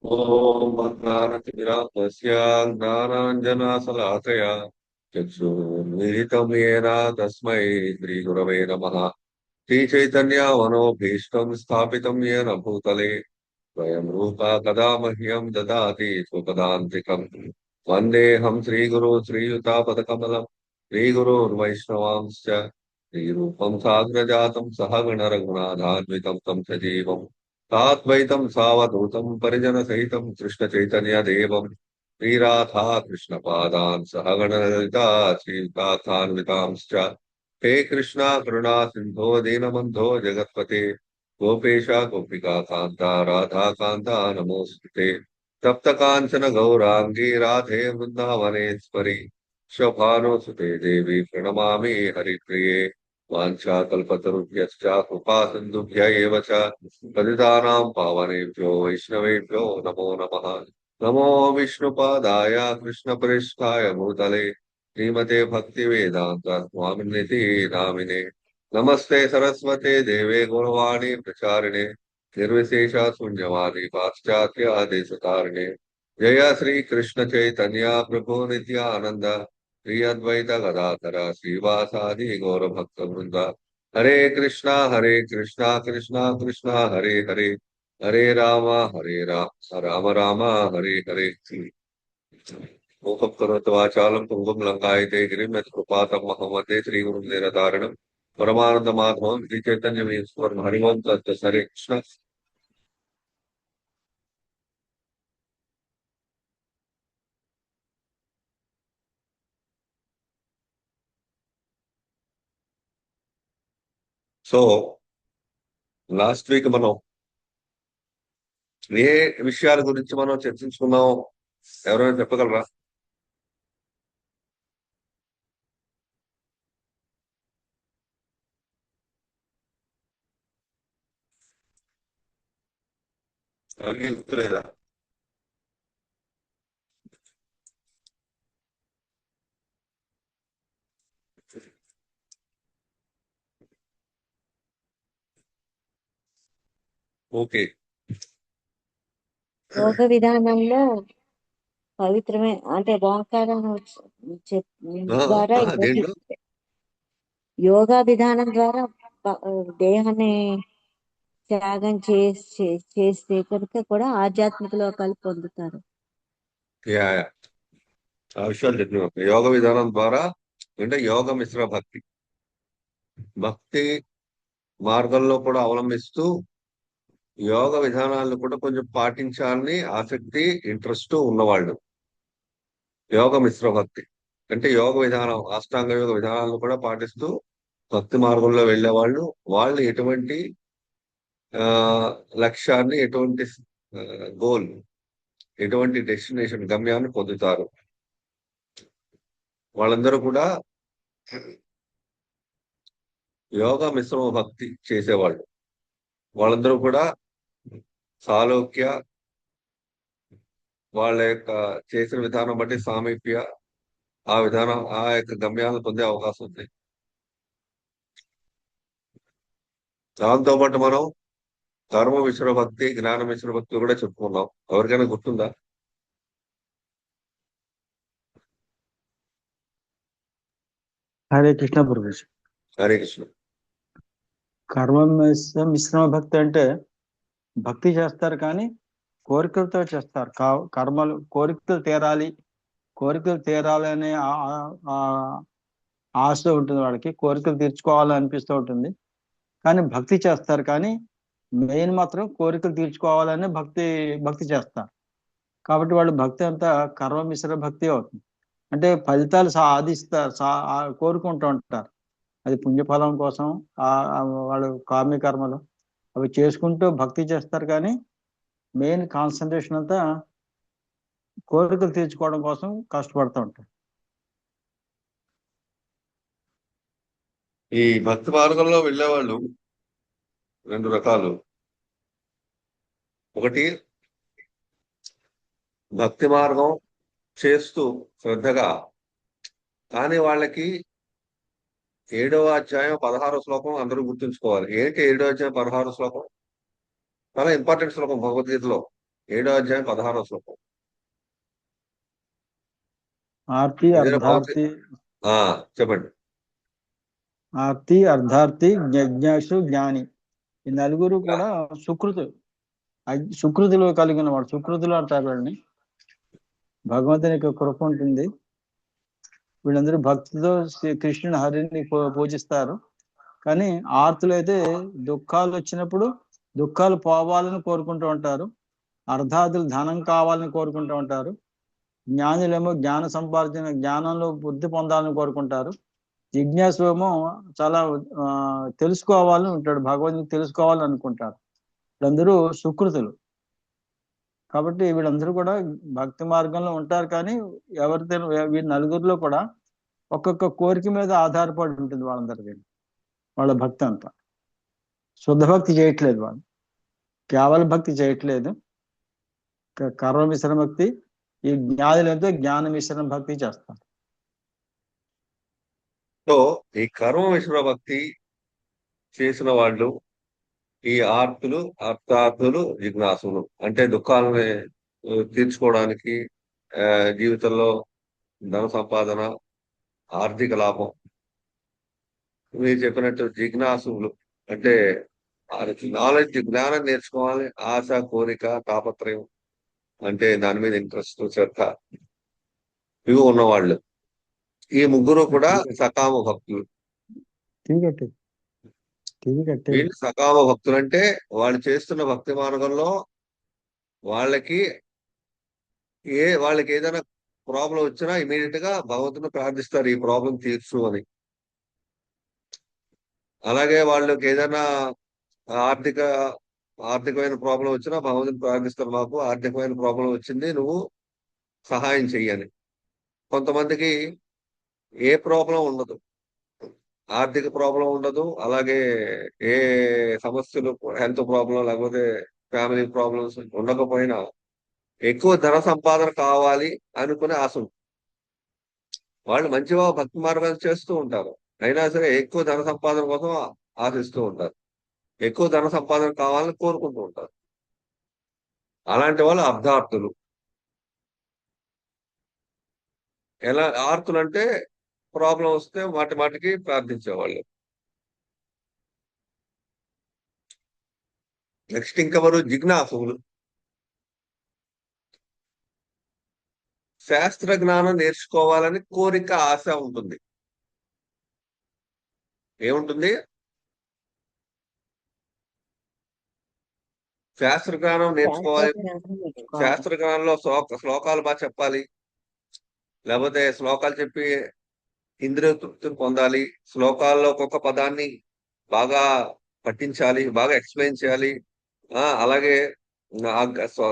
ॐ अज्ञानतिमिरान्धस्य ज्ञानाञ्जनशलाकया चक्षुर्मिलितं येन तस्मै श्रीगुरवे नमः। श्रीचैतन्यमनोभीष्टं स्थापितं येन भूतले स्वयं रूपा कदा मह्यं ददाति स्वपदान्तिकम्। वन्देऽहं श्रीगुरो श्रीयुतापदकमलं श्रीगुरोर्वैष्णवांश्च श्रीरूपं साग्रजातं सहगणरघुनाथान्वितं तं सजीवम् साद्वैतं सावधूतं परिजनसहितं कृष्णचैतन्यदेवं श्रीराधा कृष्णपादान् सहगणललिता श्रीयुतान्वितांश्च हे कृष्णा करुणा सिन्धो दीनबन्धो जगत्पते गोपेश गोपिका कान्ता राधा कान्ता नमोऽस्तुते तप्त कांचन गौरांगी राधे वृंदावनेश्वरी शोभानुसुते देवी प्रणमामि हरिप्रिये वाञ्छाकल्पतरुभ्यश्च कृपा सिन्धुभ्य एव च पतितानां पावनेभ्यो वैष्णवेभ्यो नमो नमः। नमो विष्णुपादाय कृष्णप्रेष्ठाय भूतले श्रीमते भक्तिवेदान्त स्वामिनिति नामिने नमस्ते सरस्वते देवे गौरवाणी प्रचारिणे निर्विशेष शून्यवादी पाश्चात्य देशतारिणे जय श्री कृष्ण चैतन्य प्रभु नित्यानंद श्री अद्वैत गदाधर श्रीवासादि गौर भक्त वृंद हरे कृष्णा कृष्णा कृष्णा हरे हरे हरे राम राम हरे हरे। मूकं करोति वाचालं पुंगुं लङ्कायते गिरिं यत्कृपातं महमते श्रीगुरुं परमानन्दमाधवं श्रीचैतन्यमेश्वरं हरि ओं तत् हरे कृष्ण। సో లాస్ట్ వీక్ మనం ఏ విషయాల గురించి మనం చర్చించుకున్నాం, ఎవరైనా చెప్పగలరా? ఎవరికి గుర్తులేదా? ఓకే. యోగ విధానంలో పవిత్రమే అంటే ఓంకారం ద్వారా దేంట్లో? యోగా విధానం ద్వారా దేహాన్ని త్యాగం చేస్తే కనుక కూడా ఆధ్యాత్మిక లోకాలు పొందుతారు. Yeah, yeah. ఆ విషయాలు చెప్పిన యోగ విధానం ద్వారా అంటే యోగ మిశ్ర భక్తి భక్తి మార్గంలో కూడా అవలంబిస్తూ యోగ విధానాలను కూడా కొంచెం పాటించాలని ఆసక్తి ఇంట్రెస్ట్ ఉన్నవాళ్ళు యోగ మిశ్ర భక్తి అంటే యోగ విధానం అష్టాంగ యోగ విధానాలను కూడా పాటిస్తూ భక్తి మార్గంలో వెళ్ళే వాళ్ళు ఎటువంటి ఆ లక్ష్యాన్ని, ఎటువంటి గోల్, ఎటువంటి డెస్టినేషన్ గమ్యాన్ని పొందుతారు. వాళ్ళందరూ కూడా యోగ మిశ్రమ భక్తి చేసేవాళ్ళు. వాళ్ళందరూ కూడా సాలోక్య, వాళ్ళ యొక్క చేసిన విధానం బట్టి సామీప్య, ఆ విధానం ఆ యొక్క గమ్యాలను పొందే అవకాశం ఉంది. దాంతో పాటు మనం కర్మ మిశ్ర భక్తి, జ్ఞాన మిశ్ర భక్తి కూడా చెప్పుకున్నాం. ఎవరికైనా గుర్తుందా? హరే కృష్ణ ప్రభుజీ. హరే కృష్ణ. కర్మ మిశ్రమ భక్తి అంటే భక్తి చేస్తారు కానీ కోరికలతో చేస్తారు. కర్మలు కోరికలు తీరాలి అనే ఆశ ఉంటుంది వాళ్ళకి, కోరికలు తీర్చుకోవాలని అనిపిస్తూ ఉంటుంది. కానీ భక్తి చేస్తారు, కానీ మెయిన్ మాత్రం కోరికలు తీర్చుకోవాలని భక్తి చేస్తారు. కాబట్టి వాళ్ళు భక్తి అంతా కర్మ మిశ్ర భక్తి అవుతుంది. అంటే ఫలితాలు కోరుకుంటూ ఉంటారు. అది పుణ్యఫలం కోసం వాళ్ళు కామ్య కర్మలు అవి చేసుకుంటూ భక్తి చేస్తారు, కానీ మెయిన్ కాన్సన్ట్రేషన్ అంతా కోరికలు తీర్చుకోవడం కోసం కష్టపడుతూ ఉంటారు. ఈ భక్తి మార్గంలో వెళ్ళేవాళ్ళు రెండు రకాలు. ఒకటి భక్తి మార్గం చేస్తూ శ్రద్ధగా, కానీ వాళ్ళకి 7వ అధ్యాయం 16వ శ్లోకం అందరూ గుర్తుంచుకోవాలి. ఏంటి 7వ అధ్యాయం 16వ శ్లోకం? చాలా ఇంపార్టెంట్ శ్లోకం భగవద్గీతలో 7వ అధ్యాయం 16వ శ్లోకం. ఆర్తి ఏదైనా భగవద్గీత అర్ధార్థి చెప్పండి. ఆర్తి అర్ధార్థి జిజ్ఞాసు జ్ఞాని, ఈ నలుగురు కూడా సుకృతిలో కలిగిన వాడు. సుకృతులు అంటారు వీళ్ళని. భగవంతుని యొక్క కృప ఉంటుంది. వీళ్ళందరూ భక్తితో కృష్ణుని హరిని పూజిస్తారు. కానీ ఆర్తులు అయితే దుఃఖాలు వచ్చినప్పుడు దుఃఖాలు పోవాలని కోరుకుంటూ ఉంటారు. అర్ధార్థులు ధనం కావాలని కోరుకుంటూ ఉంటారు. జ్ఞానులేమో జ్ఞాన సంపార్జన, జ్ఞానంలో బుద్ధి పొందాలని కోరుకుంటారు. జిజ్ఞాసు ఏమో చాలా తెలుసుకోవాలని ఉంటాడు, భగవంతుని తెలుసుకోవాలని అనుకుంటారు. వీళ్ళందరూ సుకృతులు. కాబట్టి వీళ్ళందరూ కూడా భక్తి మార్గంలో ఉంటారు. కానీ ఎవరితో వీళ్ళ నలుగురిలో కూడా ఒక్కొక్క కోరిక మీద ఆధారపడి ఉంటుంది వాళ్ళందరికీ. వాళ్ళ భక్తి అంతా శుద్ధ భక్తి చేయట్లేదు, వాళ్ళు కేవల భక్తి చేయట్లేదు, కర్మ మిశ్రమ భక్తి. ఈ జ్ఞానులతో జ్ఞాన మిశ్రమ భక్తి చేస్తారు. సో ఈ కర్మ మిశ్ర భక్తి చేసిన వాళ్ళు ఈ ఆర్తులు, అర్థార్థులు, జిజ్ఞాసులు అంటే దుఃఖాలని తీర్చుకోవడానికి, జీవితంలో ధన సంపాదన, ఆర్థిక లాభం. మీరు చెప్పినట్టు జిజ్ఞాసులు అంటే నాలెడ్జ్, జ్ఞానం నేర్చుకోవాలి, ఆశ, కోరిక, తాపత్రయం అంటే దాని మీద ఇంట్రెస్ట్, శ్రద్ధ, ఇవి ఉన్నవాళ్ళు. ఈ ముగ్గురు కూడా సకామ భక్తులు. వీళ్ళు సకామ భక్తులు అంటే వాళ్ళు చేస్తున్న భక్తి మార్గంలో వాళ్ళకి ఏదైనా ప్రాబ్లం వచ్చినా ఇమీడియట్ గా భగవంతుని ప్రార్థిస్తారు, ఈ ప్రాబ్లం తీర్చు అని. అలాగే వాళ్ళకి ఏదైనా ఆర్థికమైన ప్రాబ్లం వచ్చినా భగవంతుని ప్రార్థిస్తారు, మాకు ఆర్థికమైన ప్రాబ్లం వచ్చింది, నువ్వు సహాయం చెయ్యని. కొంతమందికి ఏ ప్రాబ్లం ఉండదు, ఆర్థిక ప్రాబ్లం ఉండదు, అలాగే ఏ సమస్యలు, హెల్త్ ప్రాబ్లం లేకపోతే ఫ్యామిలీ ప్రాబ్లమ్స్ ఉండకపోయినా ఎక్కువ ధన సంపాదన కావాలి అనుకునే ఆశ ఉంటుంది. వాళ్ళు మంచిగా భక్తి మార్గాలు చేస్తూ ఉంటారు, అయినా సరే ఎక్కువ ధన సంపాదన కోసం ఆశిస్తూ ఉంటారు, ఎక్కువ ధన సంపాదన కావాలని కోరుకుంటూ ఉంటారు. అలాంటి వాళ్ళు అర్ధార్థులు. ఎలా ఆర్తులు అంటే ప్రాబ్లం వస్తే మాటికి ప్రార్థించేవాళ్ళు. నెక్స్ట్ ఇంకెవరు? జిజ్ఞాసులు. శాస్త్ర జ్ఞానం నేర్చుకోవాలని కోరిక, ఆశ ఉంటుంది. ఏముంటుంది? శాస్త్ర జ్ఞానం నేర్చుకోవాలి. శాస్త్ర జ్ఞానంలో శ్లోకాలు బాగా చెప్పాలి, లేకపోతే శ్లోకాలు చెప్పి ఇంద్రియ తృప్తిని పొందాలి, శ్లోకాల్లో ఒక్కొక్క పదాన్ని బాగా పట్టించాలి, బాగా ఎక్స్ప్లెయిన్ చేయాలి. అలాగే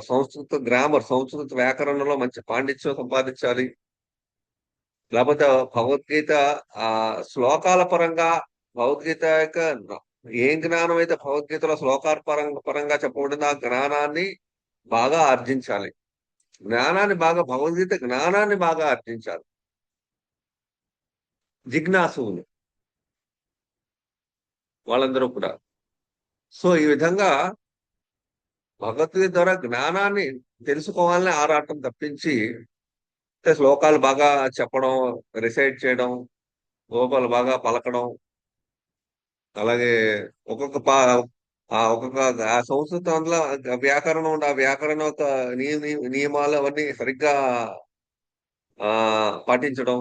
సంస్కృత గ్రామర్, సంస్కృత వ్యాకరణంలో మంచి పాండిత్యం సంపాదించాలి. లేకపోతే భగవద్గీత శ్లోకాల పరంగా, భగవద్గీత యొక్క ఏం జ్ఞానం అయితే భగవద్గీతలో శ్లోకాల పరంగా చెప్పబడింది, ఆ జ్ఞానాన్ని బాగా ఆర్జించాలి. భగవద్గీత జ్ఞానాన్ని బాగా ఆర్జించాలి జిజ్ఞాసువులు వాళ్ళందరూ కూడా. సో ఈ విధంగా భగవద్గీత ద్వారా జ్ఞానాన్ని తెలుసుకోవాలని ఆరాటం తప్పించి శ్లోకాలు బాగా చెప్పడం, రిసైట్ చేయడం, శ్లోకాలు బాగా పలకడం, అలాగే ఒక్కొక్క సంస్కృతంలో వ్యాకరణం ఉండే ఆ వ్యాకరణ యొక్క నియమాలు అవన్నీ సరిగ్గా పాటించడం,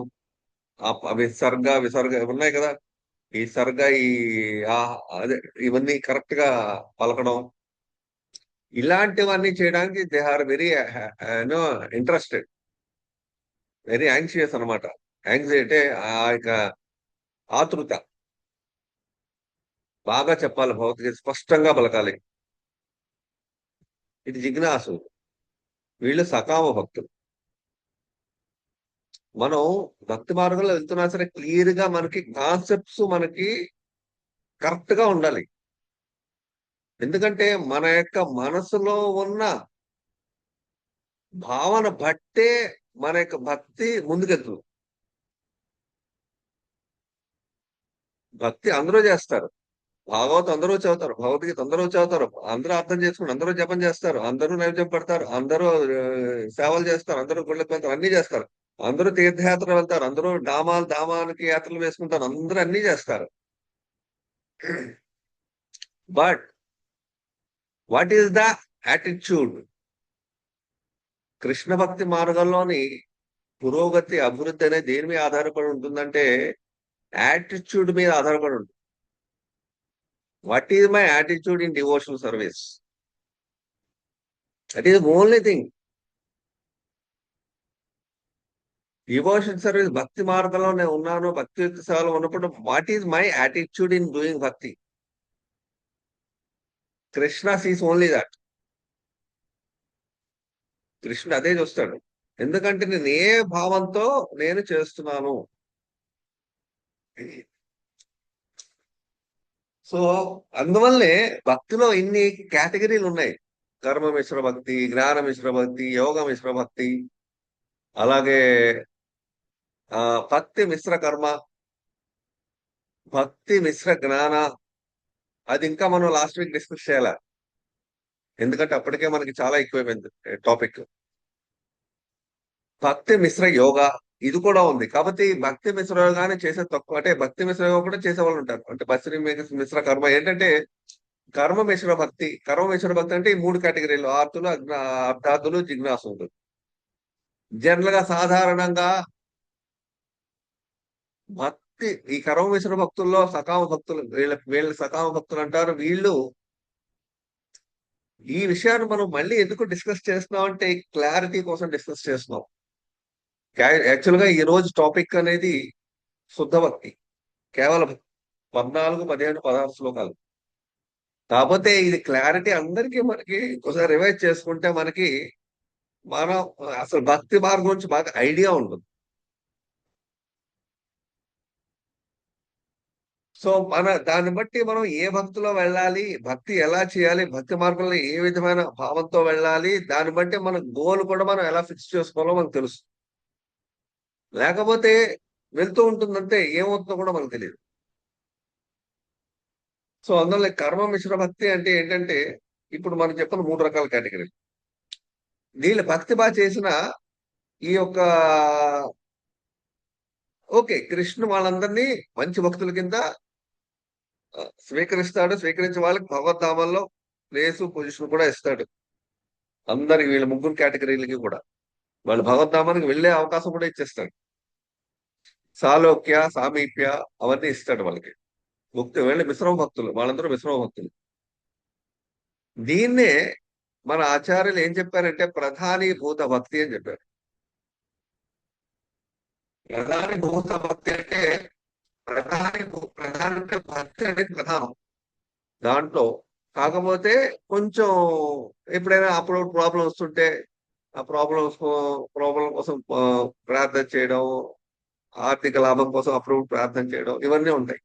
విసర్గ విసర్గ ఉన్నాయి కదా, ఈ సర్గ అదే ఇవన్నీ కరెక్ట్ గా పలకడం, ఇలాంటివన్నీ చేయడానికి they are very interested, very anxious అనమాట. యాంగ్జైటీ ఆ యొక్క ఆతృత. బాగా చెప్పాలి, భగవద్గీత స్పష్టంగా పలకాలి. ఇది జిజ్ఞాసు. వీళ్ళు సకామ భక్తులు. మనం భక్తి మార్గంలో వెళ్తున్నా సరే క్లియర్ గా మనకి కాన్సెప్ట్స్ మనకి కరెక్ట్ గా ఉండాలి. ఎందుకంటే మన యొక్క మనసులో ఉన్న భావన బట్టే మన యొక్క భక్తి ముందుకెళ్తుంది. భక్తి అందరూ చేస్తారు, భాగవతం అందరూ చదువుతారు, భగవద్గీత అందరూ చదువుతారు, అందరూ అర్థం చేసుకుని అందరూ జపం చేస్తారు, అందరూ నైవేద్యం పెడతారు, అందరూ సేవలు చేస్తారు, అందరూ గుళ్ళకి వెళ్తారు, అన్ని చేస్తారు, అందరూ తీర్థయాత్ర వెళ్తారు, అందరూ ధామానికి యాత్రలు వేసుకుంటారు, అందరూ అన్ని చేస్తారు. But what is the attitude? Krishna భక్తి మార్గంలోని పురోగతి, అభివృద్ధి అనేది దేని మీద ఆధారపడి ఉంటుందంటే యాటిట్యూడ్ మీద ఆధారపడి ఉంటుంది. What is my attitude in devotional service? That is only thing. Devotion service భక్తి మార్గంలో నేను ఉన్నాను, భక్తి యుక్త సేవలో ఉన్నప్పుడు what is my attitude in doing bhakti? Krishna sees only that. కృష్ణుడు అదే చూస్తాడు. ఎందుకంటే నేను ఏ భావంతో నేను చేస్తున్నాను. సో అందువల్లే భక్తిలో ఇన్ని కేటగిరీలు ఉన్నాయి. కర్మ మిశ్ర భక్తి, జ్ఞాన మిశ్ర భక్తి, యోగ మిశ్ర భక్తి, అలాగే భక్తి మిశ్ర కర్మ, భక్తి మిశ్ర జ్ఞాన. అది ఇంకా మనం లాస్ట్ వీక్ డిస్కస్ చేయాల, ఎందుకంటే అప్పటికే మనకి చాలా ఎక్కువైపోయింది టాపిక్. భక్తి మిశ్ర యోగా ఇది కూడా ఉంది. కాబట్టి భక్తి మిశ్ర యోగానే చేసే తక్కువ, అంటే భక్తి మిశ్ర యోగా కూడా చేసే వాళ్ళు ఉంటారు. అంటే భక్తి మిశ్ర కర్మ ఏంటంటే కర్మ మిశ్ర భక్తి. కర్మ మిశ్ర భక్తి అంటే ఈ 3 కేటగిరీలు: ఆర్తులు, అర్థార్థులు, జిజ్ఞాసులు. జనరల్ గా సాధారణంగా భక్తి ఈ కర్మ మిశ్ర భక్తుల్లో సకామ భక్తులు, వీళ్ళ సకామ భక్తులు అంటారు. వీళ్ళు ఈ విషయాన్ని మనం మళ్ళీ ఎందుకు డిస్కస్ చేస్తున్నాం అంటే క్లారిటీ కోసం డిస్కస్ చేస్తున్నాం. యాక్చువల్ గా ఈ రోజు టాపిక్ అనేది శుద్ధ భక్తి, కేవలం 14, 15, 16 శ్లోకాలు. కాకపోతే ఇది క్లారిటీ అందరికీ మనకి ఒకసారి రివైజ్ చేసుకుంటే మనకి మనం అసలు భక్తి మార్గం గురించి బాగా ఐడియా ఉంటుంది. సో దాన్ని బట్టి మనం ఏ భక్తిలో వెళ్ళాలి, భక్తి ఎలా చేయాలి, భక్తి మార్గంలో ఏ విధమైన భావంతో వెళ్ళాలి, దాన్ని బట్టి మన గోల్ కూడా మనం ఎలా ఫిక్స్ చేసుకోవాలో మనకు తెలుసు. లేకపోతే వెళ్తూ ఉంటుందంటే ఏమవుతుందో కూడా మనకు తెలియదు. సో అందువల్ల కర్మ మిశ్ర భక్తి అంటే ఏంటంటే ఇప్పుడు మనం చెప్పిన 3 రకాల కేటగిరీ. వీళ్ళు భక్తి బాగా చేసిన ఈ యొక్క ఓకే కృష్ణుడు వాళ్ళందరినీ మంచి భక్తుల కింద స్వీకరిస్తాడు. స్వీకరించే వాళ్ళకి భగవద్ధామంలో ప్లేసు, పొజిషన్ కూడా ఇస్తాడు. అందరికి వీళ్ళ 3 కేటగిరీలకి కూడా వాళ్ళు భగవద్ధామానికి వెళ్ళే అవకాశం కూడా ఇచ్చేస్తాడు. సాలోక్య, సామీప్య అవన్నీ ఇస్తాడు వాళ్ళకి. ముక్తి వీళ్ళు మిశ్రమ భక్తులు, వాళ్ళందరూ మిశ్రమ భక్తులు. దీన్నే మన ఆచార్యులు ఏం చెప్పారంటే ప్రధానీభూత భక్తి అని చెప్పారు. ప్రధానీభూత భక్తి అంటే ప్రధాన అంటే భక్తి అనేది ప్రధానం దాంట్లో. కాకపోతే కొంచెం ఎప్పుడైనా అప్పుడు ప్రాబ్లం వస్తుంటే ఆ ప్రాబ్లం కోసం ప్రార్థన చేయడం, ఆర్థిక లాభం కోసం అప్పుడు ప్రార్థన చేయడం, ఇవన్నీ ఉంటాయి.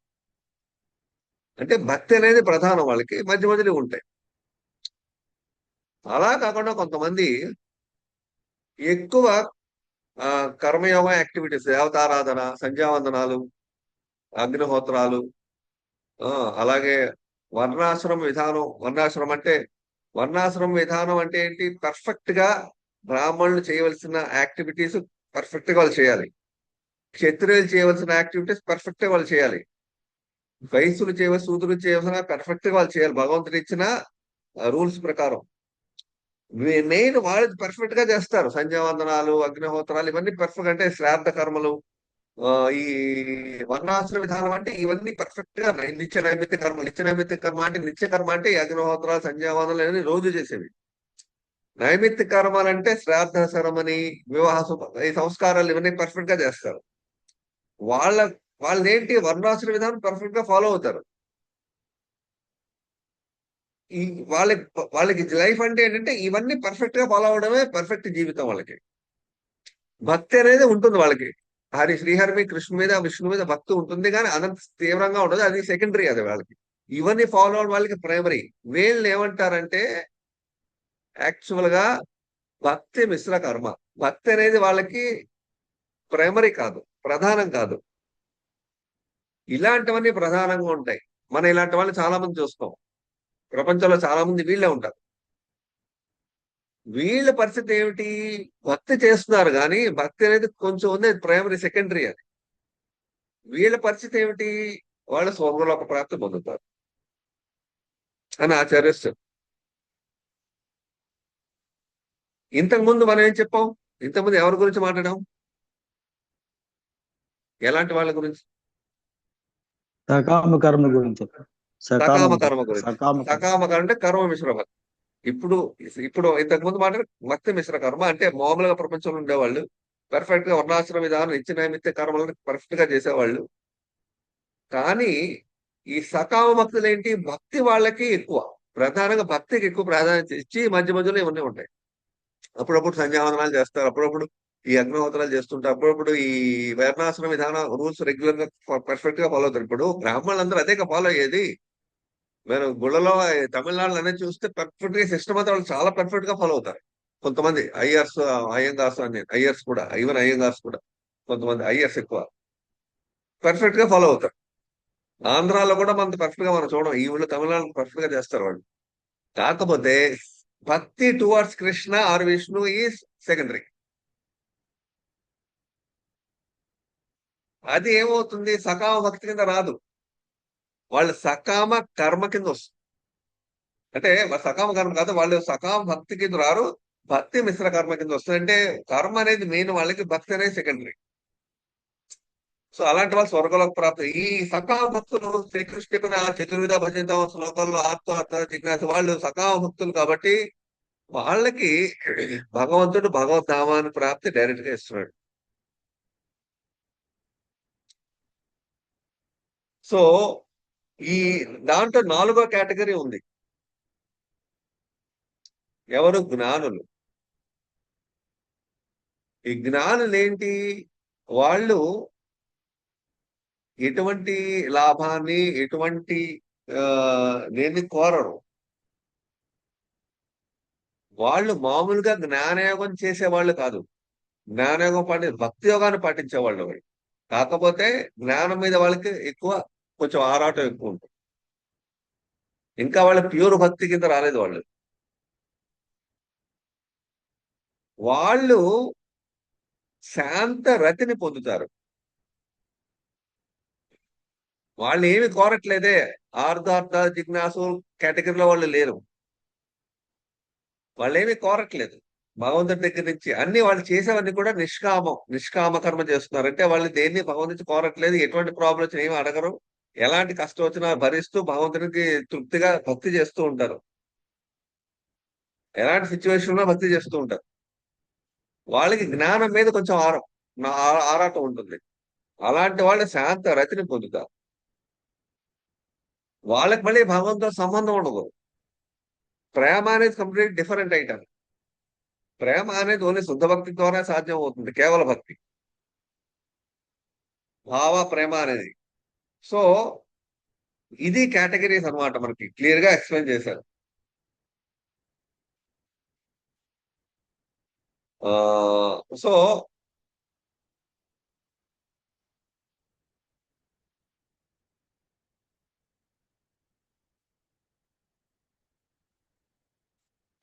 అంటే భక్తి అనేది ప్రధానం, వాళ్ళకి మధ్య మధ్యలో ఉంటాయి. అలా కాకుండా కొంతమంది ఎక్కువ కర్మయోగ యాక్టివిటీస్, దేవతారాధన, సంధ్యావందనాలు, అగ్నిహోత్రాలు, అలాగే వర్ణాశ్రమ విధానం అంటే ఏంటి? పర్ఫెక్ట్ గా బ్రాహ్మణులు చేయవలసిన యాక్టివిటీస్ పర్ఫెక్ట్ గా వాళ్ళు చేయాలి. క్షత్రియులు చేయవలసిన యాక్టివిటీస్ పర్ఫెక్ట్ గా వాళ్ళు చేయాలి. వైశ్యులు చేయవలసిన, శూద్రులు చేయవలసిన పర్ఫెక్ట్ గా వాళ్ళు చేయాలి భగవంతుడు ఇచ్చిన రూల్స్ ప్రకారం. మెయిన్ వాళ్ళు పర్ఫెక్ట్ గా చేస్తారు. సంధ్యావందనాలు, అగ్నిహోత్రాలు ఇవన్నీ పర్ఫెక్ట్. అంటే శ్రాద్ధ కర్మలు, ఈ వర్ణాశ్రమ విధానం అంటే ఇవన్నీ పర్ఫెక్ట్ గా నిత్య నైమిత్య కర్మ. నిత్య కర్మ అంటే ఈ అగ్నిహోత్రాలు, సంధ్యావందనాలు ఇవన్నీ రోజు చేసేవి. నైమిత్య కర్మలు అంటే శ్రాద్ధ శరమని, వివాహ ఈ సంస్కారాలు ఇవన్నీ పర్ఫెక్ట్ గా చేస్తారు. వాళ్ళేంటి వర్ణాశ్రమ విధానం పర్ఫెక్ట్ గా ఫాలో అవుతారు. ఈ వాళ్ళకి లైఫ్ అంటే ఏంటంటే ఇవన్నీ పర్ఫెక్ట్ గా ఫాలో అవడమే పర్ఫెక్ట్ జీవితం వాళ్ళకి. భక్తి అనేది ఉంటుంది వాళ్ళకి. శ్రీహరి కృష్ణ మీద, విష్ణు మీద భక్తి ఉంటుంది, కానీ అదంత తీవ్రంగా ఉండదు. అది సెకండరీ, అది వాళ్ళకి. ఇవన్నీ ఫాలో అవడం వాళ్ళకి ప్రైమరీ. వీళ్ళు ఏమంటారంటే యాక్చువల్ గా భక్తి మిశ్ర కర్మ. భక్తి అనేది వాళ్ళకి ప్రైమరీ కాదు, ప్రధానం కాదు. ఇలాంటివన్నీ ప్రధానంగా ఉంటాయి. మనం ఇలాంటి వాళ్ళు చాలా మంది చూస్తాం. ప్రపంచంలో చాలా మంది వీళ్ళే ఉంటారు. వీళ్ళ పరిస్థితి ఏమిటి? భక్తి చేస్తున్నారు కానీ భక్తి అనేది కొంచెం ఉంది, ప్రైమరీ సెకండరీ అది. వీళ్ళ పరిస్థితి ఏమిటి? వాళ్ళు స్వర్గలోక ప్రాప్తి పొందుతారు అని ఆచార్యస్తారు. ఇంతకు ముందు మనం ఏం చెప్పాం? ఇంతకుముందు ఎవరి గురించి మాట్లాడాం? ఎలాంటి వాళ్ళ గురించి? సకామ కర్మ గురించి చెప్పారు. సకామ కర్మ గురించి. సకామ కర్మ. సకామ కర్మ అంటే కర్మ మిశ్ర భక్తి. ఇప్పుడు ఇప్పుడు ఇంతకు ముందు మాట భక్తి మిశ్ర కర్మ అంటే మామూలుగా ప్రపంచంలో ఉండేవాళ్ళు పర్ఫెక్ట్ గా వర్ణాశ్రమ విధానం నిత్య కర్మలను పర్ఫెక్ట్ గా చేసేవాళ్ళు. కానీ ఈ సకామ భక్తులు ఏంటి? భక్తి వాళ్ళకి ఎక్కువ, ప్రధానంగా భక్తికి ఎక్కువ ప్రాధాన్యత ఇచ్చి మధ్య మధ్యలో ఇవన్నీ ఉంటాయి. అప్పుడప్పుడు సంధ్యావందనాలు చేస్తారు, అప్పుడప్పుడు ఈ అగ్నిహోత్రాలు చేస్తుంటారు, అప్పుడప్పుడు ఈ వర్ణాశ్రమ విధానం రూల్స్ రెగ్యులర్ గా పర్ఫెక్ట్ గా ఫాలో అవుతారు. ఇప్పుడు బ్రాహ్మణులందరూ అదే ఫాలో అయ్యేది. మనం గుళ్ళలో తమిళనాడులో అనేది చూస్తే పర్ఫెక్ట్ గా సిస్టమ్ అంతా వాళ్ళు చాలా పర్ఫెక్ట్ గా ఫాలో అవుతారు. కొంతమంది అయ్యర్స్, అయ్యంగార్స్ అని, అయ్యర్స్ కూడా, ఈవెన్ అయ్యంగార్స్ కూడా, కొంతమంది అయ్యర్స్ ఎక్కువ పర్ఫెక్ట్ గా ఫాలో అవుతారు. ఆంధ్రాలో కూడా మనకి పర్ఫెక్ట్ గా మనం చూడం, ఈ ఊళ్ళో తమిళనాడు పర్ఫెక్ట్ గా చేస్తారు వాళ్ళు. కాకపోతే భక్తి towards Krishna or Vishnu is secondary. అది ఏమవుతుంది? సకామ భక్తి కింద రాదు, వాళ్ళు సకామ కర్మ కింద వస్తుంది. అంటే సకామ కర్మ కాదు, వాళ్ళు సకామ భక్తి కింద రారు, భక్తి మిశ్ర కర్మ కింద వస్తుంది. అంటే కర్మ అనేది మెయిన్, వాళ్ళకి భక్తి అనేది సెకండరీ. సో అలాంటి వాళ్ళు స్వర్గలోక ప్రాప్తి. ఈ సకామ భక్తులు శ్రీకృష్ణ చెప్పిన చతుర్విధ భజంత శ్లోకంలో ఆత్మ జిజ్ఞాస వాళ్ళు సకామ భక్తులు కాబట్టి వాళ్ళకి భగవంతుడు భగవద్ధామాన్ని ప్రాప్తి డైరెక్ట్ గా ఇస్తున్నాడు. సో ఈ దాంట్లో 4వ కేటగిరీ ఉంది. ఎవరు? జ్ఞానులు. ఈ జ్ఞానులు ఏంటి? వాళ్ళు ఎటువంటి లాభాన్ని, ఎటువంటి దేన్ని కోరరు. వాళ్ళు మామూలుగా జ్ఞానయోగం చేసేవాళ్ళు కాదు, జ్ఞానయోగం భక్తి యోగాన్ని పాటించేవాళ్ళు వాళ్ళు. కాకపోతే జ్ఞానం మీద వాళ్ళకి ఎక్కువ కొంచెం ఆరాటం ఎక్కువ ఉంటుంది. ఇంకా వాళ్ళ ప్యూర్ భక్తి కింద రాలేదు వాళ్ళు. వాళ్ళు శాంత రతిని పొందుతారు. వాళ్ళు ఏమి కోరట్లేదే, ఆర్ధార్థ జిజ్ఞాసు కేటగిరీలో వాళ్ళు లేరు. వాళ్ళు ఏమి కోరట్లేదు భగవంతుడి దగ్గర నుంచి. అన్ని వాళ్ళు చేసేవన్నీ కూడా నిష్కామ కర్మ చేస్తున్నారు. అంటే వాళ్ళు దేన్ని భగవంతు నుంచి కోరట్లేదు, ఎటువంటి ప్రాబ్లం వచ్చినా ఏమి అడగరు, ఎలాంటి కష్టం వచ్చినా భరిస్తూ భగవంతునికి తృప్తిగా భక్తి చేస్తూ ఉంటారు. ఎలాంటి సిచ్యువేషన్ ఉన్నా భక్తి చేస్తూ ఉంటారు. వాళ్ళకి జ్ఞానం మీద కొంచెం ఆరాటం ఉంటుంది. అలాంటి వాళ్ళు శాంత రతిని పొందుతారు. వాళ్ళకి మళ్ళీ భగవంతుతో సంబంధం ఉండదు. ప్రేమ అనేది కంప్లీట్ డిఫరెంట్ ఐటమ్. ప్రేమ అనేది ఓన్లీ శుద్ధ భక్తి ద్వారా సాధ్యం అవుతుంది, కేవల భక్తి, భావ ప్రేమ అనేది. సో ఇది కేటగిరీస్ అన్నమాట, మనకి క్లియర్ గా ఎక్స్ప్లెయిన్ చేశారు. సో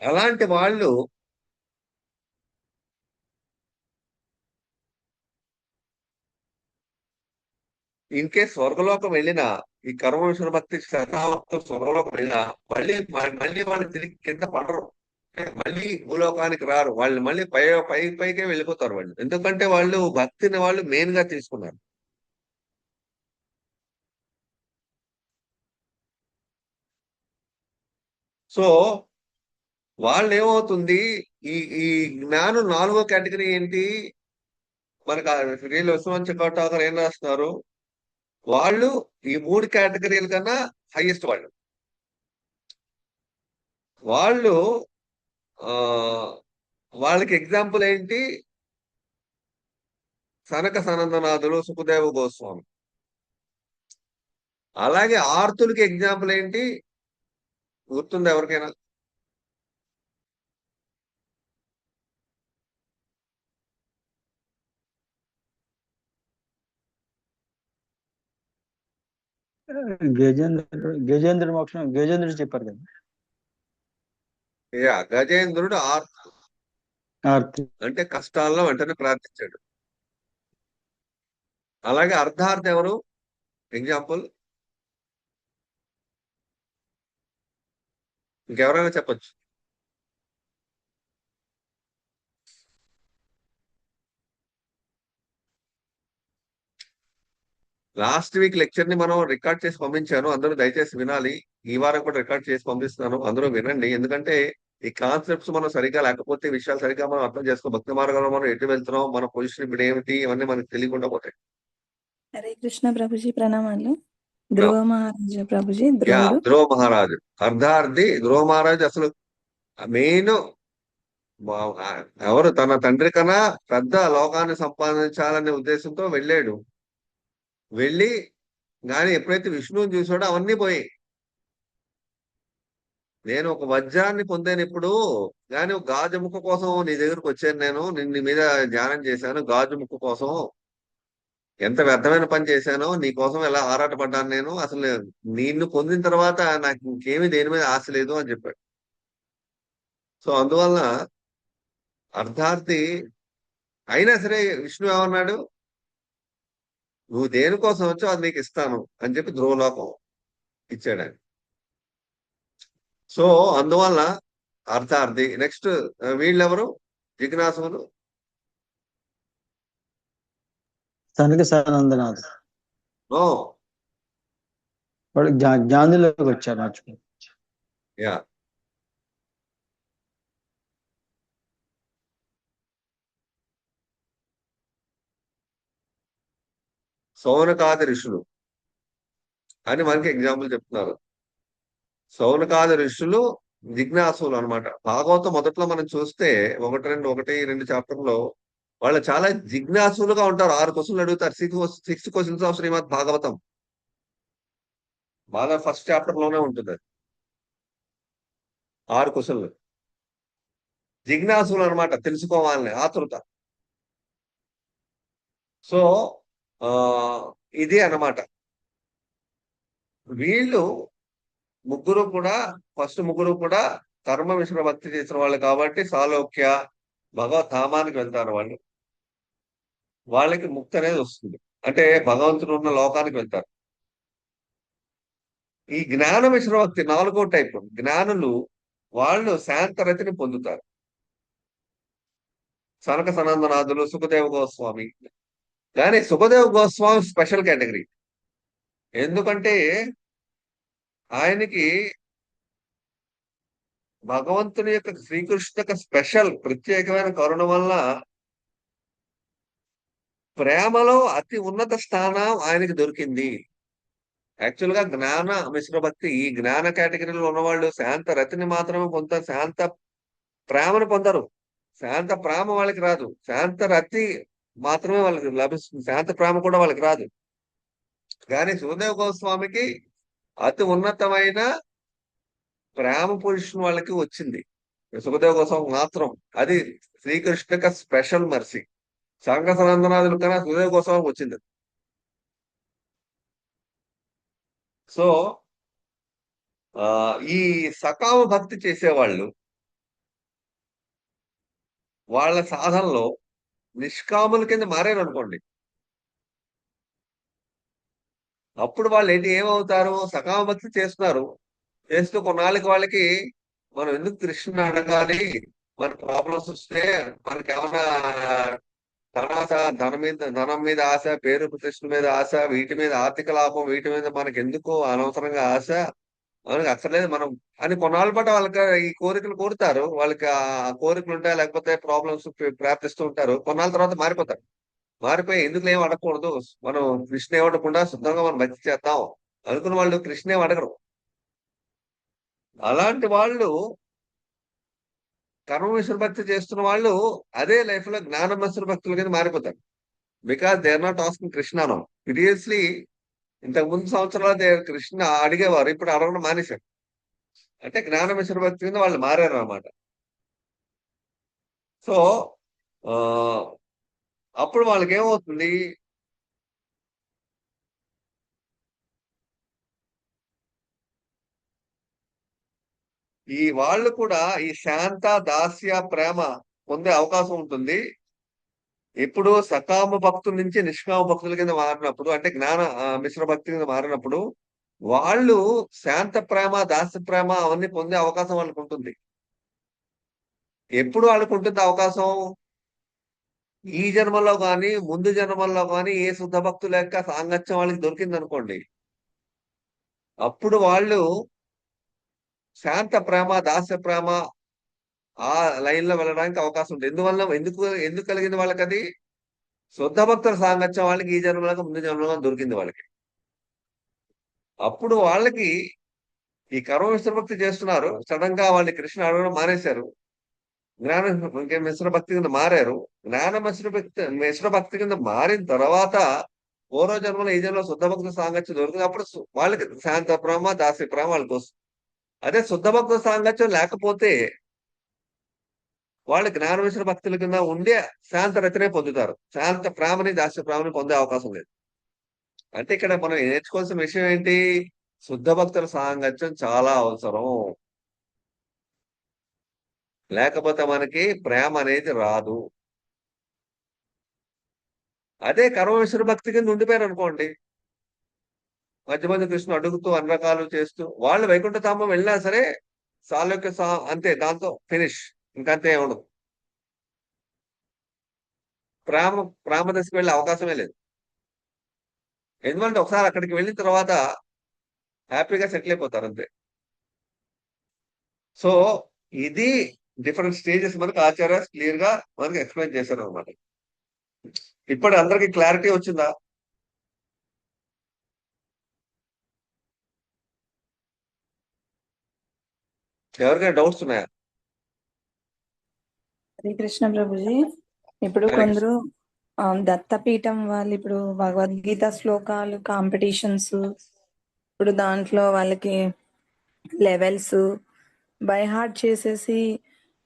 అలాంటి వాళ్ళు ఇన్ కేస్ స్వర్గలోకం వెళ్ళినా, ఈ కర్మ విషయ భక్తి శతావక్త స్వర్గలోకం వెళ్ళినా మళ్ళీ మళ్ళీ వాళ్ళు తిరిగి కింద పడరు, మళ్ళీ భూలోకానికి రారు. వాళ్ళు మళ్ళీ పైకే వెళ్ళిపోతారు వాళ్ళు. ఎందుకంటే వాళ్ళు భక్తిని వాళ్ళు మెయిన్ గా తీసుకున్నారు. సో వాళ్ళు ఏమవుతుంది, ఈ ఈ జ్ఞానం 4వ కేటగిరీ ఏంటి? మనకు వీళ్ళు విశ్వవంచ కోటాకర్ ఏం రాస్తున్నారు, వాళ్ళు ఈ 3 కేటగిరీల కన్నా హైయెస్ట్ వాళ్ళు. వాళ్ళు ఆ వాళ్ళకి ఎగ్జాంపుల్ ఏంటి? సనక సనందనాథులు, సుఖదేవ గోస్వామి. అలాగే ఆర్తులకి ఎగ్జాంపుల్ ఏంటి? గుర్తుంది ఎవరికైనా? గజేంద్రుడు మోక్షం గజేంద్రుడు చెప్పారు కదా. గజేంద్రుడు ఆర్తి. అంటే కష్టాల్లో వెంటనే ప్రార్థించాడు. అలాగే అర్ధార్థ ఎవరు ఎగ్జాంపుల్? ఇంకెవరైనా చెప్పొచ్చు. లాస్ట్ వీక్ లెక్చర్ ని మనం రికార్డ్ చేసి పంపించాను, అందరూ దయచేసి వినాలి. ఈ వారం కూడా రికార్డ్ చేసి పంపిస్తున్నాను, అందరూ వినండి. ఎందుకంటే ఈ కాన్సెప్ట్స్ మనం సరిగ్గా లేకపోతే, విషయాలు సరిగ్గా మనం అర్థం చేసుకో, భక్తి మార్గంలో మనం ఎటు వెళ్తున్నాం, మన పొజిషన్ ఇప్పుడు ఏమిటి, ఇవన్నీ మనకు తెలియకుండా పోతాయి. హరే కృష్ణ ప్రభుజీ, ప్రణామాలు. ధ్రువ మహారాజు ప్రభుజీ, ధ్రువుడు. ధ్రువ మహారాజు అర్ధార్థి. ధ్రువ మహారాజు అసలు మెయిన్ ఎవరు, తన తండ్రి కన్నా పెద్ద లోకాన్ని సంపాదించాలనే ఉద్దేశంతో వెళ్ళాడు. వెళ్ళి కానీ ఎప్పుడైతే విష్ణువుని చూసాడో అవన్నీ పోయాయి. నేను ఒక వజ్రాన్ని పొందాను ఇప్పుడు, కానీ ఒక గాజు ముక్క కోసం నీ దగ్గరకు వచ్చాను, నేను నీ మీద ధ్యానం చేశాను గాజు ముక్క కోసం, ఎంత వ్యర్థమైన పని చేశానో నీ కోసం ఎలా ఆరాటపడ్డాను నేను, అసలు నిన్ను పొందిన తర్వాత నాకు ఇంకేమీ దేని మీద ఆశ లేదు అని చెప్పాడు. సో అందువలన అర్ధార్థి అయినా సరే విష్ణు ఏమన్నాడు, నువ్వు దేనికోసం వచ్చో అది నీకు ఇస్తాను అని చెప్పి ధ్రువలోకం ఇచ్చాడు ఆయన. సో అందువలన అర్థార్థి. నెక్స్ట్ వీళ్ళెవరు, జిజ్ఞాసులు. సనక సనందనాథ్ ఓ వాడు జ్ఞానులోకి వచ్చారు మర్చిపోయి. యా సౌనకాది ఋషులు అని మనకి ఎగ్జాంపుల్ చెప్తున్నారు. సౌనకాది ఋషులు జిజ్ఞాసులు అనమాట. భాగవతం మొదట్లో మనం చూస్తే 1, 2 చాప్టర్లో వాళ్ళు చాలా జిజ్ఞాసులుగా ఉంటారు. 6 క్వశ్చన్లు అడుగుతారు. 6 క్వశ్చన్స్ ఆఫ్ శ్రీమద్ భాగవతం బాగా ఫస్ట్ చాప్టర్ లోనే ఉంటుంది. 6 క్వశ్చన్లు. జిజ్ఞాసులు అనమాట, తెలుసుకోవాలని ఆతృత. సో ఇది అన్నమాట. వీళ్ళు ఫస్ట్ ముగ్గురు కూడా కర్మ మిశ్ర భక్తి చేసిన వాళ్ళు కాబట్టి సాలోక్య భగవత్ ధామానికి వెళ్తారు. వాళ్ళకి ముక్తి అనేది వస్తుంది, అంటే భగవంతుడు ఉన్న లోకానికి వెళ్తారు. ఈ జ్ఞాన మిశ్ర భక్తి 4వ టైప్ జ్ఞానులు, వాళ్ళు శాంతరతిని పొందుతారు. సనక సనందనాథులు, సుఖదేవ గోస్వామి. కానీ సుఖదేవ గోస్వామి స్పెషల్ కేటగిరీ. ఎందుకంటే ఆయనకి భగవంతుని యొక్క శ్రీకృష్ణ యొక్క స్పెషల్ ప్రత్యేకమైన కరుణ వల్ల ప్రేమలో అతి ఉన్నత స్థానం ఆయనకి దొరికింది. యాక్చువల్ గా జ్ఞాన మిశ్ర భక్తి, ఈ జ్ఞాన కేటగిరీలో ఉన్నవాళ్ళు శాంత రతిని మాత్రమే పొందుతారు, శాంత ప్రేమను పొందరు. శాంత ప్రేమ వాళ్ళకి రాదు, శాంత రతి మాత్రమే వాళ్ళకి లభిస్తుంది, శాంత ప్రేమ కూడా వాళ్ళకి రాదు. కానీ సుఖదేవ గోస్వామికి అతి ఉన్నతమైన ప్రేమ పొజిషన్ వాళ్ళకి వచ్చింది. సుఖదేవ గోస్వామి మాత్రం అది శ్రీకృష్ణ స్పెషల్ మర్సీ. సంఘ సనందనాథుల కన్నా సుఖదేవ గోస్వామికి వచ్చింది. సో ఈ సకామ భక్తి చేసేవాళ్ళు వాళ్ళ సాధనలో నిష్కాముల కింద మారారు అనుకోండి, అప్పుడు వాళ్ళు ఏమవుతారు, సకామ భక్తి చేస్తున్నారు, చేస్తూ కొన్నాళ్ళకి వాళ్ళకి మనం ఎందుకు కృష్ణ అడగాలి, మన ప్రాబ్లమ్స్ వస్తే మనకి ఏమైనా ధనం మీద ఆశ, పేరు ప్రతిష్ట మీద ఆశ, వీటి మీద ఆర్థిక లాభం, వీటి మీద మనకి ఎందుకు అనవసరంగా ఆశ, మనకి అక్కర్లేదు మనం అని కొన్నాళ్ళ పాటు వాళ్ళకి ఈ కోరికలు కోరుతారు. వాళ్ళకి ఆ కోరికలు ఉంటాయి, లేకపోతే ప్రాబ్లమ్స్ ప్రాప్తిస్తూ ఉంటారు. కొన్నాళ్ళ తర్వాత మారిపోతారు. మారిపోయి ఎందుకు ఏం అడగకూడదు, మనం కృష్ణ ఏమడకుండా శుద్ధంగా మనం భక్తి చేద్దాం అనుకున్న వాళ్ళు కృష్ణ ఏం అడగరు. అలాంటి వాళ్ళు కర్మ మిశ్ర భక్తి చేస్తున్న వాళ్ళు అదే లైఫ్ లో జ్ఞాన మిశ్ర భక్తుల కింద మారిపోతారు. Because they are not asking Krishna. Previously ఇంతకు ముందు సంవత్సరాలు కృష్ణ అడిగేవారు, ఇప్పుడు అడగడం మానేశారు. అంటే జ్ఞాన మిశ్ర భక్తి కింద వాళ్ళు మారారు అన్నమాట. సో అప్పుడు వాళ్ళకి ఏమవుతుంది, ఈ వాళ్ళు కూడా ఈ శాంత దాస్య ప్రేమ పొందే అవకాశం ఉంటుంది ఎప్పుడు సకామ భక్తుల నుంచి నిష్కామ భక్తుల కింద మారినప్పుడు, అంటే మిశ్ర భక్తి కింద మారినప్పుడు వాళ్ళు శాంత ప్రేమ దాస్య ప్రేమ అవన్నీ పొందే అవకాశం వాళ్ళకు ఉంటుంది. ఎప్పుడు వాళ్ళకు ఉంటుంది అవకాశం? ఈ జన్మలో కానీ ముందు జన్మల్లో కానీ ఏ శుద్ధ భక్తుల యొక్క సాంగత్యం వాళ్ళకి దొరికింది అనుకోండి, అప్పుడు వాళ్ళు శాంత ప్రేమ దాస్య ప్రేమ ఆ లైన్ లో వెళ్ళడానికి అవకాశం ఉంటుంది. ఎందుకు కలిగింది వాళ్ళకి అది? శుద్ధ భక్తుల సాంగత్యం వాళ్ళకి ఈ జన్మలో ముందు జన్మలో దొరికింది వాళ్ళకి. అప్పుడు వాళ్ళకి ఈ కర్మ మిశ్ర భక్తి చేస్తున్నారు, సడన్ గా వాళ్ళని కృష్ణ అడగడం మానేశారు, జ్ఞాన మిశ్ర భక్తి కింద మారారు. మిశ్ర భక్తి కింద మారిన తర్వాత పూర్వ జన్మలో ఈ జన్మలో శుద్ధ భక్తుల సాంగత్యం దొరికింది. అప్పుడు వాళ్ళకి శాంత ప్రేమ దాస్య ప్రేమ వాళ్ళకి వస్తుంది. అదే శుద్ధ భక్తుల సాంగత్యం లేకపోతే వాళ్ళు జ్ఞాన మిశ్ర భక్తుల కింద ఉండే శాంత రచనే పొందుతారు. శాంత ప్రేమని దాస్య ప్రేమని పొందే అవకాశం లేదు. అంటే ఇక్కడ మనం నేర్చుకోవాల్సిన విషయం ఏంటి? శుద్ధ భక్తుల సాంగత్యం చాలా అవసరం, లేకపోతే మనకి ప్రేమ అనేది రాదు. అదే కర్మ మిశ్ర భక్తి కింద ఉండిపోయారు అనుకోండి, మధ్య మధ్య కృష్ణ అడుగుతూ అన్ని రకాలు చేస్తూ వాళ్ళు వైకుంఠధామం వెళ్ళినా సరే సాలోక్య అంతే, దాంతో ఫినిష్, ఇంకంతే ఉండదు. ప్రేమ దశకు వెళ్ళే అవకాశమే లేదు. ఎందుకంటే ఒకసారి అక్కడికి వెళ్ళిన తర్వాత హ్యాపీగా సెటిల్ అయిపోతారు అంతే. సో ఇది డిఫరెంట్ స్టేజెస్ మనకు ఆచార్య క్లియర్ గా మనకి ఎక్స్ప్లెయిన్ చేశారు అనమాట. ఇప్పుడు అందరికి క్లారిటీ వచ్చిందా? ఎవరికైనా డౌట్స్ ఉన్నాయా? హరే కృష్ణ ప్రభుజీ. ఇప్పుడు హరే కొందరు దత్తపీఠం వాళ్ళు ఇప్పుడు భగవద్గీత శ్లోకాలు కాంపిటీషన్స్, ఇప్పుడు దాంట్లో వాళ్ళకి లెవెల్స్ బై హార్ట్ చేసేసి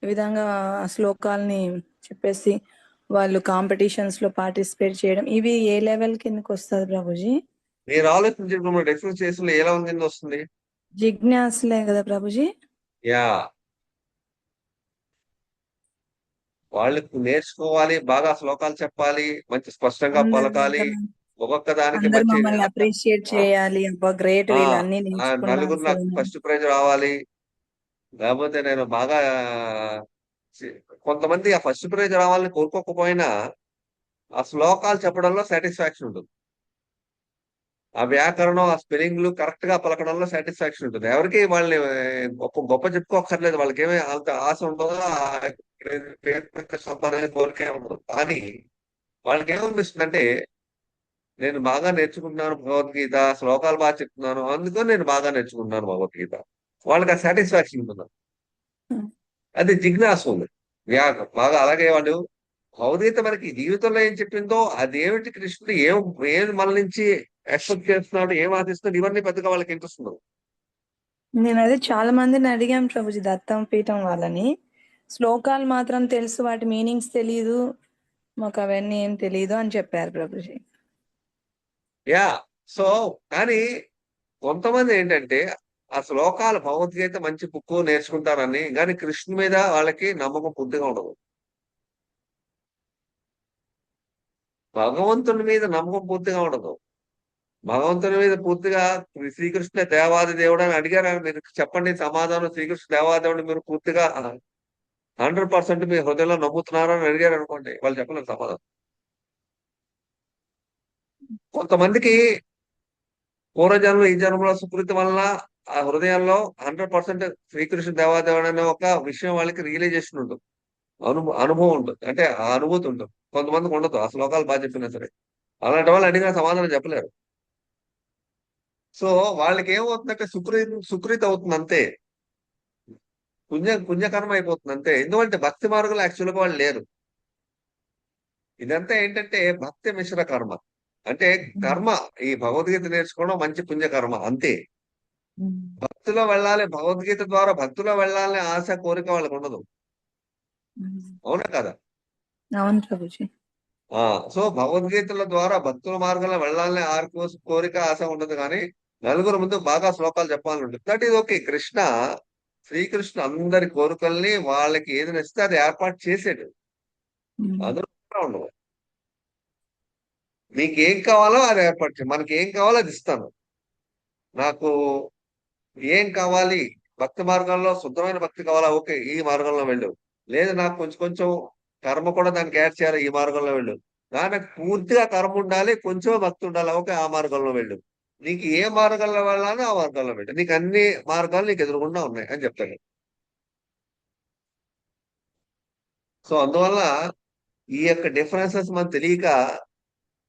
ఈ విధంగా ఆ శ్లోకాలని చెప్పేసి వాళ్ళు కాంపిటీషన్స్ లో పార్టిసిపేట్ చేయడం, ఇవి ఏ లెవెల్ కిందకి వస్తుంది ప్రభుజీ? మీరు ఆలోచించిన డిఫరెన్స్ చేసిన ఎలా ఉంది వస్తుంది? జిజ్ఞాసులే కదా ప్రభుజీ? యా, వాళ్ళకి నేర్చుకోవాలి, బాగా శ్లోకాలు చెప్పాలి, మంచి స్పష్టంగా పలకాలి, ఒక్కొక్క దానికి అందరు మంచి మమ్మల్ని అప్రిషియేట్ చేయాలి, అబ్బా గ్రేట్, వీళ్ళు అన్ని నలుగురు నేర్చుకున్నారు నాకు ఫస్ట్ ప్రైజ్ రావాలి. లేకపోతే నేను బాగా కొంతమంది ఆ ఫస్ట్ ప్రైజ్ రావాలని కోరుకోకపోయినా ఆ శ్లోకాలు చెప్పడంలో సాటిస్ఫాక్షన్ ఉంటుంది, ఆ వ్యాకరణం ఆ స్పెల్లింగ్లు కరెక్ట్ గా పలకడంలో సాటిస్ఫాక్షన్ ఉంటుంది. ఎవరికి వాళ్ళని గొప్ప చెప్పుకోకర్లేదు, వాళ్ళకి ఏమీ అంత ఆశ ఉండదు, సంపాదన కోరికే ఉండదు. కానీ వాళ్ళకి ఏమనిపిస్తుందంటే నేను బాగా నేర్చుకుంటున్నాను భగవద్గీత, శ్లోకాలు బాగా చెప్తున్నాను, అందుకని నేను బాగా నేర్చుకుంటున్నాను భగవద్గీత. వాళ్ళకి ఆ సాటిస్ఫాక్షన్ ఉంటుంది, అది జిజ్ఞాస ఉంది, బాగా. అలాగే వాళ్ళు భగవద్గీత మనకి జీవితంలో ఏం చెప్పిందో అదేమిటి, కృష్ణుడు ఏం మన నుంచి ఎక్స్పెక్ట్ చేస్తున్నాడు, ఏం ఆశిస్తున్నాడు, ఇవన్నీ పెద్దగా వాళ్ళకి ఇంట్రెస్ట్ ఉండదు. నేను అదే చాలా మందిని అడిగాం ప్రభుజీ, దత్తం పీఠం వాళ్ళని, శ్లోకాలు మాత్రం తెలుసు, వాటి మీనింగ్స్ తెలియదు మాకు, అవన్నీ ఏం తెలియదు అని చెప్పారు ప్రభుజీ. యా, సో కానీ కొంతమంది ఏంటంటే ఆ శ్లోకాలు భగవద్గీత మంచి బుక్ నేర్చుకుంటారని, కానీ కృష్ణు మీద వాళ్ళకి నమ్మకం పూర్తిగా ఉండదు. భగవంతుని మీద నమ్మకం పూర్తిగా ఉండదు. భగవంతుని మీద పూర్తిగా శ్రీకృష్ణ దేవాది దేవుడు అని అడిగారు, మీరు చెప్పండి సమాధానం, శ్రీకృష్ణ దేవాదేవుడు మీరు పూర్తిగా 100% మీ హృదయంలో నమ్ముతున్నారా అని అడిగారు అనుకోండి, వాళ్ళు చెప్పలేరు సమాధానం. కొంతమందికి పూర్వజన్మలో ఈ జన్మలో సుకృతి వలన ఆ హృదయంలో 100% శ్రీకృష్ణ దేవాదేవుడు అనే ఒక విషయం వాళ్ళకి రియలైజేషన్ ఉంటుంది, అనుభవం ఉంటుంది, అంటే ఆ అనుభూతి ఉంటుంది. కొంతమందికి ఉండదు, ఆ శ్లోకాలు బాగా చెప్పినా సరే. అలాంటి వాళ్ళు అడిగిన సమాధానం చెప్పలేరు. సో వాళ్ళకి ఏమవుతుందంటే సుకృతి అవుతుంది అంతే, పుణ్యకర్మ అయిపోతుంది అంతే. ఎందుకంటే భక్తి మార్గంలో యాక్చువల్గా వాళ్ళు లేరు. ఇదంతా ఏంటంటే భక్తి మిశ్ర కర్మ, అంటే కర్మ. ఈ భగవద్గీత నేర్చుకోవడం మంచి పుణ్యకర్మ అంతే. భక్తిలో వెళ్ళాలి, భగవద్గీత ద్వారా భక్తిలో వెళ్ళాలని ఆశ కోరిక వాళ్ళకు ఉండదు, అవునా కదా? అవును ప్రభుజీ. సో భగవద్గీతల ద్వారా భక్తుల మార్గంలో వెళ్ళాలని కోరిక ఆశ ఉండదు, కానీ నలుగురు ముందు బాగా శ్లోకాలు చెప్పాలని ఉంటుంది. That is okay. కృష్ణ శ్రీకృష్ణుడు అందరి కోరికల్ని వాళ్ళకి ఏది నచ్చితే అది ఏర్పాటు చేసాడు. అందరూ ఉండవు. నీకేం కావాలో అది ఏర్పాటు చేయి, మనకి ఏం కావాలో అది ఇస్తాను. నాకు ఏం కావాలి, భక్తి మార్గంలో శుద్ధమైన భక్తి కావాలా, ఓకే ఈ మార్గంలో వెళ్ళు. లేదు నాకు కొంచెం కొంచెం కర్మ కూడా దానికి యాడ్ చేయాలి, ఈ మార్గంలో వెళ్ళు. దానికి పూర్తిగా కర్మ ఉండాలి, కొంచెం భక్తి ఉండాలి, ఓకే ఆ మార్గంలో వెళ్ళు. నీకు ఏ మార్గంలో వెళ్ళాలో ఆ మార్గంలో వెళ్ళు, నీకు అన్ని మార్గాలు నీకు ఎదురుగుండా ఉన్నాయి అని చెప్తాడు. సో అందువల్ల ఈ యొక్క డిఫరెన్సెస్ మనం తెలియక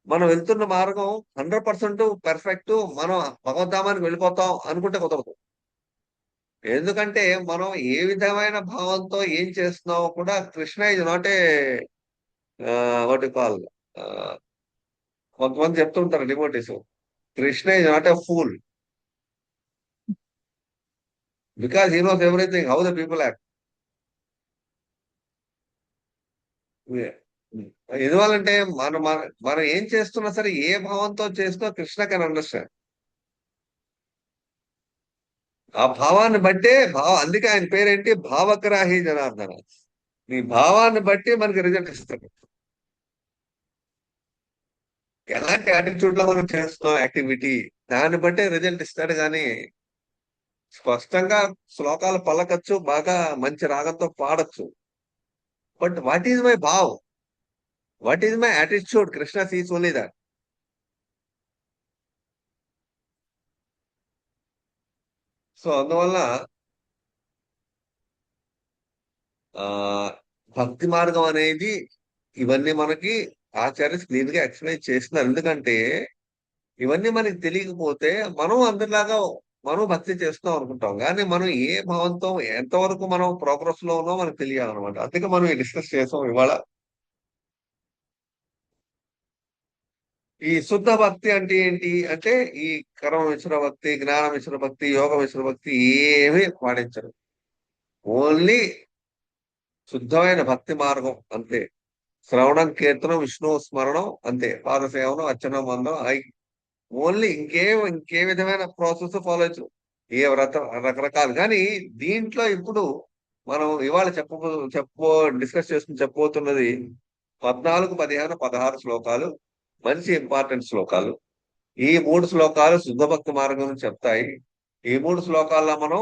మనం వెళ్తున్న మార్గం 100% పర్ఫెక్ట్, మనం భగవద్ధామానికి వెళ్ళిపోతాం అనుకుంటే కుదరదు. ఎందుకంటే మనం ఏ విధమైన భావంతో ఏం చేస్తున్నామో కూడా, కృష్ణ ఇది not a what you call, కొంతమంది చెప్తుంటారు devotees, Krishna is not a fool because he knows everything how the people act. ఎందువల్లంటే మనం మనం ఏం చేస్తున్నా సరే, ఏ భావంతో చేస్తున్నా కృష్ణ కెన్ అండర్స్టాండ్. ఆ భావాన్ని బట్టే అందుకే ఆయన పేరేంటి, భావగ్రాహి జనార్దన. నీ భావాన్ని బట్టి మనకి రిజల్ట్ ఇస్తాడు. ఎలాంటి యాటిట్యూడ్ లో మనం చేస్తున్నాం యాక్టివిటీ, దాన్ని బట్టే రిజల్ట్ ఇస్తాడు. కానీ స్పష్టంగా శ్లోకాలు పలకచ్చు, బాగా మంచి రాగంతో పాడచ్చు, but what is my bhav, what is my attitude, Krishna sees only that. So అందువల్ల ఆ భక్తి మార్గం అనేది ఇవన్నీ మనకి ఆచార్య క్లీన్ గా ఎక్స్ప్లెయిన్ చేస్తున్నారు. ఎందుకంటే ఇవన్నీ మనకి తెలియకపోతే మనం అందరిలాగా మనం భక్తి చేస్తున్నాం అనుకుంటాం, కానీ మనం ఏ భావంతో ఎంతవరకు మనం ప్రోగ్రెస్ లో ఉన్నామో మనకు తెలియాలన్నమాట. అందుకే మనం డిస్కస్ చేసాం ఇవాళ. ఈ శుద్ధ భక్తి అంటే ఏంటి అంటే, ఈ కర్మ మిశ్ర భక్తి, జ్ఞాన మిశ్ర భక్తి, యోగ మిశ్ర భక్తి ఏమీ పాటించరు. ఓన్లీ శుద్ధమైన భక్తి మార్గం అంతే. శ్రవణం, కీర్తనం, విష్ణు స్మరణం అంతే. పాదసేవనం, అర్చనం, మందం, ఓన్లీ ఇంకే విధమైన ప్రాసెస్ ఫాలో చేయొచ్చు, ఏ రకరకాలు. కానీ దీంట్లో ఇప్పుడు మనం ఇవాళ డిస్కస్ చేసుకుని చెప్పబోతున్నది 14, 15, 16 శ్లోకాలు, మంచి ఇంపార్టెంట్ శ్లోకాలు. ఈ 3 శ్లోకాలు శుద్ధ భక్తి మార్గం చెప్తాయి. ఈ 3 శ్లోకాల్లో మనం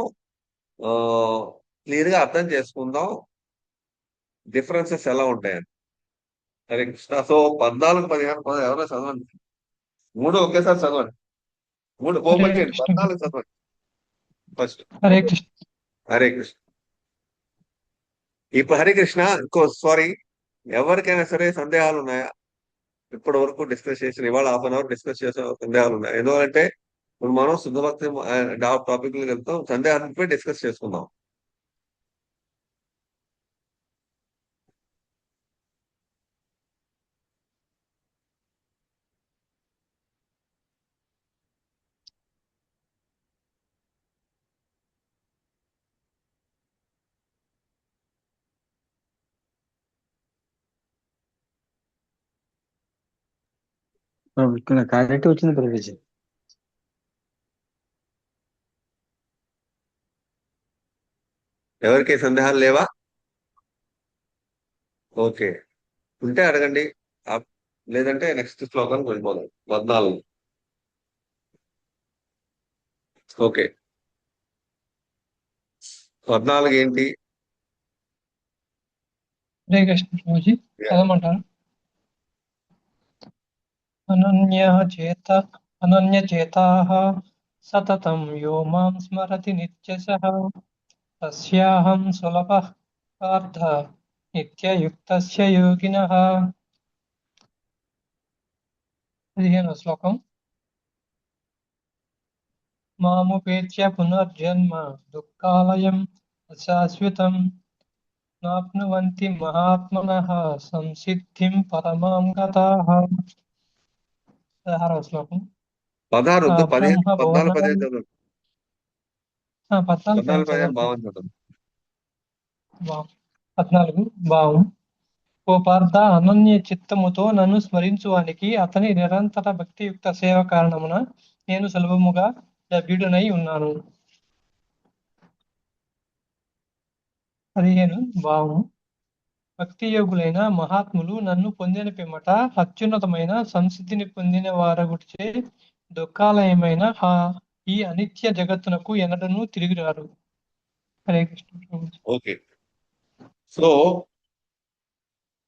క్లియర్ గా అర్థం చేసుకుందాం డిఫరెన్సెస్ ఎలా ఉంటాయని. హరే కృష్ణ. సో 14, 15, 16 ఎవరైనా చదవండి, 3 ఒకేసారి చదవండి. 3 ఓపెన్ చేయండి, 14 చదవండి ఫస్ట్. హరే కృష్ణ. హరే కృష్ణ. ఇప్పుడు హరే కృష్ణ. సారీ, ఎవరికైనా సరే సందేహాలు ఉన్నాయా? ఇప్పటి వరకు డిస్కస్ చేసిన, ఇవాళ 1/2 అవర్ డిస్కస్ చేసిన సందేహాలు ఉన్నాయి. ఎందుకంటే ఇప్పుడు మనం శుద్ధ భక్తి టాపిక్ వెళ్తాం, సందేహాలపై డిస్కస్ చేసుకుందాం. ఇక్కడ క్లారిటీ వచ్చింది ప్రభుజీ. ఎవరికి సందేహాలు లేవా? ఓకే, ఉంటే అడగండి, లేదంటే నెక్స్ట్ శ్లోకానికి వెళ్ళిపోదాం. 14. ఓకే, 14 ఏంటి? హరే కృష్ణ ప్రభుజీ, చదవమంటారా? అనన్యచేతాః సతతం యో మాం స్మరతి నిత్యశః తస్యాహం సులభః పార్థ నిత్యయుక్తస్య యోగినః. 15వ శ్లోకం. మాముపేత్య పునర్జన్మ దుఃఖాలయం అశాశ్వతం నాప్నువంతి మహాత్మనః సంసిద్ధిం పరమాం గతాః. 16వ శ్లోకం. 16 వద్దు, 15, 14, 15 బ్రహ్మభువనాని చదవండి. 14, 14, 15 15 బాగుంది చదవండి. 14 భావం. ఓ పార్థ, అనన్య చిత్తముతో నన్ను స్మరించువానికి అతని నిరంతర భక్తియుక్త సేవ కారణమున నేను సులభముగా లభ్యుడనై ఉన్నాను. 15 భావం. భక్తి యోగులైన మహాత్ములు నన్ను పొందిన పిమ్మట అత్యున్నతమైన సంసిద్ధిని పొందిన వారగుటిచే దుఃఖాలయమైన ఈ అనిత్య జగత్తునకు ఎన్నడను తిరిగిరారు. హరే కృష్ణ ప్రభుజీ. ఓకే. సో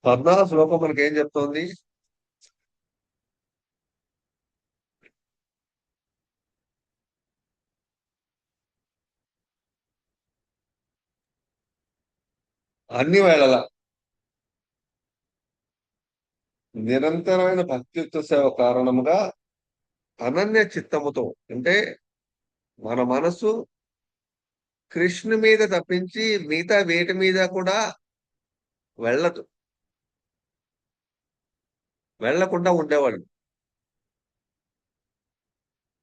14వ శ్లోకం మనకి ఏం చెప్తోంది? అన్ని వేళల నిరంతరమైన భక్తియుక్త సేవ కారణముగా అనన్య చిత్తముతో, అంటే మన మనసు కృష్ణు మీద తప్పించి మిగతా వేటి మీద కూడా వెళ్ళదు, వెళ్లకుండా ఉండేవాళ్ళు.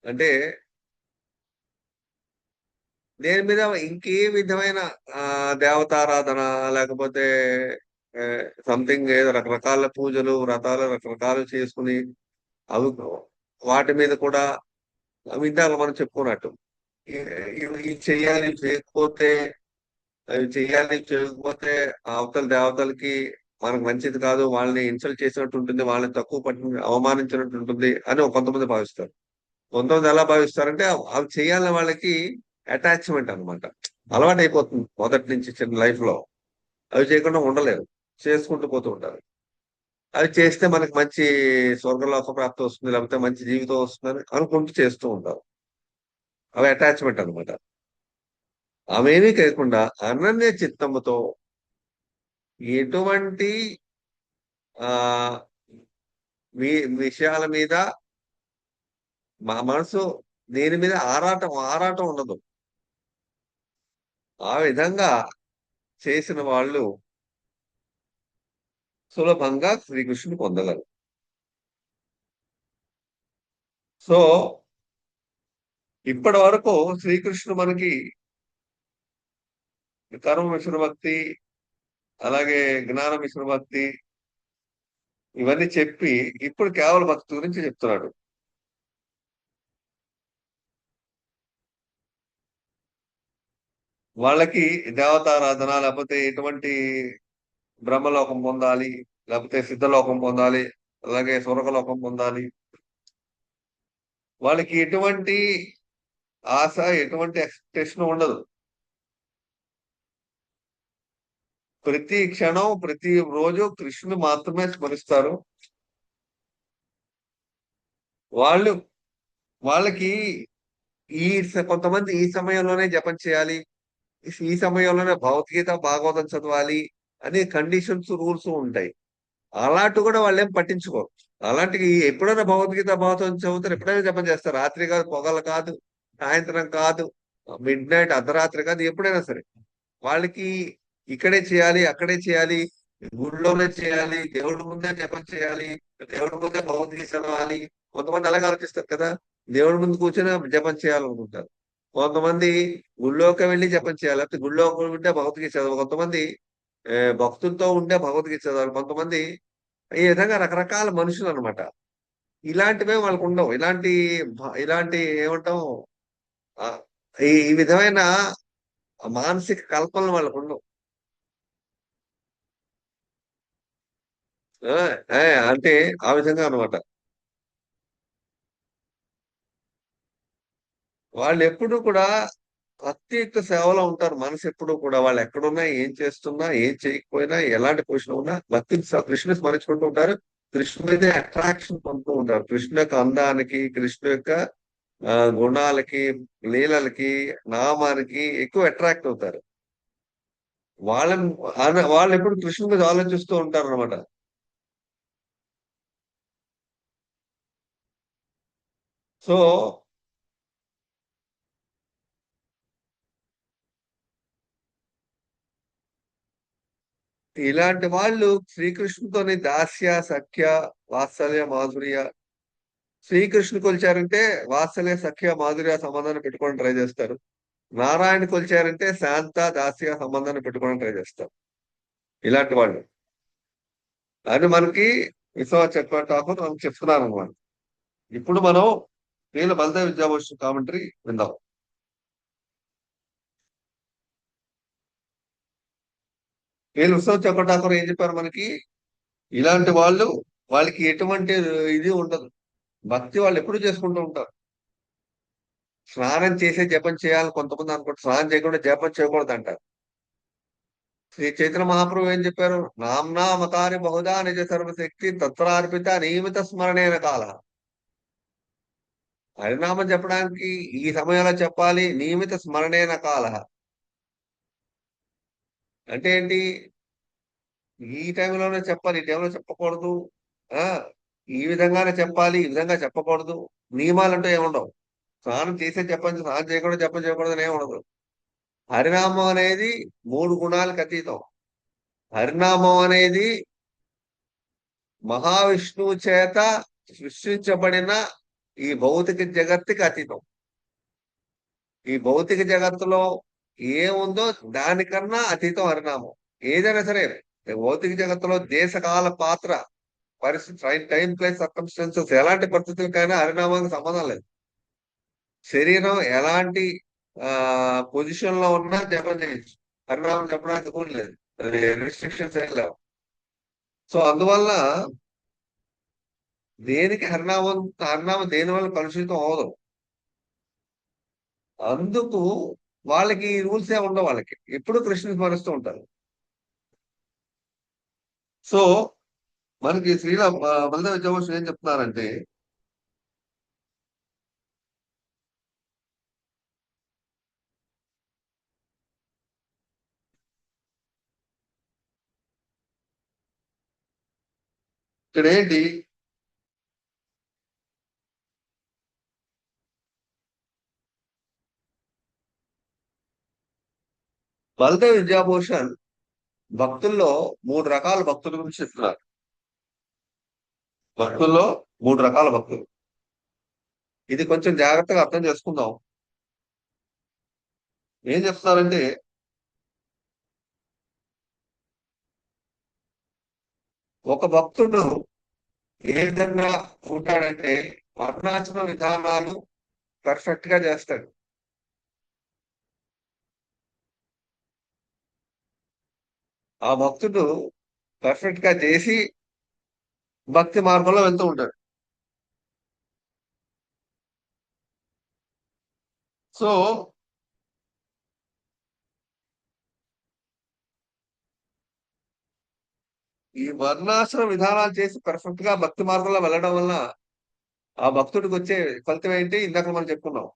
అంటే దేని మీద ఇంకే విధమైన దేవతారాధన లేకపోతే సంథింగ్ ఏదో రకరకాల పూజలు వ్రతాలు రకరకాలు చేసుకుని అవి వాటి మీద కూడా ఇందాక మనం చెప్పుకున్నట్టు ఇవి చెయ్యాలి, చేయకపోతే అవి చెయ్యాలి, చేయకపోతే అవతల దేవతలకి మనకు మంచిది కాదు, వాళ్ళని ఇన్సల్ట్ చేసినట్టు ఉంటుంది, వాళ్ళని తక్కువ పట్టి అవమానించినట్టు ఉంటుంది అని కొంతమంది భావిస్తారు. కొంతమంది ఎలా భావిస్తారంటే అవి చేయాలని వాళ్ళకి అటాచ్మెంట్ అనమాట, అలవాటు అయిపోతుంది మొదటి నుంచి చిన్న లైఫ్ లో. అవి చేయకుండా ఉండలేరు, చేసుకుంటూ పోతూ ఉంటారు. అవి చేస్తే మనకి మంచి స్వర్గలోక ప్రాప్తి వస్తుంది, లేకపోతే మంచి జీవితం వస్తుందని అనుకుంటూ చేస్తూ ఉంటారు. అవి అటాచ్మెంట్ అనమాట. అవేమీ కాకుండా అనన్య చిత్తముతో ఎటువంటి ఆ విషయాల మీద మా మనసు దేని మీద ఆరాటం ఉండదు. ఆ విధంగా చేసిన వాళ్ళు సులభంగా శ్రీకృష్ణుని పొందగలరు. సో ఇప్పటి వరకు శ్రీకృష్ణుడు మనకి కర్మ మిశ్ర భక్తి, అలాగే జ్ఞాన మిశ్ర భక్తి ఇవన్నీ చెప్పి ఇప్పుడు కేవల భక్తి గురించి చెప్తున్నాడు. వాళ్ళకి దేవతారాధన లేకపోతే ఎటువంటి బ్రహ్మలోకం పొందాలి, లేకపోతే సిద్ధలోకం పొందాలి, అలాగే స్వర్గలోకం పొందాలి, వాళ్ళకి ఎటువంటి ఆశ ఎటువంటి ఎక్స్పెక్టేషన్ ఉండదు. ప్రతి క్షణం ప్రతి రోజు కృష్ణుని మాత్రమే స్మరిస్తారు. వాళ్ళకి కొంతమంది ఈ సమయంలోనే జపం చేయాలి, ఈ సమయంలోనే భగవద్గీత భాగవతం చదవాలి అనే కండిషన్స్ రూల్స్ ఉంటాయి. అలాంటి కూడా వాళ్ళు ఏం పట్టించుకోరు. అలాంటి ఎప్పుడైనా భగవద్గీత భాగవతం చదువుతారు, ఎప్పుడైనా జపం చేస్తారు. రాత్రి కాదు, పొగలు కాదు, సాయంత్రం కాదు, మిడ్ నైట్ అర్ధరాత్రి కాదు, ఎప్పుడైనా సరే వాళ్ళకి ఇక్కడే చేయాలి, అక్కడే చేయాలి, గుడిలోనే చేయాలి, దేవుడి ముందే జపం చేయాలి, దేవుడి ముందే భగవద్గీత చదవాలి. కొంతమంది అలాగే ఆలోచిస్తారు కదా, దేవుడి ముందు కూర్చొని జపం చేయాలనుకుంటారు. కొంతమంది గుళ్ళోకి వెళ్ళి జపం చేయాలి, లేకపోతే గుళ్ళో ఉంటే భగవద్గీత చదవాలి, కొంతమంది భక్తులతో ఉండే భగవద్గీత చదవాలి, కొంతమంది ఈ విధంగా రకరకాల మనుషులు అనమాట. ఇలాంటివే వాళ్ళకు ఉండవు. ఇలాంటి ఏమంటాం ఈ విధమైన మానసిక కల్పనలు వాళ్ళకు ఉండవు. అంటే ఆ విధంగా అనమాట. వాళ్ళు ఎప్పుడు కూడా భక్తియుక్త సేవలో ఉంటారు. మనసు ఎప్పుడు కూడా వాళ్ళు ఎక్కడున్నా, ఏం చేస్తున్నా, ఏం చేయకపోయినా, ఎలాంటి పొజిషన్ ఉన్నా కృష్ణుని స్మరించుకుంటూ ఉంటారు. కృష్ణుడి మీద అట్రాక్షన్ పొందుతూ ఉంటారు. కృష్ణు యొక్క అందానికి, కృష్ణు యొక్క గుణాలకి, లీలలకి, నామానికి ఎక్కువ అట్రాక్ట్ అవుతారు. వాళ్ళు ఎప్పుడు కృష్ణుని మీద ఆలోచిస్తూ ఉంటారు అనమాట. సో ఇలాంటి వాళ్ళు శ్రీకృష్ణుతోని దాస్య, సఖ్య, వాత్సల్య, మాధుర్య, శ్రీకృష్ణు కొలిచారంటే వాత్సల్య, సఖ్య, మాధుర్య సంబంధాన్ని పెట్టుకోవడం ట్రై చేస్తారు. నారాయణ కొలిచారంటే శాంత, దాస్య సంబంధాన్ని పెట్టుకోవడం ట్రై చేస్తారు. ఇలాంటి వాళ్ళు అని మనకి టాకూర్ మనకు చెప్తున్నారు అనమాట. ఇప్పుడు మనం వీళ్ళ బలదేవ్ విద్యాభూషణ్ కామెంటరీ విందాం. వీళ్ళు ఉత్సవ చక్రటాకర్ ఏం చెప్పారు మనకి, ఇలాంటి వాళ్ళు వాళ్ళకి ఎటువంటి ఇది ఉండదు, భక్తి వాళ్ళు ఎప్పుడు చేసుకుంటూ ఉంటారు. స్నానం చేసే జపం చేయాలని కొంతమంది అనుకుంటారు, స్నానం చేయకుండా జపం చేయకూడదు అంటారు. శ్రీ చైతన్య మహాప్రభు ఏం చెప్పారు, నామ్నామకారి బహుదా నిజ సర్వశక్తి తత్రార్పిత నియమిత స్మరణైన కాల. హరినామం చెప్పడానికి ఈ సమయంలో చెప్పాలి, నియమిత స్మరణైన కాల అంటే ఏంటి, ఈ టైంలోనే చెప్పాలి, ఈ టైంలో చెప్పకూడదు, ఆ ఈ విధంగానే చెప్పాలి, ఈ విధంగా చెప్పకూడదు, నియమాలంటూ ఏముండవు. స్నానం చేసే చెప్పండి, స్నానం చేయకూడదు జపం చేయకూడదు అని ఏముండదు. హరినామం అనేది 3 గుణాలకు అతీతం. హరినామం అనేది మహావిష్ణువు చేత సృష్టించబడిన ఈ భౌతిక జగత్తుకి అతీతం. ఈ భౌతిక జగత్తులో ఏముందో దానికన్నా అతీతం హరినామం. ఏదైనా సరే భౌతిక జగత్తులో దేశకాల పాత్ర పరిస్థితి, టైం ప్లేస్ సర్కమ్స్టెన్సెస్, ఎలాంటి పరిస్థితులకైనా హరినామానికి సంబంధం లేదు. శరీరం ఎలాంటి పొజిషన్ లో ఉన్నా జపం చేయొచ్చు, హరినామం చెప్పడానికి కూడా లేదు, రిస్ట్రిక్షన్స్ ఏం లేవు. సో అందువల్ల దేనికి హరినామం దేని వల్ల కలుషితం అవదు. అందుకు వాళ్ళకి ఈ రూల్స్ ఏ ఉండవు, వాళ్ళకి ఎప్పుడు కృష్ణుని స్మరిస్తూ ఉంటారు. సో మనకి బలదేవ విద్యాభూషణ్ ఏం చెప్తున్నారంటే, ఇక్కడ ఏంటి, బలదేవ విద్యాభూషణ్ భక్తుల్లో 3 రకాల భక్తుల గురించి చెప్తున్నారు. భక్తుల్లో 3 రకాల భక్తులు. ఇది కొంచెం జాగ్రత్తగా అర్థం చేసుకుందాం. ఏం చెప్తున్నారంటే, ఒక భక్తుడు ఏ విధంగా ఉంటాడంటే వర్ణాశ్రమ విధానాలు పర్ఫెక్ట్ గా చేస్తాడు. ఆ భక్తుడు పర్ఫెక్ట్ గా చేసి భక్తి మార్గంలో వెళ్తూ ఉంటాడు. సో ఈ వర్ణాశ్రమ విధానాలు చేసి పర్ఫెక్ట్ గా భక్తి మార్గంలో వెళ్ళడం వల్ల ఆ భక్తుడికి వచ్చే ఫలితం ఏంటి, ఇందాక మనం చెప్పుకున్నాం.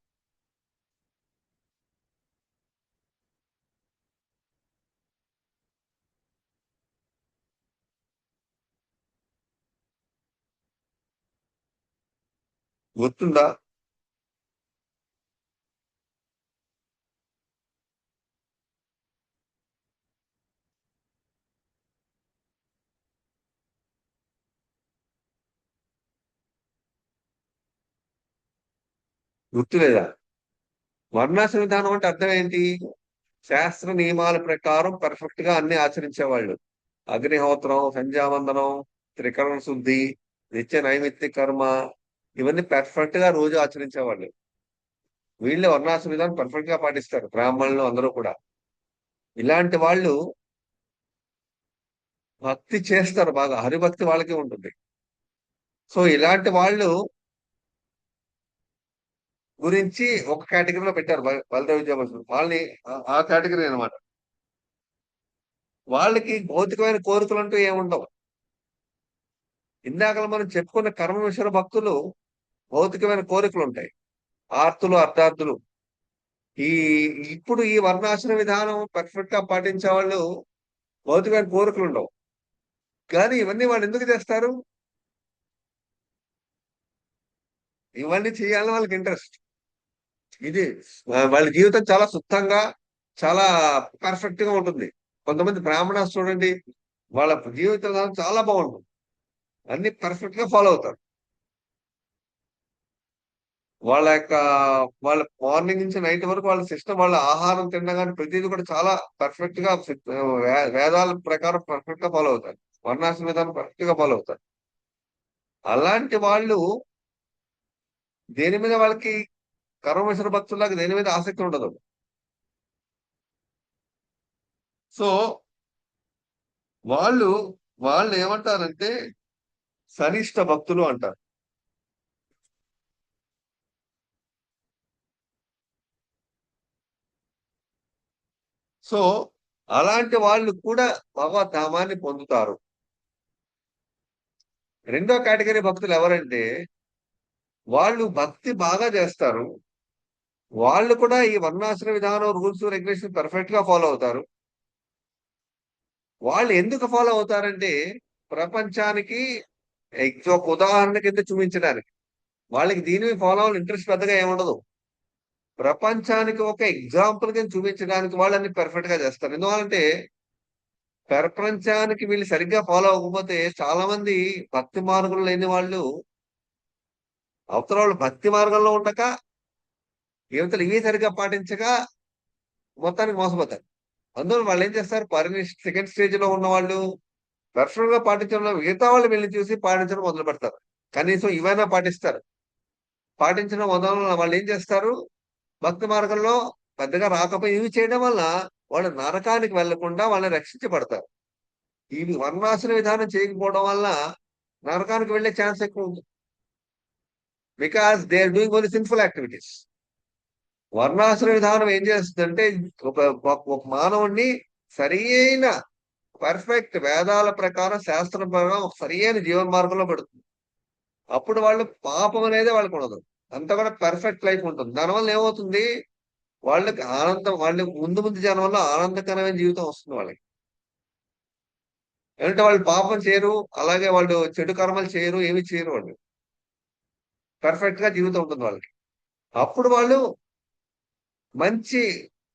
గుర్తుందా? గుర్తులేదా? వర్ణాశ్రమ విధానం అంటే అర్థం ఏంటి, శాస్త్ర నియమాల ప్రకారం పర్ఫెక్ట్ గా అన్ని ఆచరించేవాళ్ళు. అగ్నిహోత్రం, సంధ్యావందనం, త్రికరణ శుద్ధి, నిత్య నైమిత్తిక కర్మ, ఇవన్నీ పర్ఫెక్ట్ గా రోజు ఆచరించేవాళ్ళు. వీళ్ళే వర్ణాశ్రమ విధానం పర్ఫెక్ట్ గా పాటిస్తారు, బ్రాహ్మణులు అందరూ కూడా. ఇలాంటి వాళ్ళు భక్తి చేస్తారు బాగా, హరిభక్తి వాళ్ళకి ఉంటుంది. సో ఇలాంటి వాళ్ళు గురించి ఒక కేటగిరీలో పెట్టారు బలదేవ విద్యాభూషణ్ వాళ్ళని, ఆ కేటగిరీ అనమాట. వాళ్ళకి భౌతికమైన కోరికలు అంటూ ఏముండవు. ఇందాక మనం చెప్పుకున్న కర్మ విషయ భక్తులు భౌతికమైన కోరికలు ఉంటాయి, ఆర్తులు అర్థార్థులు. ఈ ఇప్పుడు ఈ వర్ణాశ్రమ విధానం పర్ఫెక్ట్ గా పాటించే వాళ్ళు భౌతికమైన కోరికలు ఉండవు. కానీ ఇవన్నీ వాళ్ళు ఎందుకు చేస్తారు, ఇవన్నీ చేయాలని వాళ్ళకి ఇంట్రెస్ట్. ఇది వాళ్ళ జీవితం చాలా శుద్ధంగా, చాలా పర్ఫెక్ట్ గా ఉంటుంది. కొంతమంది బ్రాహ్మణాస్ చూడండి, వాళ్ళ జీవిత విధానం చాలా బాగుంటుంది, అన్ని పర్ఫెక్ట్ గా ఫాలో అవుతారు. వాళ్ళ మార్నింగ్ నుంచి నైట్ వరకు వాళ్ళ సిస్టమ్, వాళ్ళ ఆహారం తినడం కానీ ప్రతిదీ కూడా చాలా పర్ఫెక్ట్ గా వేదాల ప్రకారం పర్ఫెక్ట్ గా ఫాలో అవుతారు, వర్ణాశ్రమ విధానం పర్ఫెక్ట్ గా ఫాలో అవుతారు. అలాంటి వాళ్ళు దేని మీద వాళ్ళకి కర్మేశ్వర భక్తుల్లాగా దేని మీద ఆసక్తి ఉండదు. సో వాళ్ళు వాళ్ళు ఏమంటారంటే సనిష్ట భక్తులు అంటారు. సో అలాంటి వాళ్ళు కూడా భగవద్ధామాన్ని పొందుతారు. రెండో కేటగిరీ భక్తులు ఎవరంటే వాళ్ళు భక్తి బాగా చేస్తారు, వాళ్ళు కూడా ఈ వర్ణాశ్రమ విధానం రూల్స్ రెగ్యులేషన్ పర్ఫెక్ట్ గా ఫాలో అవుతారు. వాళ్ళు ఎందుకు ఫాలో అవుతారంటే ప్రపంచానికి ఒక ఉదాహరణ కింద చూపించడానికి. వాళ్ళకి దీని ఫాలో అవ్వాలని ఇంట్రెస్ట్ పెద్దగా ఏముండదు. ప్రపంచానికి ఒక ఎగ్జాంపుల్ కింద చూపించడానికి వాళ్ళు అన్ని పర్ఫెక్ట్ గా చేస్తారు. ఎందువల్లంటే ప్రపంచానికి వీళ్ళు సరిగ్గా ఫాలో అవ్వకపోతే చాలా మంది భక్తి మార్గంలో లేని వాళ్ళు అవతల వాళ్ళు భక్తి మార్గంలో ఉండక యువతలు ఇవి సరిగ్గా పాటించక మొత్తానికి మోసపోతారు. అందువల్ల వాళ్ళు ఏం చేస్తారు, సెకండ్ స్టేజ్ లో ఉన్న వాళ్ళు పర్ఫెక్ట్ గా పాటించడం మిగతా వాళ్ళు వీళ్ళని చూసి పాటించడం మొదలు పెడతారు. కనీసం ఇవైనా పాటిస్తారు. పాటించడం మొదలు వాళ్ళు ఏం చేస్తారు, భక్తి మార్గంలో పెద్దగా రాకపోయి ఇవి చేయడం వల్ల వాళ్ళు నరకానికి వెళ్లకుండా వాళ్ళని రక్షించబడతారు. ఇవి వర్ణాశ్రమ విధానం చేయకపోవడం వల్ల నరకానికి వెళ్లే ఛాన్స్ ఎక్కువ ఉంది. Because they are doing only sinful activities. వర్ణాశ్రమ విధానం ఏం చేస్తుందంటే ఒక మానవుణ్ణి సరి అయిన పర్ఫెక్ట్ వేదాల ప్రకారం శాస్త్రం ప్రకారం ఒక సరి అయిన జీవన మార్గంలో పెడుతుంది. అప్పుడు వాళ్ళు పాపం అనేది వాళ్ళకి ఉండదు, అంతా కూడా పర్ఫెక్ట్ లైఫ్ ఉంటుంది. దానివల్ల ఏమవుతుంది, వాళ్ళకి ఆనందం, వాళ్ళకి ముందు ముందు జన్మలో ఆనందకరమైన జీవితం వస్తుంది వాళ్ళకి. ఎందుకంటే వాళ్ళు పాపం చేయరు, అలాగే వాళ్ళు చెడు కర్మలు చేయరు, ఏమి చేయరు. వాళ్ళు పర్ఫెక్ట్ గా జీవితం ఉంటుంది వాళ్ళకి. అప్పుడు వాళ్ళు మంచి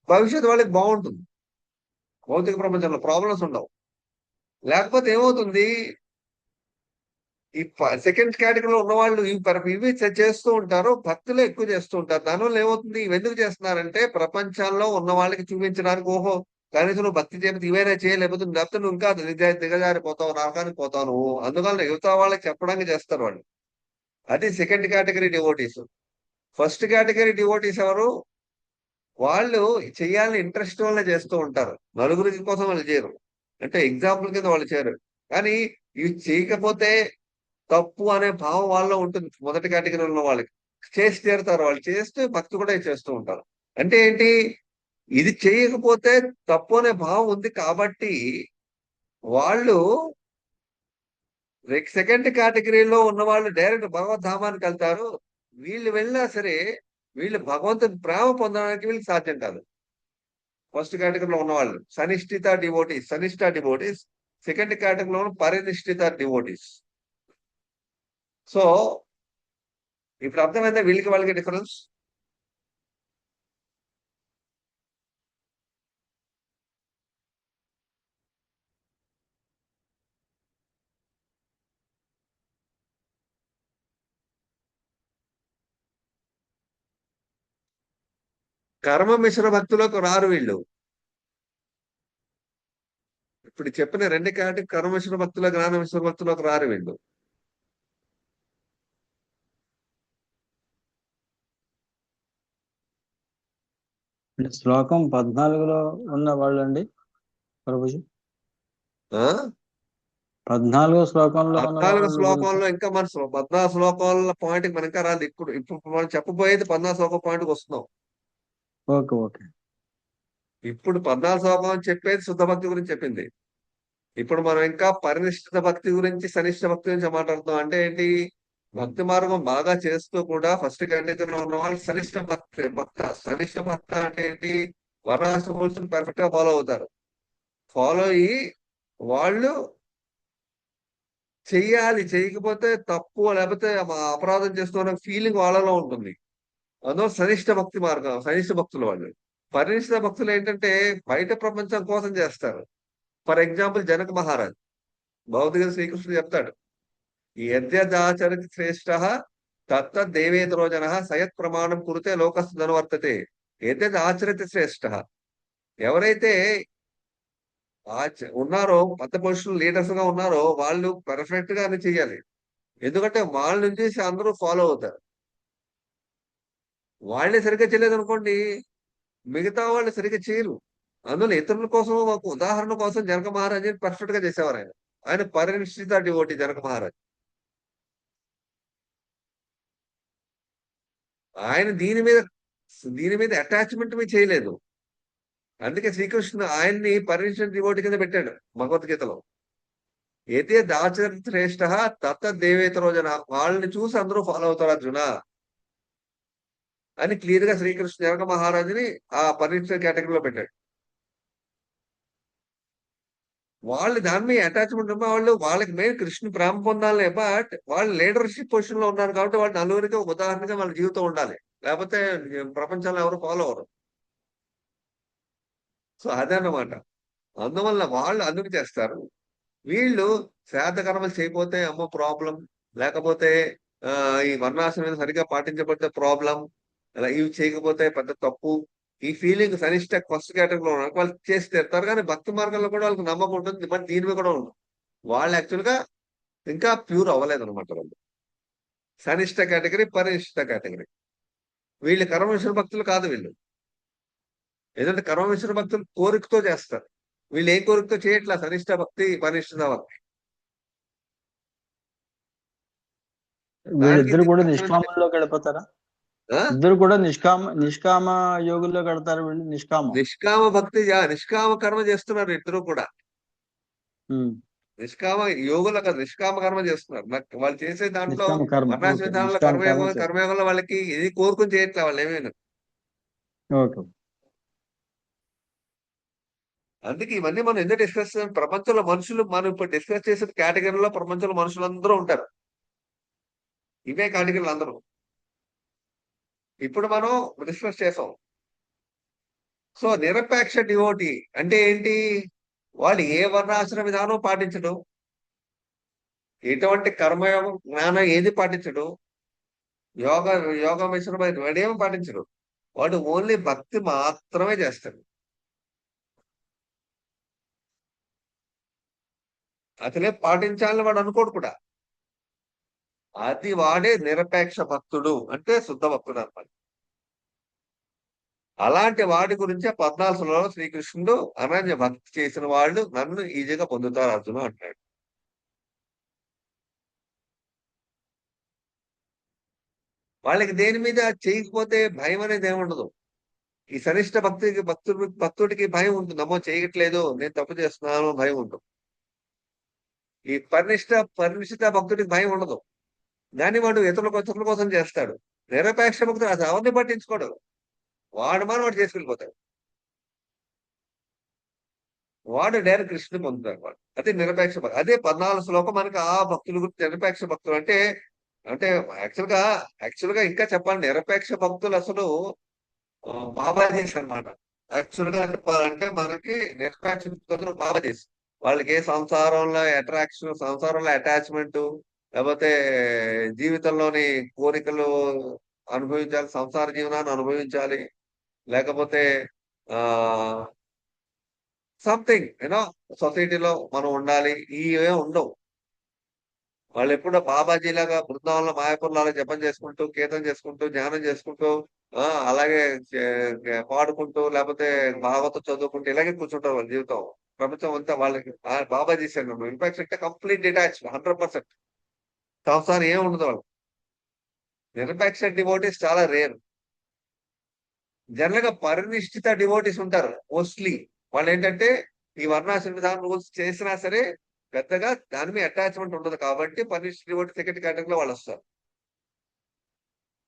భవిష్యత్తు వాళ్ళకి బాగుంటుంది. భౌతిక ప్రపంచంలో ప్రాబ్లమ్స్ ఉండవు. లేకపోతే ఏమవుతుంది, ఈ సెకండ్ కేటగిరీలో ఉన్న వాళ్ళు ఇవి చేస్తూ ఉంటారు, భక్తులు ఎక్కువ చేస్తూ ఉంటారు. దానివల్ల ఏమవుతుంది, ఇవి ఎందుకు చేస్తున్నారంటే ప్రపంచంలో ఉన్న వాళ్ళకి చూపించడానికి, ఓహో కనీసం నువ్వు భక్తి చేయకపోతే ఇవైనా చేయలేకపోతే లేకపోతే నువ్వు ఇంకా దిగజారిపోతావు, నరకానికి పోతావు నువ్వు. అందువల్ల యువత వాళ్ళకి చెప్పడానికి చేస్తారు వాళ్ళు. అది second category devotees. First category devotees ఎవరు, వాళ్ళు చేయాలని ఇంట్రెస్ట్ వల్ల చేస్తూ ఉంటారు, నలుగురికి కోసం వాళ్ళు చేయరు. అంటే ఎగ్జాంపుల్ కింద వాళ్ళు చేయరు, కానీ ఇవి చేయకపోతే తప్పు అనే భావం వాళ్ళలో ఉంటుంది. మొదటి కేటగిరీలో ఉన్న వాళ్ళకి చేసి తీరుతారు, వాళ్ళు చేస్తే భక్తి కూడా చేస్తూ ఉంటారు. అంటే ఏంటి, ఇది చేయకపోతే తప్పు అనే భావం ఉంది కాబట్టి వాళ్ళు సెకండ్ కేటగిరీలో ఉన్న వాళ్ళు డైరెక్ట్ భగవద్ధామానికి వెళ్తారు. వీళ్ళు వెళ్ళినా సరే వీళ్ళు భగవంతుని ప్రేమ పొందడానికి వీళ్ళకి సాధ్యం కాదు. ఫస్ట్ కేటగిరీలో ఉన్న వాళ్ళు సనిష్ఠిత డివోటీస్, సెకండ్ కేటగిరీలో పరినిష్ఠిత డివోటీస్. సో ఇప్పుడు అర్థమైందా వీళ్ళకి వాళ్ళకి డిఫరెన్స్? కర్మ మిశ్ర భక్తులకు రారు వీళ్ళు. ఇప్పుడు చెప్పిన రెండు కేటగిరీ కర్మ మిశ్ర భక్తుల, జ్ఞాన మిశ్ర భక్తులకు రారు వీళ్ళు. శ్లోకం 14లో ఉన్న వాళ్ళండి ప్రభుజీ, 14వ శ్లోకంలో ఉన్న 14 వాళ్ళు శ్లోకంలో ఇంకా మన 14 శ్లోకాల పాయింట్ మనం ఇంకా రాదు. ఇప్పుడు మనం చెప్పబోయేది 14 శ్లోకం పాయింట్కి వస్తున్నాం. Okay okay. ఇప్పుడు 14 శ్లోకం చెప్పేది శుద్ధ భక్తి గురించి చెప్పింది. ఇప్పుడు మనం ఇంకా పరినిష్ఠిత భక్తి గురించి, సనిష్ట భక్తి గురించి మాట్లాడుతున్నాం. అంటే ఏంటి, భక్తి మార్గం బాగా చేస్తూ కూడా ఫస్ట్ కేటగిరీలో ఉన్న వాళ్ళు సనిష్ట భక్త అంటే ఏంటి, వర్ణాశ్రమ రూల్స్ పర్ఫెక్ట్ గా ఫాలో అవుతారు. ఫాలో అయ్యి వాళ్ళు చెయ్యాలి, చేయకపోతే తప్పు లేకపోతే అపరాధం చేస్తున్న ఫీలింగ్ వాళ్ళలో ఉంటుంది. అందులో సనిష్ట భక్తి మార్గం, సనిష్ట భక్తులు వాళ్ళు. పరినిష్ఠిత భక్తులు ఏంటంటే బయట ప్రపంచం కోసం చేస్తారు. ఫర్ ఎగ్జాంపుల్ జనక మహారాజ్ భౌతిక శ్రీకృష్ణుడు చెప్తాడు, యద్యదాచరతి శ్రేష్ఠ తత్తద్దేవేతరో జన సయత్ ప్రమాణం కురితే లోకస్తు ధనువర్తతే యద్యద్ ఆచరతి శ్రేష్ఠ. ఎవరైతే ఉన్నారో, పెద్ద పొజిషన్ లీడర్స్ గా ఉన్నారో వాళ్ళు పర్ఫెక్ట్ గా అని చెయ్యాలి. ఎందుకంటే వాళ్ళ నుంచి అందరూ ఫాలో అవుతారు. వాళ్ళే సరిగ్గా చేయలేదు అనుకోండి, మిగతా వాళ్ళు సరిగ్గా చేయరు. అందులో ఇతరుల కోసం ఒక ఉదాహరణ కోసం జనక మహారాజు పర్ఫెక్ట్ గా చేసేవారు ఆయన. ఆయన పరినిష్ఠిత డివోటి జనక మహారాజు. ఆయన దీని మీద అటాచ్మెంట్ మీద చేయలేదు. అందుకే శ్రీకృష్ణుడు ఆయన్ని పరినిష్ఠిత డివోటి కింద పెట్టాడు భగవద్గీతలో. ఏతే దాచరణ శ్రేష్ఠ తత్త దేవేతరో జన, వాళ్ళని చూసి అందరూ ఫాలో అవుతారు అర్జున అని క్లియర్ గా శ్రీకృష్ణ జనక మహారాజుని ఆ పరినిష్ఠిత కేటగిరీలో పెట్టాడు. వాళ్ళు దాని మీద అటాచ్మెంట్ ఉన్న వాళ్ళు, వాళ్ళకి మెయిన్ కృష్ణ ప్రేమ పొందాలే, బట్ వాళ్ళు లీడర్షిప్ పొజిషన్ లో ఉన్నారు కాబట్టి వాళ్ళు నలుగురికి ఒక ఉదాహరణగా వాళ్ళ జీవితం ఉండాలి, లేకపోతే ప్రపంచంలో ఎవరు ఫాలో అవరు. సో అదన్నమాట. అందువల్ల వాళ్ళు అందుకు చేస్తారు. వీళ్ళు శ్రాద్ధ కర్మలు చేయకపోతే అమ్మో ప్రాబ్లం, లేకపోతే ఈ వర్ణాశ్రమం సరిగా పాటించబడితే ప్రాబ్లం, అలా ఇవి చేయకపోతే పెద్ద తప్పు, ఈ ఫీలింగ్ సనిష్ట ఫస్ట్ కేటగిరీలో ఉన్నారు వాళ్ళు చేసి తీరుతారు. కానీ భక్తి మార్గంలో కూడా వాళ్ళకి నమ్మకం ఉంటుంది, బట్ దీని మీద కూడా ఉంటుంది. వాళ్ళు యాక్చువల్ గా ఇంకా ప్యూర్ అవ్వలేదు అనమాట. వాళ్ళు సనిష్ట కేటగిరీ, పరినిష్ట కేటగిరీ. వీళ్ళు కర్మవిషయ భక్తులు కాదు. వీళ్ళు ఏదంటే కర్మవిషయ భక్తులు కోరికతో చేస్తారు, వీళ్ళు ఏం కోరికతో చేయట్లా, సనిష్ట భక్తి పరినిష్ట భక్తి. వీళ్ళిద్దరు కూడా నిష్కామంలోకి వెళ్ళిపోతారా? ఆ? ఇద్దరు కూడా నిష్కామ యోగుల్లో కడతారు వీళ్ళు. నిష్కామ భక్తి, నిష్కామ కర్మ చేస్తున్నారు ఇద్దరు కూడా. నిష్కామ యోగుల కదా, నిష్కామ కర్మ చేస్తున్నారు. వాళ్ళు చేసే దాంట్లో వర్ణాశ్రమ విధానంలో కర్మయోగంలో వాళ్ళకి ఇది కోరుకుని చేయట్లే వాళ్ళు ఏమైనా. అందుకే ఇవన్నీ మనం ఎందుకు డిస్కస్ చేస్తాం, ప్రపంచంలో మనుషులు మనం ఇప్పుడు డిస్కస్ చేసే కేటగిరీలో ప్రపంచంలో మనుషులందరూ ఉంటారు. ఇవే కేటగిరీలు అందరూ ఇప్పుడు మనం డిస్కస్ చేసాం. సో నిరపేక్ష డివోటి అంటే ఏంటి? వాడు ఏ వర్ణాశ్రమ విధానం పాటించడు, ఎటువంటి కర్మయోగం జ్ఞానం ఏది పాటించడు, యోగ మిశ్రమైన వాడేమో పాటించడు. వాడు ఓన్లీ భక్తి మాత్రమే చేస్తాడు. అతనే పాటించాలని వాడు అనుకోడు కూడా. అది వాడే నిరపేక్ష భక్తుడు, అంటే శుద్ధ భక్తుడు అన్నమాట. అలాంటి వాడి గురించే 14లో శ్రీకృష్ణుడు అనన్య భక్తి చేసిన వాళ్ళు నన్ను ఈజీగా పొందుతారు అర్జున అంటాడు. వాళ్ళకి దేని మీద చేయకపోతే భయం అనేది ఏముండదు. ఈ సనిష్ట భక్తుడికి భయం ఉంటుంది, అమ్మో చేయట్లేదు, నేను తప్పు చేస్తున్నాను భయం ఉంటుంది. ఈ పరినిష్ఠిత భక్తుడికి భయం ఉండదు, దాన్ని వాడు ఇతరుల కోసం చేస్తాడు. నిరపేక్ష భక్తుడు అసలు ఎవరిని పట్టించుకోడు, వాడు వాడు చేసుకెళ్ళిపోతాడు. వాడు డైరెక్ట్ కృష్ణుని పొందుతాడు వాడు. అదే నిరపేక్ష భక్తుడు. అదే 14 శ్లోకం మనకి ఆ భక్తుల గురించి. నిరపేక్ష భక్తులు అంటే యాక్చువల్ గా ఇంకా చెప్పాలి, నిరపేక్ష భక్తులు అసలు బాబా చేసి అనమాట. యాక్చువల్ గా చెప్పాలంటే మనకి నిరపేక్ష భక్తులు బాబా చేసి, వాళ్ళకి ఏ సంసారంలో అట్రాక్షన్, సంసారంలో అటాచ్మెంట్, లేకపోతే జీవితంలోని కోరికలు అనుభవించాలి, సంసార జీవనాన్ని అనుభవించాలి, లేకపోతే సంథింగ్ సొసైటీలో మనం ఉండాలి, ఇవే ఉండవు. వాళ్ళు ఎప్పుడో బాబాజీలాగా బృందావనంలో మాయాపూర్లాగా జపం చేసుకుంటూ, కీర్తన చేసుకుంటూ, ధ్యానం చేసుకుంటూ, అలాగే పాడుకుంటూ, లేకపోతే భాగవతం చదువుకుంటూ ఇలాగే కూర్చుంటారు వాళ్ళ జీవితం. ప్రపంచం అంతా వాళ్ళకి బాబా చేశారు. ఇన్ఫాక్ట్ అంటే కంప్లీట్ డిటాచ్, 100%. సంసారం ఏం ఉండదు వాళ్ళు. నిరపేక్ష డివోటీస్ చాలా రేర్. జనరల్ గా పరినిష్ఠిత డివోటీస్ ఉంటారు మోస్ట్లీ. వాళ్ళు ఏంటంటే ఈ వర్ణాశ్రమ విధానం రూల్స్ చేసినా సరే పెద్దగా దాని మీద అటాచ్మెంట్ ఉండదు కాబట్టి పరినిష్ఠిత డివోటీ సెకండ్ కేటగిరీలో వాళ్ళు వస్తారు.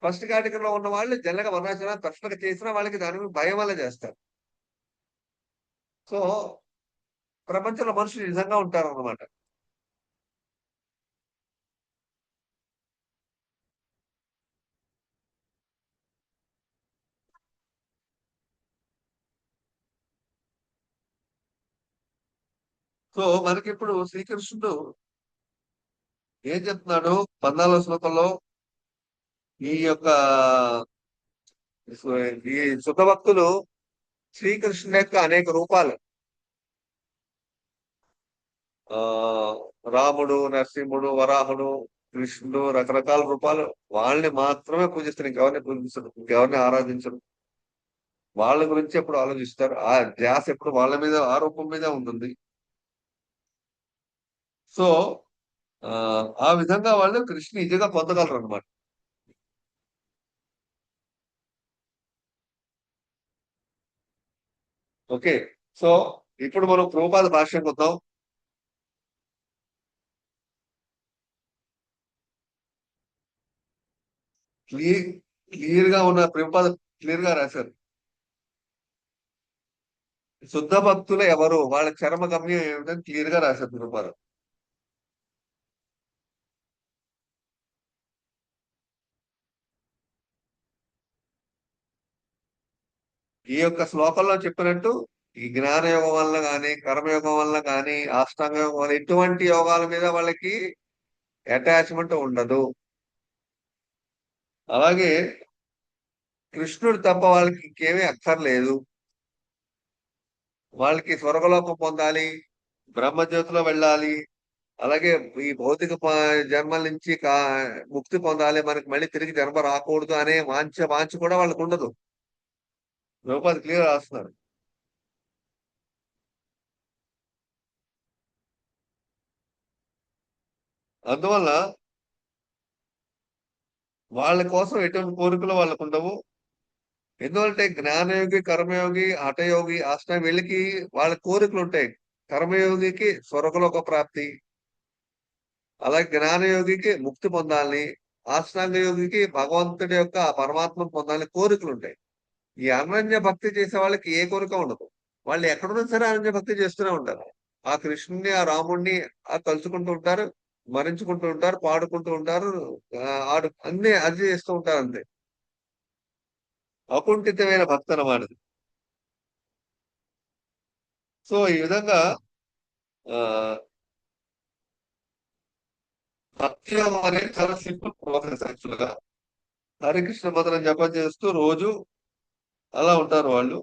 ఫస్ట్ కేటగిరీలో ఉన్న వాళ్ళు జనరల్ గా వర్ణాశ్రమాన్ని పర్ఫెక్ట్ చేసినా వాళ్ళకి దాని మీద భయం వల్ల చేస్తారు. సో ప్రపంచంలో మనుషులు నిజంగా ఉంటారు అన్నమాట. సో మనకి ఇప్పుడు శ్రీకృష్ణుడు ఏం చెప్తున్నాడు 14వ శ్లోకంలో, ఈ శుద్ధ భక్తులు శ్రీకృష్ణుని యొక్క అనేక రూపాలు, రాముడు, నరసింహుడు, వరాహుడు, కృష్ణుడు, రకరకాల రూపాలు, వాళ్ళని మాత్రమే పూజిస్తారు, ఇంకెవరిని పూజించరు, ఇంకెవరిని ఆరాధించరు. వాళ్ళ గురించి ఎప్పుడు ఆలోచిస్తారు, ఆ ధ్యాస ఎప్పుడు వాళ్ళ మీద, ఆ రూపం మీద ఉంటుంది. సో ఆ విధంగా వాళ్ళు కృష్ణ ఈజీగా పొందగలరు అనమాట. ఓకే. సో ఇప్పుడు మనం ప్రభుపాద భాష్యంకి వద్దాం. క్లియర్ గా ఉన్న ప్రభుపాద క్లియర్ గా రాశారు. శుద్ధ భక్తులు ఎవరు, వాళ్ళ చరమ గమ్యం ఏమిటని క్లియర్ గా రాశారు ప్రభుపాద. ఈ యొక్క శ్లోకంలో చెప్పినట్టు ఈ జ్ఞాన యోగం వల్ల కానీ, కర్మయోగం వల్ల కానీ, అష్టాంగ యోగం వల్ల ఎటువంటి యోగాల మీద వాళ్ళకి అటాచ్మెంట్ ఉండదు. అలాగే కృష్ణుడు తప్ప వాళ్ళకి ఇంకేమీ అక్కర్లేదు. వాళ్ళకి స్వర్గలోకం పొందాలి, బ్రహ్మజ్యోతిలో వెళ్ళాలి, అలాగే ఈ భౌతిక జన్మల నుంచి ముక్తి పొందాలి, మనకి మళ్ళీ తిరిగి జన్మ రాకూడదు అనే వాంఛ కూడా వాళ్ళకు ఉండదు. రూపాది క్లియర్ రాస్తున్నారు. అందువల్ల వాళ్ళ కోసం ఎటువంటి కోరికలు వాళ్ళకు ఉండవు. ఎందుకంటే జ్ఞానయోగి, కర్మయోగి, హఠయోగి, అష్టాంగి వీళ్ళకి వాళ్ళ కోరికలు ఉంటాయి. కర్మయోగికి స్వర్గలోక ప్రాప్తి, అలాగే జ్ఞానయోగికి ముక్తి పొందాలని, అష్టాంగ యోగికి భగవంతుడి యొక్క పరమాత్మను పొందాలని కోరికలు ఉంటాయి. ఈ అనన్య భక్తి చేసే వాళ్ళకి ఏ కోరిక ఉండదు. వాళ్ళు ఎక్కడున్నా సరే అనన్య భక్తి చేస్తూనే ఉంటారు. ఆ కృష్ణుని, ఆ రాముణ్ణి తలుచుకుంటూ ఉంటారు, స్మరించుకుంటూ ఉంటారు, పాడుకుంటూ ఉంటారు, అన్ని అది చేస్తూ ఉంటారు. అంతే అకుంఠితమైన భక్తి అన్నమాట. సో ఈ విధంగా ఆ భక్తి యోగం అనేది చాలా సింపుల్ ప్రాసెస్. యాక్చువల్ గా హరికృష్ణ మంత్రం జపం చేస్తూ రోజు అలా ఉంటారు వాళ్ళు.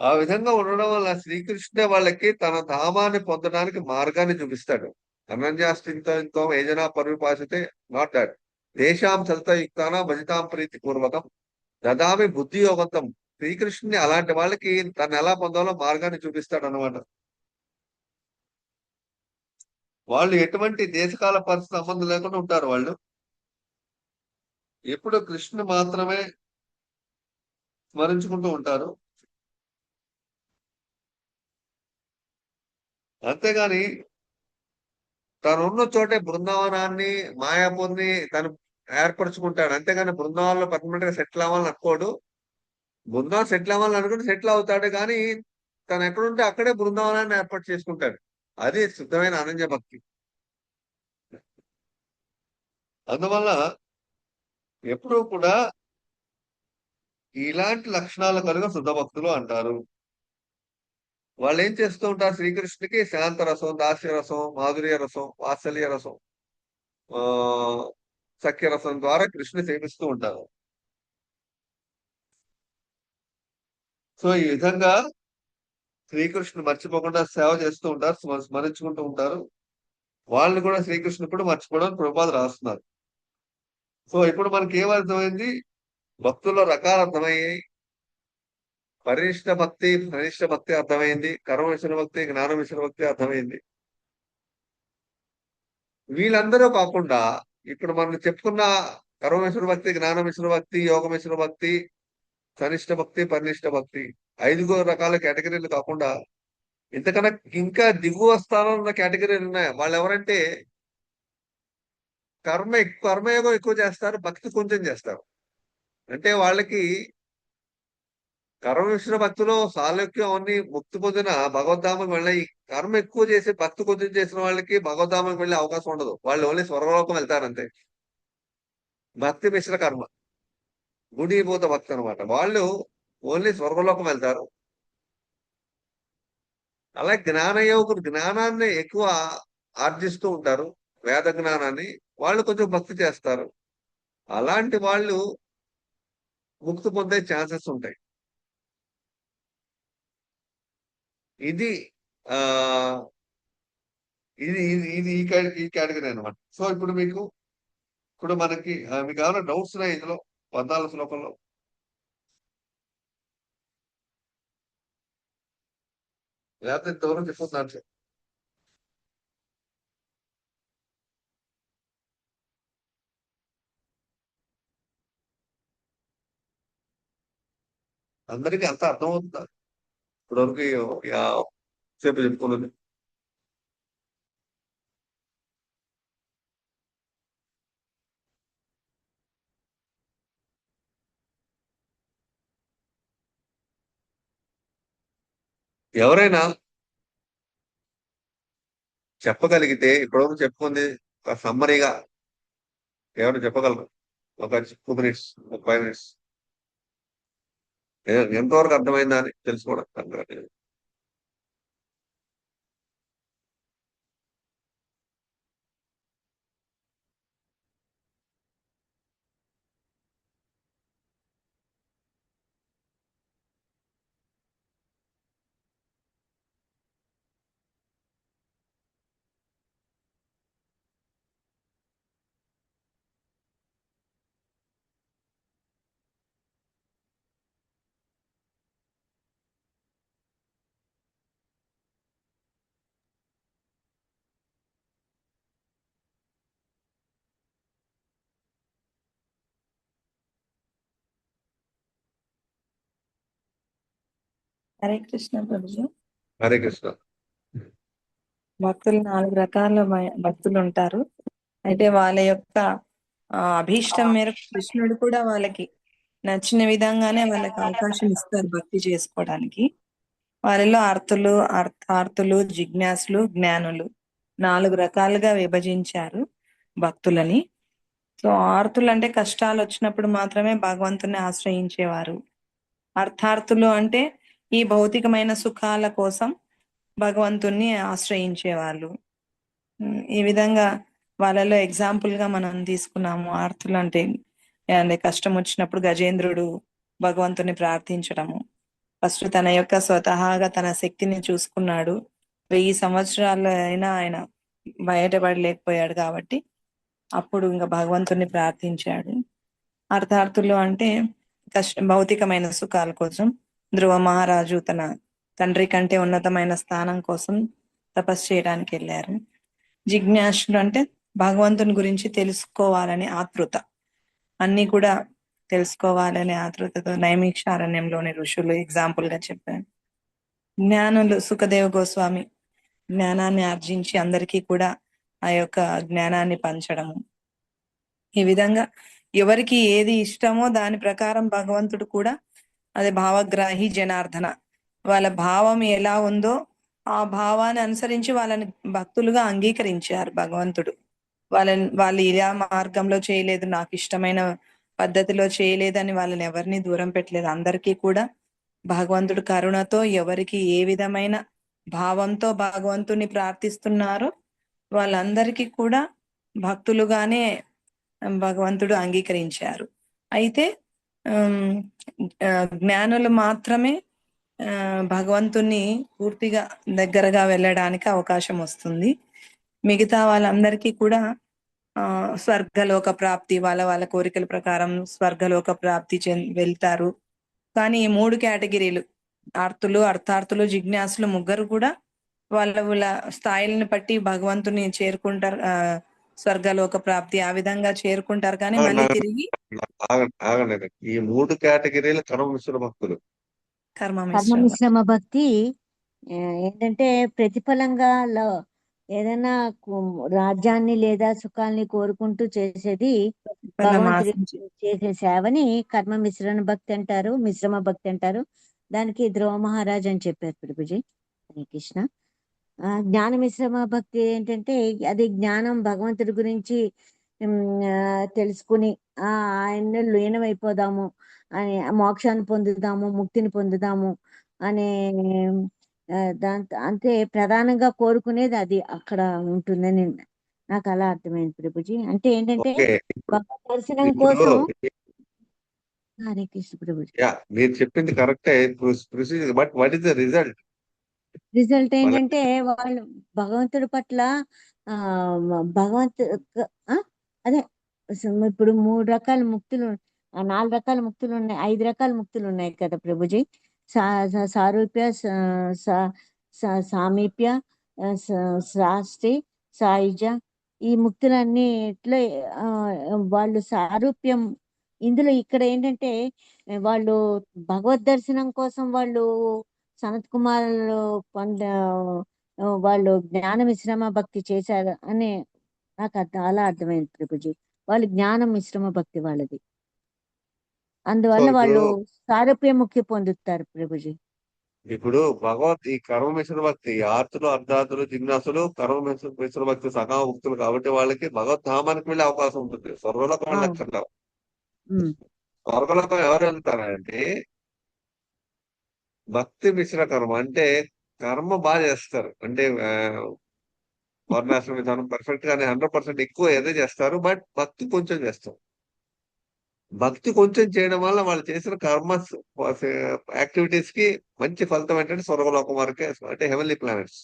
ఆ విధంగా ఉండడం వల్ల శ్రీకృష్ణుడే వాళ్ళకి తన ధామాన్ని పొందడానికి మార్గాన్ని చూపిస్తాడు. అనన్యాస్తింతో ఏజనా పరిపాషతే, నాట్ దాట్ దేశాం చలితయుక్తాన భజితాం ప్రీతి పూర్వకం దదామి బుద్ధి యోగంతం. శ్రీకృష్ణుని అలాంటి వాళ్ళకి తను ఎలా పొందాలో మార్గాన్ని చూపిస్తాడు అనమాట. వాళ్ళు ఎటువంటి దేశకాల పరిస్థితి సంబంధం లేకుండా ఉంటారు. వాళ్ళు ఎప్పుడు కృష్ణుని మాత్రమే స్మరించుకుంటూ ఉంటారు. అంతేగాని తనున్న చోటే బృందావనాన్ని, మాయాపూర్ని తను ఏర్పరచుకుంటాడు. అంతేగాని బృందావనంలో పర్మనెంట్ గా సెటిల్ అవ్వాలని అనుకోడు. బృందావనం సెటిల్ అవ్వాలని అనుకుంటే సెటిల్ అవుతాడు, కానీ తను ఎక్కడుంటే అక్కడే బృందావనాన్ని ఏర్పాటు చేసుకుంటాడు. అది శుద్ధమైన అనన్య భక్తి. అందువల్ల ఎప్పుడూ కూడా ఇలాంటి లక్షణాలు కలిగిన శుద్ధ భక్తులు అంటారు. వాళ్ళు ఏం చేస్తూ ఉంటారు, శ్రీకృష్ణుడికి శాంత రసం, దాస్య రసం, మాధుర్య రసం, వాత్సల్య రసం, ఆ సఖ్య రసం ద్వారా కృష్ణుని సేవిస్తూ ఉంటారు. సో ఈ విధంగా శ్రీకృష్ణుడు మర్చిపోకుండా సేవ చేస్తూ ఉంటారు, స్మరించుకుంటూ ఉంటారు. వాళ్ళని కూడా శ్రీకృష్ణుడు కూడా మర్చిపోవడం ప్రభుపాద రాస్తున్నారు. సో ఇప్పుడు మనకి ఏమర్థమైంది, భక్తుల్లో రకాలు అర్థమయ్యాయి. పరినిష్ట భక్తి, కనిష్ట భక్తి అర్థమైంది. కర్మ మిశ్ర భక్తి, జ్ఞాన మిశ్ర భక్తి అర్థమైంది. వీళ్ళందరూ కాకుండా ఇప్పుడు మనం చెప్పుకున్న కర్మ మిశ్ర భక్తి, జ్ఞాన మిశ్ర భక్తి, యోగ మిశ్ర భక్తి, కనిష్ట భక్తి, పరినిష్ట భక్తి, 5 రకాల కేటగిరీలు కాకుండా ఇంతకన్నా ఇంకా దిగువ స్థానంలో ఉన్న కేటగిరీలు ఉన్నాయి. వాళ్ళు ఎవరంటే కర్మయోగం ఎక్కువ చేస్తారు, భక్తి కొంచెం చేస్తారు. అంటే వాళ్ళకి కర్మ మిశ్ర భక్తిలో సాలోక్యం అన్ని ముక్తి పొందిన భగవద్ధామకు వెళ్ళి, కర్మ ఎక్కువ చేసి భక్తి కొంచెం చేసిన వాళ్ళకి భగవద్ధామకు వెళ్ళే అవకాశం ఉండదు. వాళ్ళు ఓన్లీ స్వర్గలోకం వెళ్తారంతే. భక్తి మిశ్ర కర్మ, గుడీభూత భక్తి అనమాట. వాళ్ళు ఓన్లీ స్వర్గలోకం వెళ్తారు. అలాగే జ్ఞానయోగులు జ్ఞానాన్ని ఎక్కువ ఆర్జిస్తూ ఉంటారు, వేద జ్ఞానాన్ని. వాళ్ళు కొంచెం భక్తి చేస్తారు. అలాంటి వాళ్ళు ముక్తి పొందే ఛాన్సెస్ ఉంటాయి. ఇది ఆ ఇది ఇది ఇది ఈ కేటగిరీ అనమాట. సో ఇప్పుడు మీకు ఇప్పుడు మనకి మీకు ఏమైనా డౌట్స్ ఉన్నాయి ఇందులో 14 శ్లోకంలో? లేకపోతే ఇంతవరకు చెప్పొద్దు. అందరికీ అంత అర్థమవుతుందా ఇప్పటివరకు సేపు చెప్పుకున్నది? ఎవరైనా చెప్పగలిగితే ఇప్పటివరకు చెప్పుకుంది సమ్మరీగా ఎవరైనా చెప్పగలరు? ఒక 2 మినిట్స్, ఒక 5 మినిట్స్. ఎంతవరకు అర్థమైందా అని తెలుసుకోవడం. హరే కృష్ణ ప్రభుజీ. హరే కృష్ణ. భక్తులు 4 రకాల భక్తులు ఉంటారు. అయితే వాళ్ళ యొక్క అభీష్టం మేరకు కృష్ణుడు కూడా వాళ్ళకి నచ్చిన విధంగానే వాళ్ళకి అవకాశం ఇస్తారు భక్తి చేసుకోవడానికి. వారిలో అర్థార్థులు, జిజ్ఞాసులు, జ్ఞానులు 4 రకాలుగా విభజించారు భక్తులని. సో ఆర్తులు అంటే కష్టాలు వచ్చినప్పుడు మాత్రమే భగవంతుని ఆశ్రయించేవారు. అర్థార్థులు అంటే ఈ భౌతికమైన సుఖాల కోసం భగవంతుణ్ణి ఆశ్రయించేవాళ్ళు. ఈ విధంగా వాళ్ళలో ఎగ్జాంపుల్ గా మనం తీసుకున్నాము. ఆర్తులు అంటే కష్టం వచ్చినప్పుడు గజేంద్రుడు భగవంతుని ప్రార్థించడము. ఫస్ట్ తన యొక్క స్వతహాగా తన శక్తిని చూసుకున్నాడు. 1000 సంవత్సరాలు అయినా ఆయన బయటపడలేకపోయాడు కాబట్టి అప్పుడు ఇంకా భగవంతుని ప్రార్థించాడు. అర్థార్థులు అంటే భౌతికమైన సుఖాల కోసం ధ్రువ మహారాజు తన తండ్రి కంటే ఉన్నతమైన స్థానం కోసం తపస్సు చేయడానికి వెళ్ళారు. జిజ్ఞాసులు అంటే భగవంతుని గురించి తెలుసుకోవాలని ఆతృత, అన్ని కూడా తెలుసుకోవాలనే ఆతృతతో నైమిక్షారణ్యంలోని ఋషులు ఎగ్జాంపుల్ గా చెప్పారు. జ్ఞానులు సుఖదేవ్ గోస్వామి జ్ఞానాన్ని ఆర్జించి అందరికీ కూడా ఆ యొక్క జ్ఞానాన్ని పంచడము. ఈ విధంగా ఎవరికి ఏది ఇష్టమో దాని ప్రకారం భగవంతుడు కూడా అదే భావగ్రాహి జనార్దన, వాళ్ళ భావం ఎలా ఉందో ఆ భావాన్ని అనుసరించి వాళ్ళని భక్తులుగా అంగీకరించారు భగవంతుడు. వాళ్ళు ఇలా మార్గంలో చేయలేదు, నాకు ఇష్టమైన పద్ధతిలో చేయలేదని వాళ్ళని ఎవరిని దూరం పెట్టలేదు. అందరికీ కూడా భగవంతుడు కరుణతో ఎవరికి ఏ విధమైన భావంతో భగవంతుని ప్రార్థిస్తున్నారో వాళ్ళందరికీ కూడా భక్తులుగానే భగవంతుడు అంగీకరించారు. అయితే జ్ఞానులు మాత్రమే భగవంతుని పూర్తిగా దగ్గరగా వెళ్ళడానికి అవకాశం వస్తుంది. మిగతా వాళ్ళందరికీ కూడా స్వర్గలోక ప్రాప్తి, వాళ్ళ కోరికల ప్రకారం స్వర్గలోక ప్రాప్తి వెళ్తారు. కానీ ఈ 3 కేటగిరీలు ఆర్తులు, అర్థార్థులు, జిజ్ఞాసులు ముగ్గురు కూడా వాళ్ళ స్థాయిలను బట్టి భగవంతుని చేరుకుంటారు. స్వర్గలోక ప్రాప్తి ఆ విధంగా చేరుకుంటారు. కానీ మళ్ళీ తిరిగి ఆగండి. ఈ 3 కేటగిరీలు కర్మ మిశ్ర భక్తులు. కర్మ మిశ్రమ భక్తి ఏంటంటే ప్రతిఫలంగా ఏదైనా రాజ్యాన్ని లేదా సుఖాల్ని కోరుకుంటూ చేసేది భగవంతుడి చేసే సేవని కర్మ మిశ్రమ భక్తి అంటారు, మిశ్రమ భక్తి అంటారు. దానికి ధ్రువ మహారాజ్ అని చెప్పారు ప్రభుజీ. హరే కృష్ణ. జ్ఞాన మిశ్రమ భక్తి ఏంటంటే అది జ్ఞానం భగవంతుడి గురించి తెలుసుకుని ఆయన్ని లీనమైపోదాము అని, మోక్షాన్ని పొందుదాము, ముక్తిని పొందుదాము అనే దాంతో అంతే ప్రధానంగా కోరుకునేది అది అక్కడ ఉంటుందని నాకు అలా అర్థమైంది ప్రభుజీ. అంటే ఏంటంటే భగవద్ దర్శనం కోసం. హరే కృష్ణ ప్రభుజీ. మీరు చెప్పింది కరెక్టే, but what is the result? Result ఏంటంటే వాళ్ళు భగవంతుడి పట్ల అదే ఇప్పుడు 3 రకాల ముక్తులు, 4 రకాల ముక్తులు ఉన్నాయి, 5 రకాల ముక్తులు ఉన్నాయి కదా ప్రభుజీ. సారూప్య, సామీప్య, శాస్త్రి, సాయుజ. ఈ ముక్తులన్నిట్లో వాళ్ళు సారూప్యం. ఇందులో ఇక్కడ ఏంటంటే వాళ్ళు భగవద్ దర్శనం కోసం వాళ్ళు సనత్ కుమార్ పొంద వాళ్ళు జ్ఞాన మిశ్రమ భక్తి చేశారు అని నాకు అలా అర్థమైంది ప్రభుజీ. వాళ్ళు జ్ఞాన మిశ్రమ భక్తి వాళ్ళది, సో అందువల్ల ఇప్పుడు వాళ్ళు సారూప్య ముక్తి పొందుతారు ప్రభుజీ. ఇప్పుడు భగవత్ ఈ కర్మ మిశ్ర భక్తి, ఆర్తులు, అర్ధాతులు, జిజ్ఞాసులు కర్మ మిశ్ర భక్తి సకామ భక్తులు కాబట్టి వాళ్ళకి భగవద్ధామానికి వెళ్ళే అవకాశం ఉంటుంది. స్వర్గలోకం ఆ, వెళ్ళక్కర్లా. ఉమ్, స్వర్గలోకం ఎవరు వెళ్తారంటే భక్తి మిశ్ర కర్మ, అంటే కర్మ బాగా చేస్తారు, అంటే వర్ణాశ్రమ విధానం పర్ఫెక్ట్ గానే 100% ఎక్కువ ఏదో చేస్తారు, బట్ భక్తి కొంచెం చేస్తారు. భక్తి కొంచెం చేయడం వల్ల వాళ్ళు చేసిన కర్మ యాక్టివిటీస్ కి మంచి ఫలితం ఏంటంటే స్వర్గలోకం వరకే, అంటే హెవెన్లీ ప్లానెట్స్,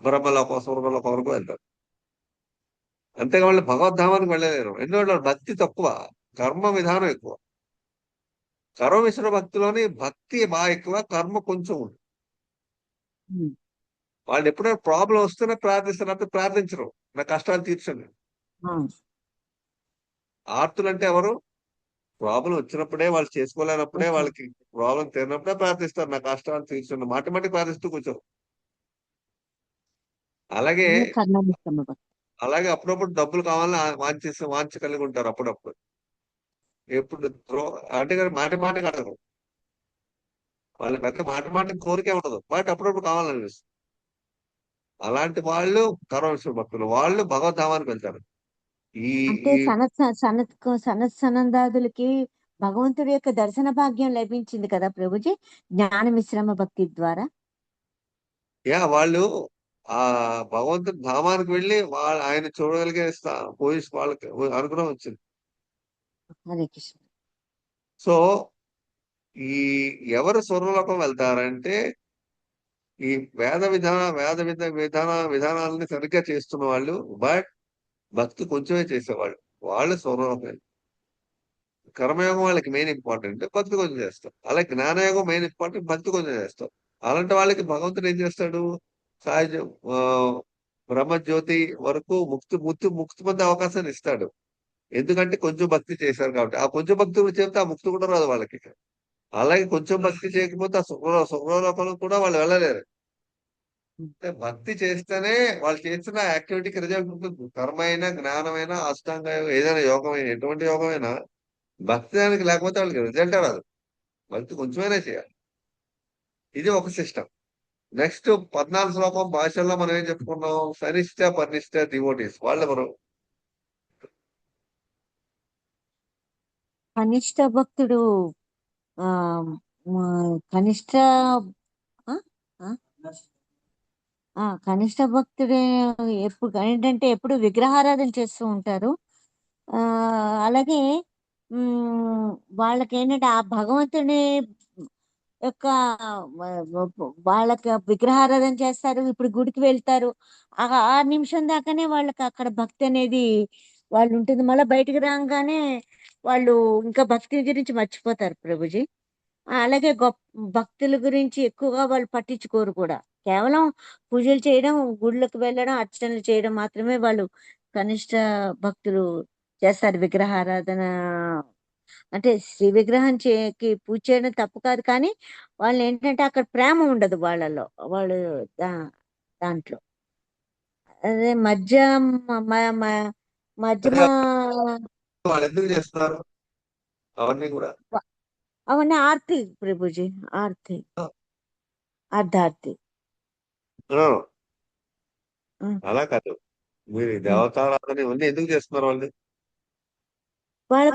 బ్రహ్మలోకం, స్వర్గలోకం వరకు వెళ్తారు. అంతేగా వాళ్ళు భగవద్ధామానికి వెళ్ళలేరు, ఎందుకంటే వాళ్ళ భక్తి తక్కువ, కర్మ విధానం ఎక్కువ. కర్మ మిశ్ర భక్తిలోని భక్తి బాగా ఎక్కువ, కర్మ కొంచెం ఉంది. ఉమ్, వాళ్ళు ఎప్పుడైనా ప్రాబ్లం వస్తేనే ప్రార్థిస్తారు, అంటే ప్రార్థించరు నా కష్టాలు తీర్చండి. ఆ, ఆర్తులు అంటే ఎవరు? ప్రాబ్లం వచ్చినప్పుడే, వాళ్ళు చేసుకోలేనప్పుడే, ఓకే. వాళ్ళకి ప్రాబ్లం తీరినప్పుడే ప్రార్థిస్తారు, నా కష్టాలు తీర్చండి. మాటి మాటి ప్రార్థిస్తూ కూర్చోరు. అలాగే అదే కర్మ మిశ్రమ భక్తి. అలాగే అప్పుడప్పుడు డబ్బులు కావాలని వాంఛ కలిగి ఉంటారు అప్పుడప్పుడు. ఎప్పుడు అంటే కానీ మాటి మాటి అడగరు, వాళ్ళ పెద్ద మాటి మాటి కోరికే ఉండదు, బట్ అప్పుడప్పుడు కావాలనిపిస్తుంది. అలాంటి వాళ్ళు కర్మేశ్వర భక్తులు, వాళ్ళు భగవద్ధామానికి వెళ్తారు. ఈ అంటే ఈ సనత్ సనందాదులకి భగవంతుడి యొక్క దర్శన భాగ్యం లభించింది కదా ప్రభుజీ, జ్ఞాన మిశ్రమ భక్తి ద్వారా. వాళ్ళు ఆ భగవంతుడి ధామానికి వెళ్ళి ఆయన చూడగలిగే పొజిషన్ వాళ్ళకి అనుగ్రహం వచ్చింది. హరే కృష్ణ. సో ఈ ఎవరు స్వర్గలోకం వెళ్తారంటే ఈ విధానాలని సరిగ్గా చేస్తున్న వాళ్ళు, బట్ భక్తి కొంచెమే చేసేవాళ్ళు, వాళ్ళు స్వర్గలోకం వెళ్తారు. కర్మయోగం వాళ్ళకి మెయిన్ ఇంపార్టెంట్, భక్తి కొంచెం చేస్తారు. అలాగే జ్ఞానయోగం మెయిన్ ఇంపార్టెంట్, భక్తి కొంచెం చేస్తారు. అలాంటి వాళ్ళకి భగవంతుడు ఏం చేస్తాడు, సహజం బ్రహ్మజ్యోతి వరకు ముక్తి పొందే అవకాశాన్ని ఇస్తాడు. ఎందుకంటే కొంచెం భక్తి చేశారు కాబట్టి. ఆ కొంచెం భక్తి చెప్తే ఆ ముక్తి కూడా రాదు వాళ్ళకి. అలాగే కొంచెం భక్తి చేయకపోతే ఆ సుఖలోకంలో కూడా వాళ్ళు వెళ్ళలేరు. అంటే భక్తి చేస్తేనే వాళ్ళు చేసిన యాక్టివిటీకి రిజల్ట్ ఉంటుంది. కర్మ అయినా, జ్ఞానమైనా, అష్టాంగ ఏదైనా యోగం అయినా, ఎటువంటి యోగమైనా భక్తి దానికి లేకపోతే వాళ్ళకి రిజల్ట్ రాదు. భక్తి కొంచెమైనా చేయాలి. ఇది ఒక సిస్టమ్. నెక్స్ట్ 14 శ్లోకం భాషల్లో మనం ఏం చెప్పుకున్నాం, సనిష్ట పర్నిష్ట డివోటీస్ వాళ్ళు ఎవరు? కనిష్ట భక్తుడు ఆ కనిష్ట ఆ? ఆ? కనిష్ట భక్తుడే ఎప్పుడు ఏంటంటే ఎప్పుడు విగ్రహారాధన చేస్తూ ఉంటారు. ఆ అలాగే వాళ్ళకి ఏంటంటే ఆ భగవంతుని యొక్క వాళ్ళకి విగ్రహారాధన చేస్తారు, ఇప్పుడు గుడికి వెళ్తారు. ఆ నిమిషం దాకానే వాళ్ళకి అక్కడ భక్తి అనేది వాళ్ళు ఉంటుంది. మళ్ళీ బయటికి రాగానే వాళ్ళు ఇంకా భక్తి గురించి మర్చిపోతారు ప్రభుజీ. అలాగే భక్తుల గురించి ఎక్కువగా వాళ్ళు పట్టించుకోరు కూడా. కేవలం పూజలు చేయడం, గుళ్ళకు వెళ్ళడం, అర్చనలు చేయడం మాత్రమే వాళ్ళు కనిష్ట భక్తులు చేస్తారు. విగ్రహారాధన అంటే శ్రీ విగ్రహం పూజ చేయడం తప్పు కాదు, కానీ వాళ్ళు ఏంటంటే అక్కడ ప్రేమ ఉండదు వాళ్ళలో, వాళ్ళు దాంట్లో అదే మధ్యమ అదే వాళ్ళు ఎందుకు చేస్తున్నారు అవన్నీ కూడా? అవన్నీ ఆర్తి ప్రభుజీ, ఆర్తి, అర్ధార్థి. అలా కాదు, మీరు ఈ దేవతారాధన ఇవన్నీ ఎందుకు చేస్తున్నారు వాళ్ళు? వాళ్ళ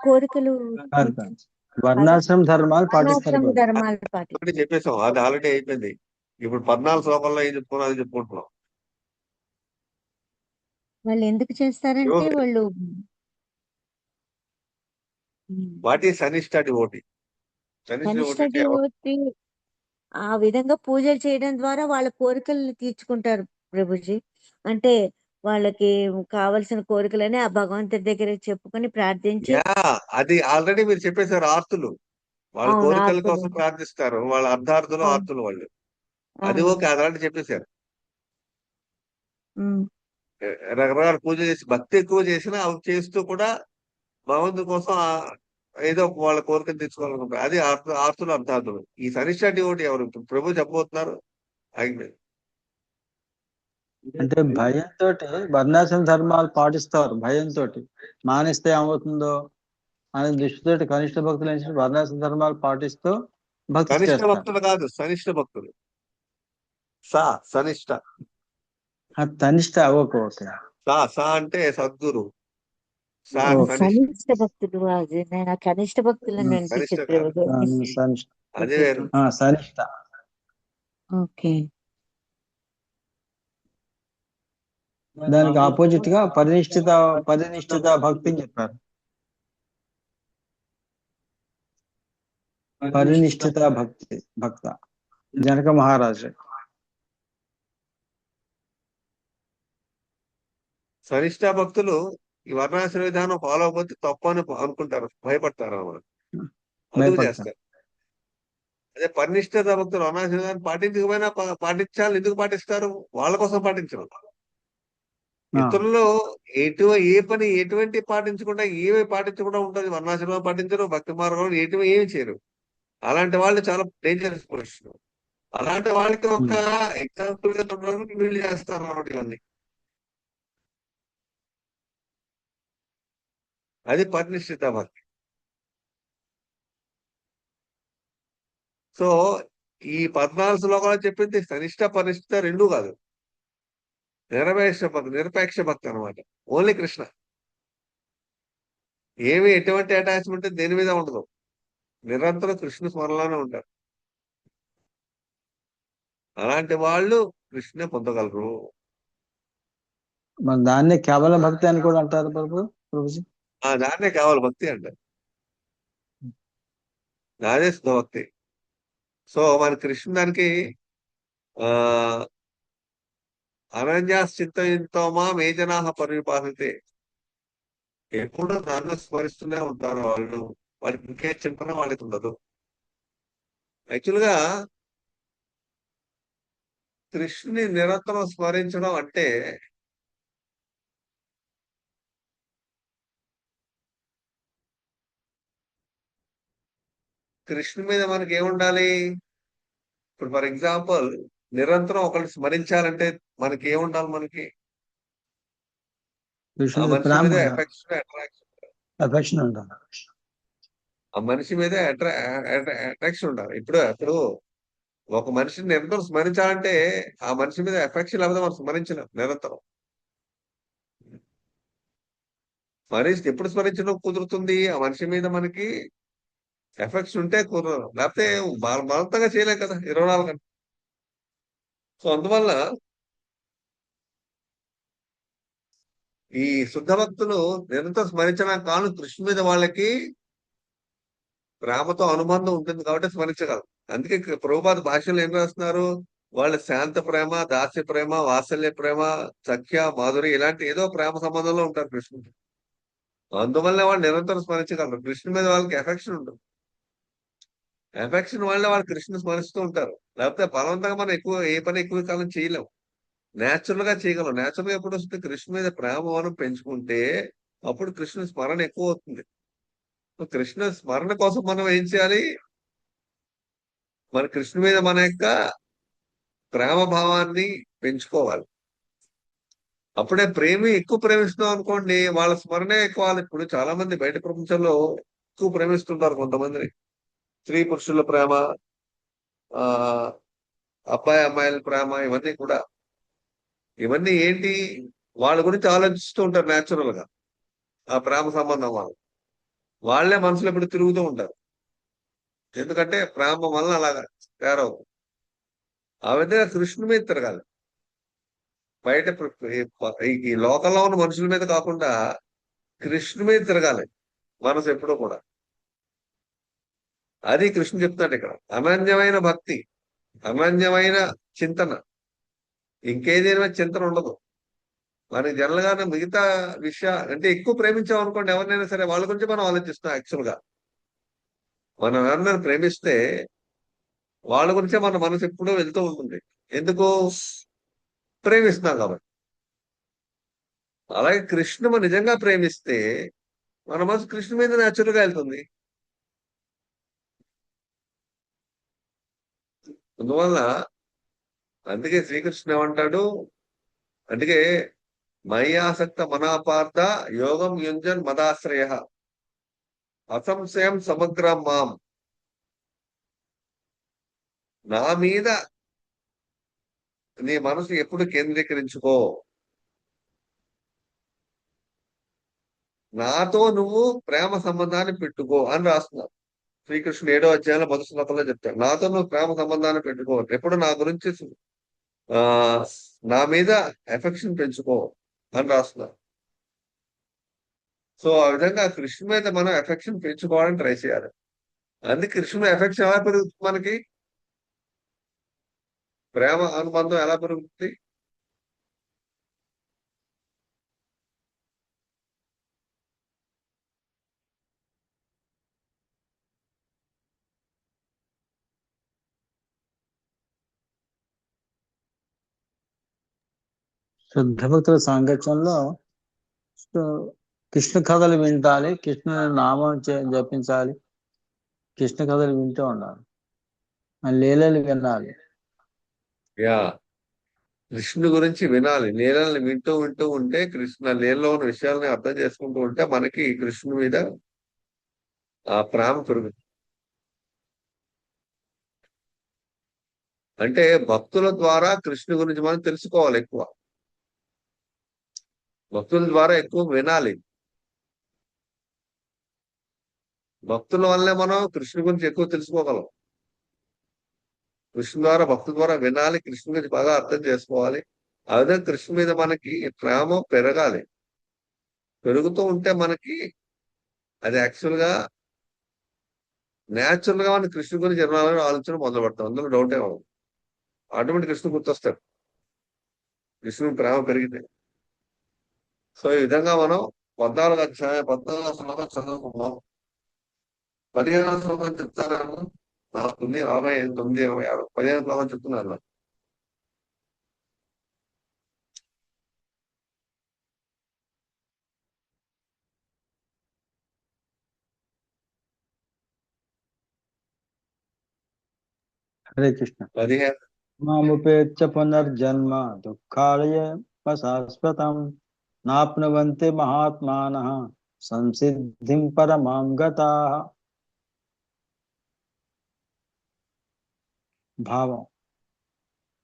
కోరికలు కాదు కాదు. వర్ణాశ్రమ ధర్మాలు పాటిస్తారు వర్ణాశ్రమ బాబు. ధర్మాలు పాటి ఒకటి చెప్పేసాం, అది ఆల్రెడీ అయిపోయింది. ఇప్పుడు 14 శ్లోకంలో ఏం చెప్పుకున్నాం అది చెప్పుకుంటున్నాం. వాళ్ళు ఎందుకు చేస్తారంటే వాళ్ళు వాట్ ఈస్ సనిష్ట డివోటీ? సనిష్ట కనిష్ట డివోటీ అంటే ఎవరు? డివోటీ ఆ విధంగా పూజలు చేయడం ద్వారా వాళ్ళ కోరికలను తీర్చుకుంటారు ప్రభుజీ. అంటే వాళ్ళకి కావలసిన కోరికలని ఆ భగవంతుడి దగ్గర చెప్పుకొని ప్రార్థించి యా అది ఆల్రెడీ మీరు చెప్పేశారు. ఆర్తులు వాళ్ళ అవును కోరికల ఆర్తులు కోసం ప్రార్థిస్తారు. వాళ్ళ అర్ధార్థులు అవును ఆర్తులు వాళ్ళు. అది అవును ఓకే, అలాంటి చెప్పేశారు. ఉమ్, రకరకాల పూజ చేసి భక్తి ఎక్కువ చేసినా అవి చేస్తూ కూడా భగవంతుడి కోసం ఏదో వాళ్ళ కోరికలు తెచ్చుకోవాలనుకుంటారు. అది ఆర్తులు అర్థార్థులు. ఈ సనిష్ట డివోటి ఎవరు? ఇప్పుడు ప్రభు చెప్పబోతున్నారు. ఆగిపోయింది. అంటే భయంతో వర్ణాశ్రమ ధర్మాలు పాటిస్తారు. భయంతో మానేస్తే ఏమవుతుందో అనే దృష్టితోటి కనిష్ట భక్తులు ఏంటంటే వర్ణాశ్రమ ధర్మాలు పాటిస్తూ భక్తి కనిష్ట చేస్తారు. భక్తులు కాదు, సనిష్ట భక్తులు. సనిష్ట. తనిష్ట ఓకే ఓకే సా అంటే సద్గురు. సా ఓకే సనిష్ట. కనిష్ట భక్తులు అది నేను ఆ కనిష్ట భక్తులను కనిష్ట అనిపించదు కాదు, ప్రభు సనిష్ట అది వేరు. సనిష్ట. ఓకే దానికి ఆపోజిట్ గా పరినిష్ఠిత భక్తి అని చెప్పారు. పరినిష్ఠిత భక్త జనక మహారాజు. సనిష్ట భక్తులు ఈ వర్ణాశ్రమ విధానం ఫాలో అవ్వకపోతే తప్పు అని అనుకుంటారు, భయపడతారు అన్నమాట. అందుకు భయపడతారు. చేస్తారు. అదే పరినిష్ఠిత భక్తులు వర్ణాశ్రమ విధానం పాటించకపోయినా పాటించాలి. ఎందుకు పాటిస్తారు? వాళ్ళ కోసం పాటించరు. ఇతరులు ఎటువంటి పాటించకుండా ఏమి పాటించకుండా ఉంటుంది. వర్ణాశ్రమం పాటించరు, భక్తి మార్గంలో ఏమి చేయరు. అలాంటి వాళ్ళు చాలా డేంజరస్ పొజిషన్. అలాంటి వాళ్ళకి ఒక ఎగ్జాంపుల్ గా ఉండడానికి వీళ్ళు చేస్తారు అన్నమాట ఇవన్నీ. అది పరినిష్ఠిత భక్తి. సో ఈ 14 శ్లోకాలు చెప్పింది సనిష్ట పరినిష్ఠిత రెండూ కాదు. నిరపేక్ష భక్తి అనమాట. ఓన్లీ కృష్ణ. ఎటువంటి అటాచ్మెంట్ దేని మీద ఉండదు. నిరంతరం కృష్ణ స్మరణలోనే ఉంటారు. అలాంటి వాళ్ళు కృష్ణ పొందగలరు. మరి దాన్ని కేవల భక్తి అని కూడా అంటారు ప్రభుజీ. దాన్నే కావాలి భక్తి అంటే. అదే భక్తి. సో మన కృష్ణ దానికి ఆ అనన్యాశ్చింతయంతోమా మేజనా పరిపాలితే, ఎప్పుడు నన్ను స్మరిస్తూనే ఉంటారు వాళ్ళు. వాళ్ళకి ఇంకే చింతన వాళ్ళకి ఉండదు. యాక్చువల్ గా కృష్ణుని నిరంతరం స్మరించడం అంటే కృష్ణుని మీద మనకి ఏముండాలి? ఇప్పుడు ఫర్ ఎగ్జాంపుల్ నిరంతరం ఒకరిని స్మరించాలంటే మనకి ఏముండాలి? మనకి ఆ మనిషి మీద ఎఫెక్షన్, అఫెక్షన్ ఉండాలి. ఆ మనిషి మీద అట్రాక్షన్ ఉండాలి. ఇప్పుడు ఒక మనిషిని నిరంతరం స్మరించాలంటే ఆ మనిషి మీద ఎఫెక్షన్ లేకపోతే మనం స్మరించలేం. నిరంతరం ఎప్పుడు స్మరించడం కుదురుతుంది? ఆ మనిషి మీద మనకి ఎఫెక్ట్స్ ఉంటే కుదరదు, లేకపోతే బలవంతంగా చేయలేం కదా 24 గంటలు. సో అందువల్ల ఈ శుద్ధ భక్తులు నిరంతరం స్మరించడానికి కాను కృష్ణు మీద వాళ్ళకి ప్రేమతో అనుబంధం ఉంటుంది కాబట్టి స్మరించగలరు. అందుకే ప్రభుపాద భాషలో ఏం రాస్తున్నారు? వాళ్ళ శాంత ప్రేమ, దాస్య ప్రేమ, వాత్సల్య ప్రేమ, సఖ్య, మాధురి ఇలాంటి ఏదో ప్రేమ సంబంధంలో ఉంటారు కృష్ణుడు. అందువల్ల వాళ్ళు నిరంతరం స్మరించగలరు. కృష్ణు మీద వాళ్ళకి ఎఫెక్షన్ ఉంటుంది. ఎఫెక్షన్ వల్ల వాళ్ళు కృష్ణ స్మరిస్తూ ఉంటారు. లేకపోతే బలవంతంగా మనం ఏ పని ఎక్కువ కాలం చేయలేం. నేచురల్ గా చేయగలం. నేచురల్ గా ఎప్పుడు వస్తుంది? కృష్ణ మీద ప్రేమ మనం పెంచుకుంటే అప్పుడు కృష్ణ స్మరణ ఎక్కువ అవుతుంది. కృష్ణ స్మరణ కోసం మనం ఏం చేయాలి? మన కృష్ణ మీద మన యొక్క ప్రేమ భావాన్ని పెంచుకోవాలి. అప్పుడే ఎక్కువ ప్రేమిస్తున్నాం అనుకోండి, వాళ్ళ స్మరణే ఎక్కువ. ఇప్పుడు చాలా మంది బయట ప్రపంచంలో ఎక్కువ ప్రేమిస్తుంటారు. కొంతమందిని స్త్రీ పురుషుల ప్రేమ, ఆ అబ్బాయి అమ్మాయిల ప్రేమ, ఇవన్నీ ఏంటి? వాళ్ళ గురించి ఆలోచిస్తూ ఉంటారు నేచురల్ గా. ఆ ప్రేమ సంబంధం వాళ్ళే మనసులో ఇప్పుడు తిరుగుతూ ఉంటారు. ఎందుకంటే ప్రేమ వలన అలాగా తయారవుతుంది. ఆ విధంగా కృష్ణుని మీద తిరగాలి. బయట ఈ లోకంలో ఉన్న మనుషుల మీద కాకుండా కృష్ణుని మీద తిరగాలి మనసు ఎప్పుడూ కూడా. అది కృష్ణుడు చెప్తాడు ఇక్కడ. అనన్యమైన భక్తి, అనన్యమైన చింతన, ఇంకేదైనా చింతన ఉండదు. మనకి జనరల్ గానే మిగతా అంటే ఎక్కువ ప్రేమించాం అనుకోండి ఎవరినైనా సరే, వాళ్ళ గురించి మనం ఆలోచిస్తాం. యాక్చువల్ గా మనం ఎవరినైనా ప్రేమిస్తే వాళ్ళ గురించే మన మనసు ఎప్పుడూ వెళ్తూ ఉంటుంది. ఎందుకు? ప్రేమిస్తున్నాం కాబట్టి. అలాగే కృష్ణుని నిజంగా ప్రేమిస్తే మన మనసు కృష్ణ మీద న్యాచురల్ గా వెళ్తుంది. అందువల్ల అందుకే శ్రీకృష్ణ ఏమంటాడు, అందుకే మయ్యాసక్త మనాపార్థ యోగం యుంజన్ మదాశ్రయ అసంశయం సమగ్రం మాం. నా మీద నీ మనసు ఎప్పుడు కేంద్రీకరించుకో, నాతో నువ్వు ప్రేమ సంబంధాన్ని పెట్టుకో అని రాస్తున్నారు. శ్రీకృష్ణుడు 7వ అధ్యాయంలో మొదటి శ్లోకంలో చెప్తాడు, నాతో నువ్వు ప్రేమ సంబంధాన్ని పెట్టుకో, ఎప్పుడు నా గురించి ఆ నా మీద ఎఫెక్షన్ పెంచుకో అని రాస్తున్నారు. సో ఆ విధంగా కృష్ణుడి మీద మనం ఎఫెక్షన్ పెంచుకోవాలని ట్రై చేయాలి. అందుకే కృష్ణుడు ఎఫెక్షన్ ఎలా పెరుగుతుంది? మనకి ప్రేమ అనుబంధం ఎలా పెరుగుతుంది? శుద్ధ భక్తుల సాంగత్యంలో కృష్ణ కథలు వింటాలి, కృష్ణుని నామం జపించాలి, కృష్ణ కథలు వింటూ ఉండాలి, ఆ లీలలు వినాలి. యా, కృష్ణుడి గురించి వినాలి. లీలల్ని వింటూ వింటూ ఉంటే, కృష్ణ లీలలో ఉన్న విషయాలని అర్థం చేసుకుంటూ ఉంటే మనకి కృష్ణుడి మీద ఆ ప్రేమ పెరుగుతుంది. అంటే భక్తుల ద్వారా కృష్ణుడి గురించి మనం తెలుసుకోవాలి. ఎక్కువ భక్తుల ద్వారా ఎక్కువ వినాలి. భక్తుల వల్లే మనం కృష్ణుడి గురించి ఎక్కువ తెలుసుకోగలం. కృష్ణు ద్వారా భక్తుల ద్వారా వినాలి, కృష్ణుడి గురించి బాగా అర్థం చేసుకోవాలి. ఆ విధంగా కృష్ణు మీద మనకి ప్రేమ పెరగాలి. పెరుగుతూ ఉంటే మనకి అది యాక్చువల్ గా న్యాచురల్ గా మన కృష్ణుడి గురించి 24 ఆలోచన మొదలు పెడతాం. అందులో డౌటే ఉండదు. ఆటోమేటిక్ కృష్ణుడు గుర్తొస్తాడు, కృష్ణుడి ప్రేమ పెరిగితే. సో ఈ విధంగా మనం 14వ శ్లోకం చదువుకున్నాం. 15వ శ్లోకం చెప్తాను. 49, 49, 26, 15వ శ్లోకం చెప్తున్నారు. హరే కృష్ణ. 15. మాముపేత్య పునర్జన్మ దుఃఖాలయ శాశ్వతం నాప్నువంతి మహాత్మానః సంసిద్ధిం పరమాం గతాః. భావం: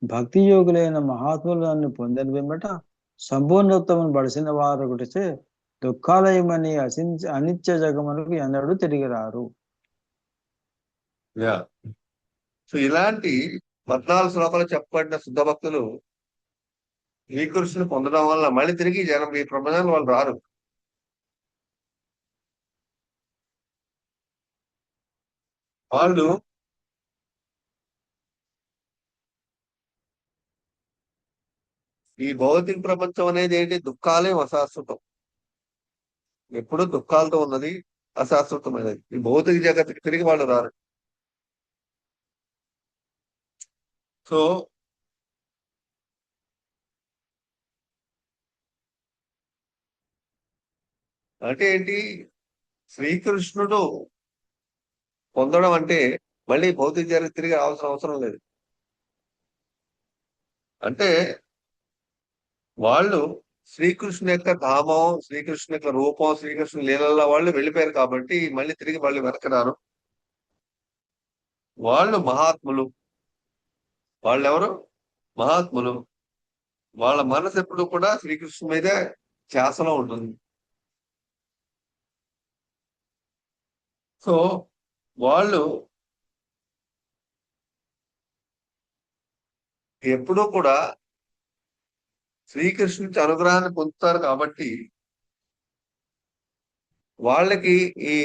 భక్తి యోగులైన మహాత్ములు నన్ను పొందని వెంబట సంపూర్ణోత్తమును బడిసిన వారు ఒకటిచే దుఃఖాలయమని అనిత్య జగమునకు ఎన్నడూ తిరిగి రారు. సో ఇలాంటి 14 శ్లోకాలు చెప్పబడిన శుద్ధ భక్తులు శ్రీకృష్ణుని పొందడం వల్ల మళ్ళీ తిరిగి ఈ ప్రపంచానికి వాళ్ళు రారు. వాళ్ళు ఈ భౌతిక ప్రపంచం అనేది ఏంటి? దుఃఖాలే అశాశ్వతం. ఎప్పుడు దుఃఖాలతో ఉన్నది, అశాశ్వతమైనది. ఈ భౌతిక జగత్తుకి తిరిగి వాళ్ళు రారు. సో అంటే ఏంటి? శ్రీకృష్ణుడు పొందడం అంటే మళ్ళీ భౌతిక జగత్ తిరిగి రావాల్సిన అవసరం లేదు. అంటే వాళ్ళు శ్రీకృష్ణుని యొక్క ధామం, శ్రీకృష్ణుని యొక్క రూపం, శ్రీకృష్ణుని లీలల్లో వాళ్ళు వెళ్ళిపోయారు కాబట్టి మళ్ళీ తిరిగి వాళ్ళు వెనకరారు. వాళ్ళు మహాత్ములు. వాళ్ళెవరు? మహాత్ములు. వాళ్ళ మనసు ఎప్పుడు కూడా శ్రీకృష్ణుని మీదే ధ్యాసలో ఉంటుంది. సో వాళ్ళు ఎప్పుడూ కూడా శ్రీకృష్ణుడి అనుగ్రహాన్ని పొందుతారు కాబట్టి వాళ్ళకి ఈ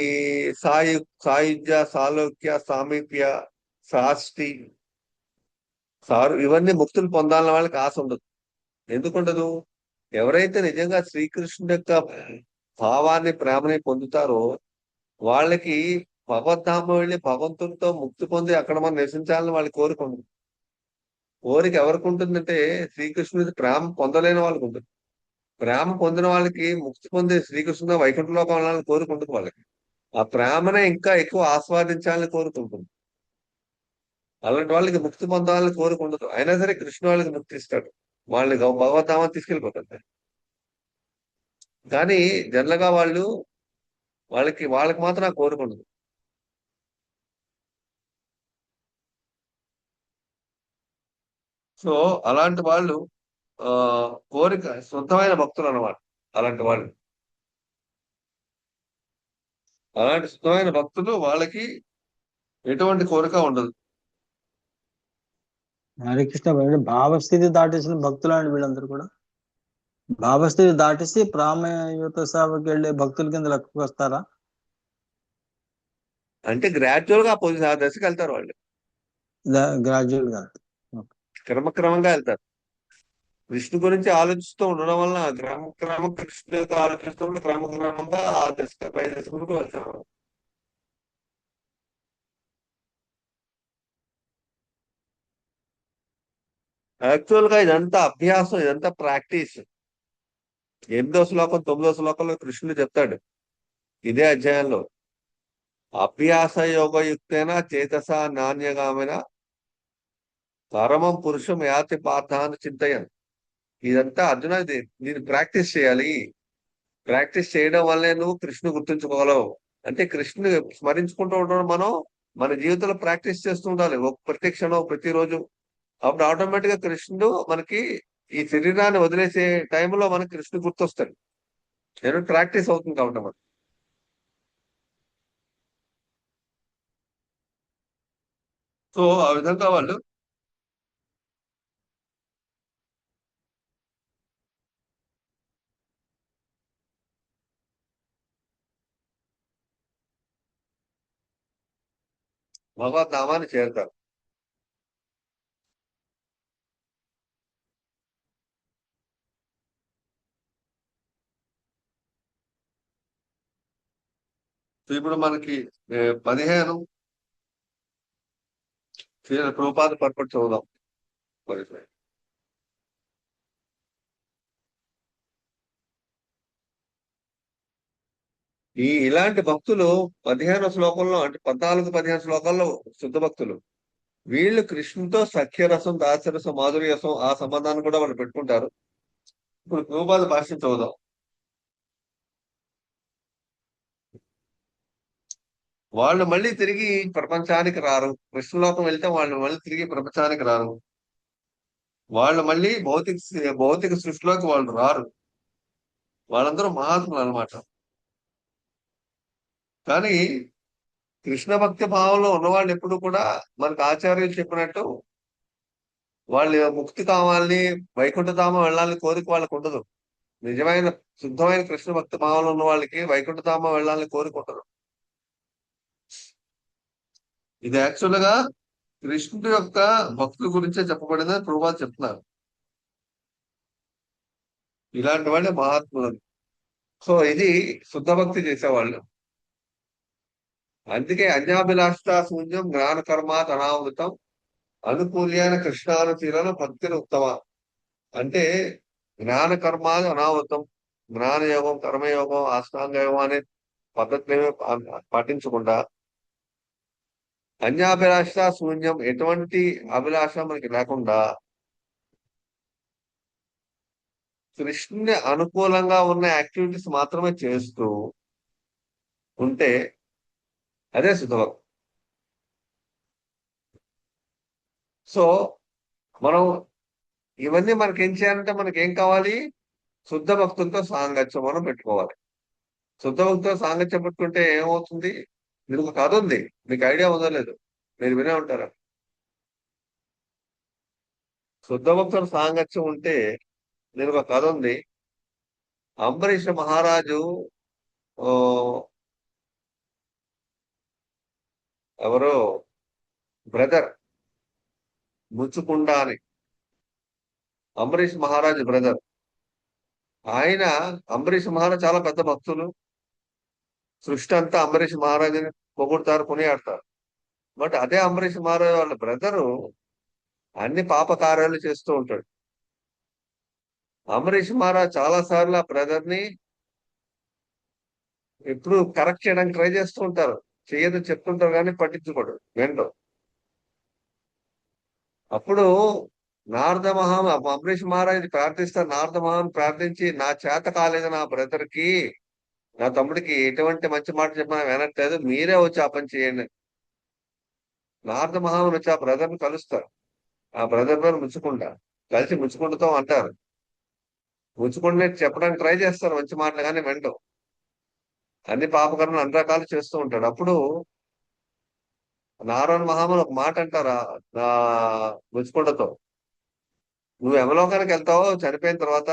సాయుధ్య, సాలోక్య, సామీప్య, సాష్టి, ఇవన్నీ ముక్తులు పొందాలని వాళ్ళకి ఆశ ఉండదు. ఎందుకుండదు? ఎవరైతే నిజంగా శ్రీకృష్ణుడి యొక్క భావాన్ని ప్రేమని పొందుతారో వాళ్ళకి భగవద్ధామం వెళ్ళి భగవంతుడితో ముక్తి పొంది అక్కడ మనం నివసించాలని వాళ్ళ కోరిక ఉంటుంది. కోరిక ఎవరికి ఉంటుందంటే శ్రీకృష్ణుడి ప్రేమ పొందలేని వాళ్ళకి ఉంటుంది. ప్రేమ పొందిన వాళ్ళకి ముక్తి పొంది శ్రీకృష్ణుడు వైకుంఠలోకి వెళ్ళాలని కోరిక ఉంటుంది వాళ్ళకి. ఆ ప్రేమనే ఇంకా ఎక్కువ ఆస్వాదించాలని కోరుకుంటుంది. అలాంటి వాళ్ళకి ముక్తి పొందాలని కోరిక ఉండదు. అయినా సరే కృష్ణ వాళ్ళకి ముక్తి ఇస్తాడు, వాళ్ళని భగవద్ధామాన్ని తీసుకెళ్ళిపోతాడు. కానీ జనరల్ గా వాళ్ళకి మాత్రం ఆ కోరిక ఉండదు. సో అలాంటి వాళ్ళు ఆ కోరిక శుద్ధమైన భక్తులు అన్నమాట. అలాంటి వాళ్ళు అలాంటి శుద్ధమైన భక్తులు వాళ్ళకి ఎటువంటి కోరిక ఉండదు. హరికృష్ణ భావస్థితి దాటేసిన భక్తులు అండి వీళ్ళందరూ కూడా. భావస్థితి దాటేసి ప్రామయుత సేవకి వెళ్ళే భక్తుల కింద లెక్కకు వస్తారా? అంటే గ్రాడ్యువల్ గా ఆ దశకి వెళ్తారు వాళ్ళు, గ్రాడ్యువల్ గా. క్రమక్రమంగా వెళ్తారు. కృష్ణు గురించి ఆలోచిస్తూ ఉండడం వల్ల కృష్ణు యొక్క ఆలోచిస్తూ క్రమక్రమంగా ఆ దశ పై దశకు వెళ్తారు. యాక్చువల్ గా ఇదంతా అభ్యాసం, ఇదంతా ప్రాక్టీస్. 8వ శ్లోకం 9వ శ్లోకంలో కృష్ణుడు చెప్తాడు ఇదే అధ్యాయంలో, అభ్యాస యోగయుక్తేన చేతస నాణ్యగామైన పరమం పురుషం యాతి పార్థాన్ని చింతయన్. ఇదంతా అర్జున దీన్ని ప్రాక్టీస్ చేయాలి. ప్రాక్టీస్ చేయడం వల్లే నువ్వు కృష్ణు గుర్తుంచుకోగలవు. అంటే కృష్ణుని స్మరించుకుంటూ ఉండడం మనం మన జీవితంలో ప్రాక్టీస్ చేస్తూ ఉండాలి, ప్రతి క్షణం ప్రతిరోజు. అప్పుడు ఆటోమేటిక్ గా కృష్ణుడు మనకి ఈ శరీరాన్ని వదిలేసే టైంలో మనకి కృష్ణుడు గుర్తొస్తాడు. నేను ప్రాక్టీస్ అవుతుంది కాబట్టి మనం. సో ఆ విధంగా వాళ్ళు భగవద్ధామాన్ని చేరుతారు. ఇప్పుడు మనకి 15 రూపాయల పర్పట్ చదువుదాం. ఇలాంటి భక్తులు 15వ శ్లోకంలో, అంటే 14-15 శ్లోకాల్లో శుద్ధ భక్తులు వీళ్ళు కృష్ణుతో సఖ్యరసం, దాస్యరసం, మాధుర్యరసం ఆ సంబంధాన్ని కూడా వాళ్ళు పెట్టుకుంటారు. ఇప్పుడు రూపాయల భాష్యం చదువుదాం. వాళ్ళు మళ్ళీ తిరిగి ప్రపంచానికి రారు. కృష్ణలోకం వెళ్తే వాళ్ళు మళ్ళీ తిరిగి ప్రపంచానికి రారు. వాళ్ళు మళ్ళీ భౌతిక సృష్టిలోకి వాళ్ళు రారు. వాళ్ళందరూ మహాత్ములు అనమాట. కానీ కృష్ణ భక్తి భావంలో ఉన్నవాళ్ళు ఎప్పుడు కూడా మనకు ఆచార్యులు చెప్పినట్టు వాళ్ళు ముక్తి కావాలని, వైకుంఠధామం వెళ్ళాలని కోరిక వాళ్ళకు ఉండదు. నిజమైన శుద్ధమైన కృష్ణ భక్తి భావంలో ఉన్న వాళ్ళకి వైకుంఠధామం వెళ్ళాలని కోరిక ఉండదు. ఇది యాక్చువల్ గా కృష్ణుడి యొక్క భక్తుల గురించే చెప్పబడిందని ప్రభుపాదులు చెప్తున్నారు. ఇలాంటి వాళ్ళే మహాత్ములు. సో ఇది శుద్ధ భక్తి చేసేవాళ్ళు. అందుకే అన్యాభిలాష శూన్యం జ్ఞాన కర్మాత్ అనావృతం అనుకూల్యాన కృష్ణానుశీలన భక్తిని ఉత్తమ. అంటే జ్ఞాన కర్మాది అనావృతం, జ్ఞానయోగం, కర్మయోగం, అష్టాంగ యోగం అనే పద్ధతులు పాటించకుండా అన్యాభిలాష శూన్యం, ఎటువంటి అభిలాష మనకి లేకుండా కృష్ణుని అనుకూలంగా ఉన్న యాక్టివిటీస్ మాత్రమే చేస్తూ ఉంటే అదే శుద్ధభక్తి. సో మనం ఇవన్నీ మనకి ఏం చేయాలంటే మనకి ఏం కావాలి? శుద్ధ భక్తులతో సాంగత్యం మనం పెట్టుకోవాలి. శుద్ధ భక్తులతో సాంగత్యం పెట్టుకుంటే ఏమవుతుంది? మీకు ఒక కథ ఉంది, మీకు ఐడియా ఉందో లేదు, మీరు వినే ఉంటారా? శుద్ధ భక్తుల సాంగత్యం ఉంటే నేను ఒక కథ ఉంది. అంబరీష మహారాజు ఎవరో బ్రదర్ ముచ్చుకుండ అని, అంబరీష్ మహారాజు బ్రదర్ ఆయన అంబరీష్ మహారాజ్ చాలా పెద్ద భక్తులు. సృష్టి అంతా అంబరీష్ మహారాజుని పొగుడుతారు, కొనియాడతారు. బట్ అదే అంబరీష్ మహారాజు వాళ్ళ బ్రదరు అన్ని పాప కార్యాలు చేస్తూ ఉంటాడు. అంబరీష్ మహారాజ్ చాలా సార్లు ఆ బ్రదర్ ని ఎప్పుడు కరెక్ట్ చేయడానికి ట్రై చేస్తూ ఉంటారు. చేయదని చెప్తుంటారు కానీ పట్టించుకోడు, వెంటో. అప్పుడు అంబరీష్ మహారాజ్ ప్రార్థిస్తారు. నారద మహాన్ ప్రార్థించి, నా చేత కాలేదు నా బ్రదర్ కి, నా తమ్ముడికి ఎటువంటి మంచి మాట చెప్పినా వినట్లేదు, మీరే వచ్చి ఆ పని చేయండి. నారద మహాన్ వచ్చి ఆ బ్రదర్ ని కలుస్తారు. ఆ బ్రదర్ పేరు ముచ్చుకుంట. కలిసి ముచ్చుకుంటతో అంటారు. ముచ్చుకుంటే చెప్పడానికి ట్రై చేస్తారు మంచి మాటలు, కానీ వెంటో. అన్ని పాపకర్మలు అన్ని రకాలు చేస్తూ ఉంటాడు. అప్పుడు నారాయణ మహాముని ఒక మాట అంటారా ఆ ముచ్చుకుంటతో, నువ్వు యమలోకానికి వెళ్తావు చనిపోయిన తర్వాత,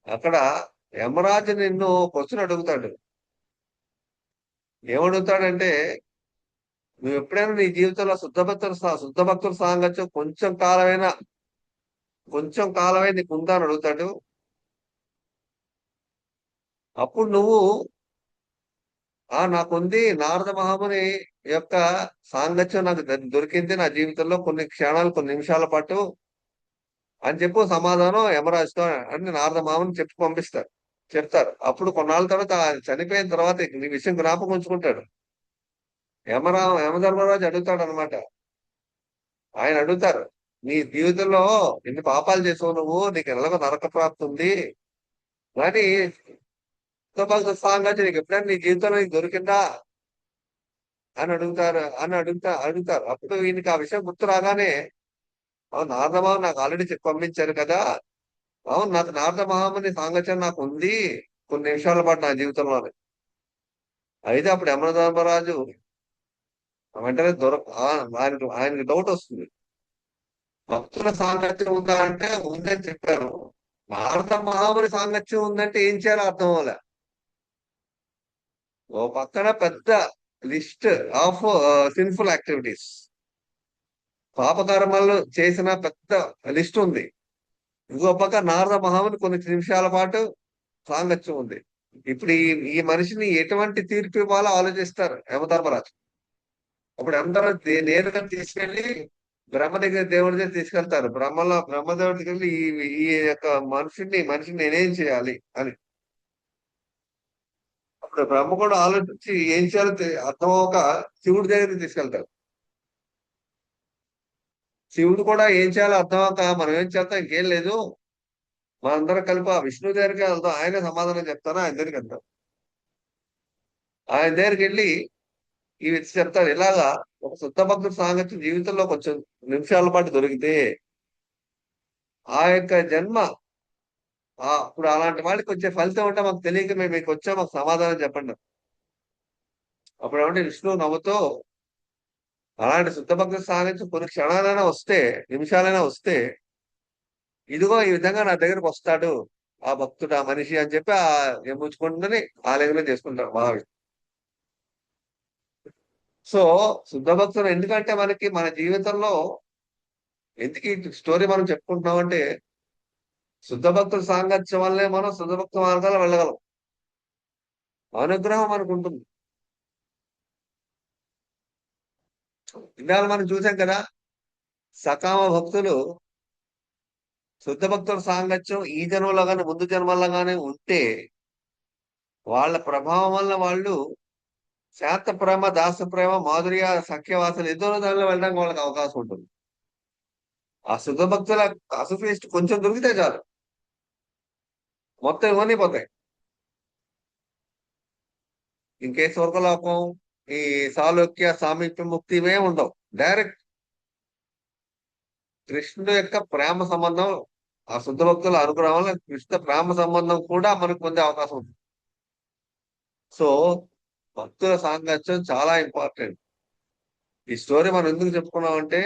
అక్కడ యమరాజు నిన్ను క్వశ్చన్ అడుగుతాడు. ఏమడుగుతాడంటే, నువ్వు ఎప్పుడైనా నీ జీవితంలో శుద్ధ భక్తుల సాంగత్యం కొంచెం కాలమే నీకు ఉందా అని అడుగుతాడు. అప్పుడు నువ్వు నాకుంది, నారద మహాముని యొక్క సాంగత్యం నాకు దొరికింది నా జీవితంలో కొన్ని క్షణాలు, కొన్ని నిమిషాల పాటు అని చెప్పు సమాధానం యమరాజుతో అని నారద మహాముని చెప్పి చెప్తారు. అప్పుడు కొన్నాళ్ళ తర్వాత చనిపోయిన తర్వాత నీ విషయం జ్ఞాపకం ఉంచుకుంటాడు. యమధర్మరాజు అడుగుతాడు అనమాట. ఆయన అడుగుతారు, నీ జీవితంలో ఎన్ని పాపాలు చేసావు నువ్వు, నీకు ఎలాగో నరక ప్రాప్తి ఉంది, కానీ సాంగత్యం నీకు ఎప్పుడైనా నీ జీవితంలో నీకు దొరికిందా అని అడుగుతారు. అప్పుడు ఈయనకి ఆ విషయం గుర్తు రాగానే, అవును నారద మహాముని నాకు ఆల్రెడీ చెప్పి పంపించారు కదా, అవును నాకు నారద మహాముని సాంగత్యం నాకు ఉంది కొన్ని నిమిషాల పాటు నా జీవితంలో. అయితే అప్పుడు యమధర్మరాజు వెంటనే ఆయనకి డౌట్ వస్తుంది. భక్తుల సాంగత్యం ఉందా అంటే ఉందని చెప్పారు, నారద మహాముని సాంగత్యం ఉందంటే ఏం చేయాలో అర్థం అవ్వలే. ఓ పక్కన పెద్ద లిస్ట్ ఆఫ్ సిన్ఫుల్ యాక్టివిటీస్, పాపకర్మలు చేసిన పెద్ద లిస్ట్ ఉంది. ఇంకో పక్క నారద మహాముని కొన్ని నిమిషాల పాటు సాంగత్యం ఉంది. ఇప్పుడు ఈ మనిషిని ఎటువంటి తీర్పు ఇవ్వాలో ఆలోచిస్తారు యమధర్మరాజు. అప్పుడు యమధర్మరాజు నేరుగా తీసుకెళ్లి దేవుడి దగ్గర తీసుకెళ్తారు. బ్రహ్మదేవుడి దగ్గర ఈ యొక్క మనిషిని నేనేం చేయాలి అని. అప్పుడు బ్రహ్మ కూడా ఆలోచించి ఏం చేయాలో అర్థం అవ్వక శివుడి దగ్గరికి తీసుకెళ్తారు. శివుడు కూడా ఏం చేయాలో అర్థం అవ్వక, మనం ఏం చేస్తాం, ఇంకేం లేదు, మనందరం కలిపి ఆ విష్ణు దగ్గరికి వెళ్తాం, ఆయన సమాధానం చెప్తాను, ఆయన దగ్గరికి వెళ్తాం. ఆయన దగ్గరికి వెళ్ళి ఇవి చెప్తారు, ఇలాగా ఒక శుద్ధ భక్తుల సాంగత్యం జీవితంలో కొంచెం నిమిషాల పాటు దొరికితే ఆ యొక్క జన్మ ఇప్పుడు అలాంటి వాళ్ళకి వచ్చే ఫలితం ఉంటే మాకు తెలియక మేము మీకు వచ్చా, మాకు సమాధానం చెప్పండి. అప్పుడు ఏమంటే విష్ణువు నవ్వుతో, అలాంటి శుద్ధ భక్తుల సాంగత్యం కొన్ని క్షణాలైనా వస్తే, నిమిషాలైనా వస్తే, ఇదిగో ఈ విధంగా నా దగ్గరకు వస్తాడు ఆ భక్తుడు, ఆ మనిషి అని చెప్పి ఆ ఎమ్ముచ్చుకుంటుందని ఆలయంలో చేసుకుంటారు మహావిష్ణు. సో శుద్ధ భక్తులు ఎందుకంటే మనకి మన జీవితంలో ఎందుకు ఈ స్టోరీ మనం చెప్పుకుంటున్నాం అంటే, శుద్ధ భక్తుల సాంగత్యం వల్లే మనం శుద్ధ భక్త మార్గాలు వెళ్ళగలం. అనుగ్రహం మనకు ఉంటుంది. ఇందాక మనం చూసాం కదా, సకామ భక్తులు శుద్ధ భక్తుల సాంగత్యం ఈ జన్మలో కానీ ముందు జన్మల్లో కానీ ఉంటే, వాళ్ళ ప్రభావం వల్ల వాళ్ళు శాంత ప్రేమ, దాస ప్రేమ, మాధుర్య, సఖ్యవాసలు ఎన్నో దానిలో వెళ్ళడానికి వాళ్ళకి అవకాశం ఉంటుంది. ఆ శుద్ధ భక్తుల అసోసియేషన్ కొంచెం దొరికితే చాలు, మొత్తం ఇవన్నీ పోతాయి. ఇంకే స్వర్గలోకం, ఈ సాలోక్య, సామీప్య, ముక్తి ఇవే ఉండవు. డైరెక్ట్ కృష్ణుడు యొక్క ప్రేమ సంబంధం, ఆ శుద్ధ భక్తుల అనుగ్రహం వల్ల కృష్ణ ప్రేమ సంబంధం కూడా మనకు పొందే అవకాశం ఉంది. సో భక్తుల సాంగత్యం చాలా ఇంపార్టెంట్. ఈ స్టోరీ మనం ఎందుకు చెప్పుకున్నామంటే,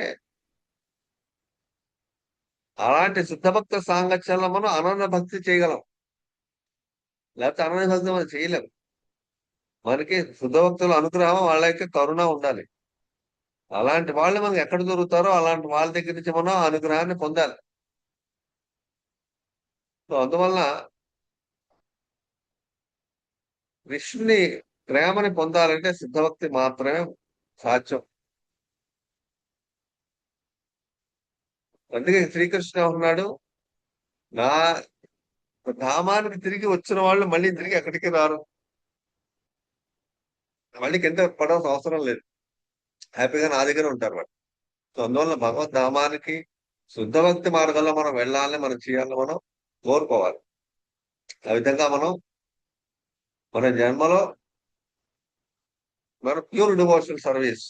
అలాంటి శుద్ధ భక్తుల సాంగత్యంలో మనం అనన్య భక్తి చేయగలం, లేకపోతే అనన్య భక్తి మనం చేయలేం. మనకి శుద్ధ భక్తుల అనుగ్రహం, వాళ్ళ యొక్క కరుణ ఉండాలి. అలాంటి వాళ్ళు మనకి ఎక్కడ దొరుకుతారో అలాంటి వాళ్ళ దగ్గర నుంచి మనం అనుగ్రహాన్ని పొందాలి. సో అందువలన కృష్ణుని ప్రేమని పొందాలంటే సిద్ధభక్తి మాత్రమే సాధ్యం. అందుకే శ్రీకృష్ణ ఉన్నాడు, నా ధామానికి తిరిగి వచ్చిన వాళ్ళు మళ్ళీ తిరిగి ఎక్కడికి రారు, మళ్ళీ కింద పడాల్సిన అవసరం లేదు, హ్యాపీగా నా దగ్గర ఉంటారు వాళ్ళు. సో అందువల్ల భగవద్ ధామానికి శుద్ధ భక్తి మార్గంలో మనం వెళ్ళాలని, మనం చేయాలని మనం కోరుకోవాలి. ఆ విధంగా మనం మన జన్మలో మన ప్యూర్ డివోషనల్ సర్వీస్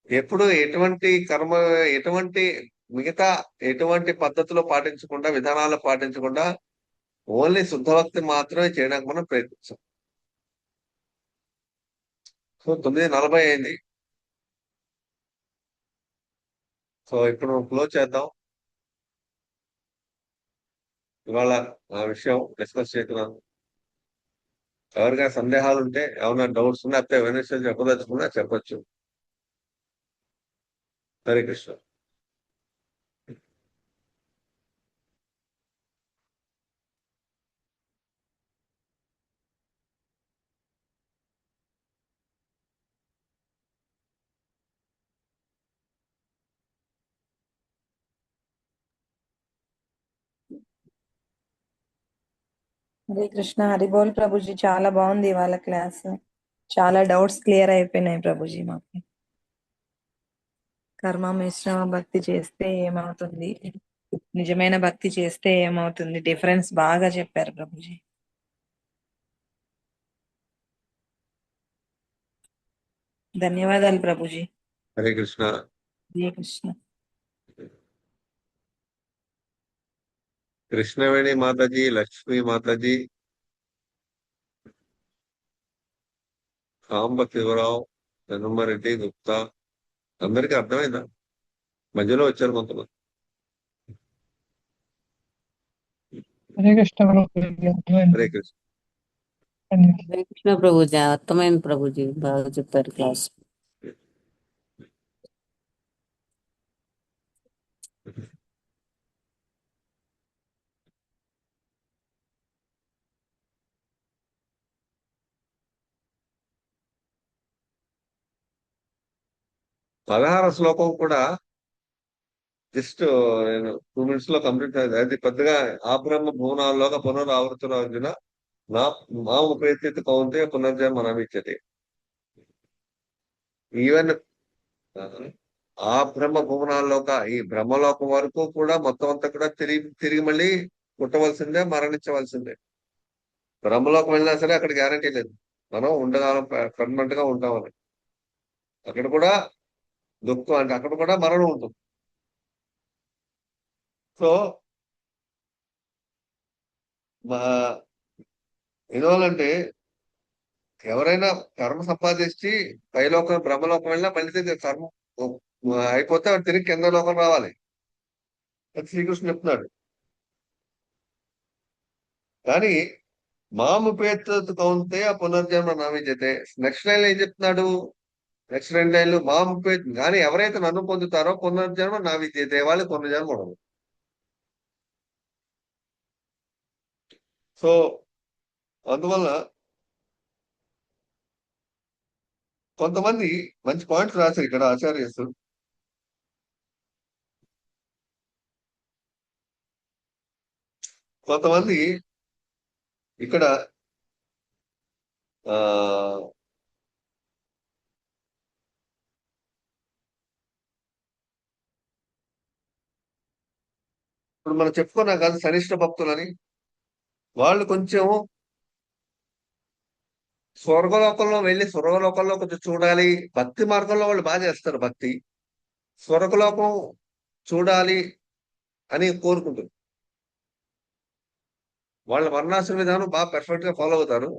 ఎప్పుడు ఎటువంటి కర్మ, ఎటువంటి మిగతా ఎటువంటి పద్ధతిలో పాటించకుండా, విధానాలు పాటించకుండా ఓన్లీ శుద్ధ భక్తి మాత్రమే చేయడానికి మనం ప్రయత్నించాం. సో 9:40 అయింది. సో ఇప్పుడు మనం క్లోజ్ చేద్దాం. ఇవాళ ఆ విషయం డిస్కస్ చేస్తున్నాను. ఎవరికైనా సందేహాలు ఉంటే, ఏమైనా డౌట్స్ ఉన్నా, లేకపోతే ఏమైనా విషయం చెప్పదలుచుకున్నా చెప్పొచ్చు. హరే కృష్ణ. హరే కృష్ణ. హరిబోల్ ప్రభుజీ, చాలా బాగుంది వాళ్ళ క్లాస్. చాలా డౌట్స్ క్లియర్ అయిపోయినాయి ప్రభుజీ మాకు. కర్మ మిశ్రమ భక్తి చేస్తే ఏమవుతుంది, నిజమైన భక్తి చేస్తే ఏమవుతుంది, డిఫరెన్స్ బాగా చెప్పారు ప్రభుజీ. ధన్యవాదాలు ప్రభుజీ. హరే కృష్ణ. హరే కృష్ణ. కృష్ణవేణి మాతాజీ, లక్ష్మీ మాతాజీ, సాంబ శివరావు, హనుమారెడ్డి, గుప్తా, అందరికీ అర్థమైందా? మధ్యలో వచ్చారు కొంతమంది. హరే కృష్ణ ప్రభుజీ, అర్థమైంది. హరే కృష్ణ. హరే కృష్ణ ప్రభుజీ, అర్థమైంది ప్రభుజీ, బాగా చెప్పారు క్లాస్. పదహార శ్లోకం కూడా జస్ట్ నేను 2 minutes లో కంప్లీట్ అయింది. అది పెద్దగా ఆ బ్రహ్మ భువనాల్లోగా పునరావృతులు అర్జున నా మామ ప్రయత్నిత కౌంతే పునర్జన్మ నమిచ్చతి. ఈవెన్ ఆ బ్రహ్మ భువనాల్లోక ఈ బ్రహ్మలోకం వరకు కూడా మొత్తం అంతా కూడా తిరిగి మళ్ళీ పుట్టవలసిందే, మరణించవలసిందే. బ్రహ్మలోకం వెళ్ళినా సరే అక్కడ గ్యారంటీ లేదు మనం ఉండగలం, పర్మనెంట్ గా ఉంటామని. అక్కడ కూడా దుఃఖం, అంటే అక్కడ కూడా మరణం ఉంటుంది. సో మా ఎందువల్లంటే ఎవరైనా కర్మ సంపాదించి పైలోకం బ్రహ్మలోకం వెళ్ళినా మళ్ళీ తిరిగి కర్మ అయిపోతే వాడు తిరిగి కింద లోకం రావాలి. అది శ్రీకృష్ణుడు చెప్తున్నాడు. కానీ మాము పేత్తు కౌంతే ఆ పునర్జన్మ నామిజతే. నెక్స్ట్ లైన్ ఏం చెప్తున్నాడు? నెక్స్ట్ 2 లైన్లు మాము పేత్, కానీ ఎవరైతే నన్ను పొందుతారో పునర్జన్మ నా విద్యతే, వాళ్ళకి పునర్జన్మ ఉండదు. సో అందువల్ల కొంతమంది మంచి పాయింట్స్ రాశారు ఇక్కడ ఆచార్యస్. కొంతమంది ఇక్కడ ఆ ఇప్పుడు మనం చెప్పుకున్నాం కదా సనిష్ట భక్తులని, వాళ్ళు కొంచెం స్వర్గలోకంలో వెళ్ళి స్వర్గలోకంలో కొంచెం చూడాలి, భక్తి మార్గంలో వాళ్ళు బాగా చేస్తారు భక్తి, స్వర్గలోకం చూడాలి అని కోరుకుంటుంది. వాళ్ళ వర్ణాశ్రమ విధానం బాగా పర్ఫెక్ట్ గా ఫాలో అవుతారు.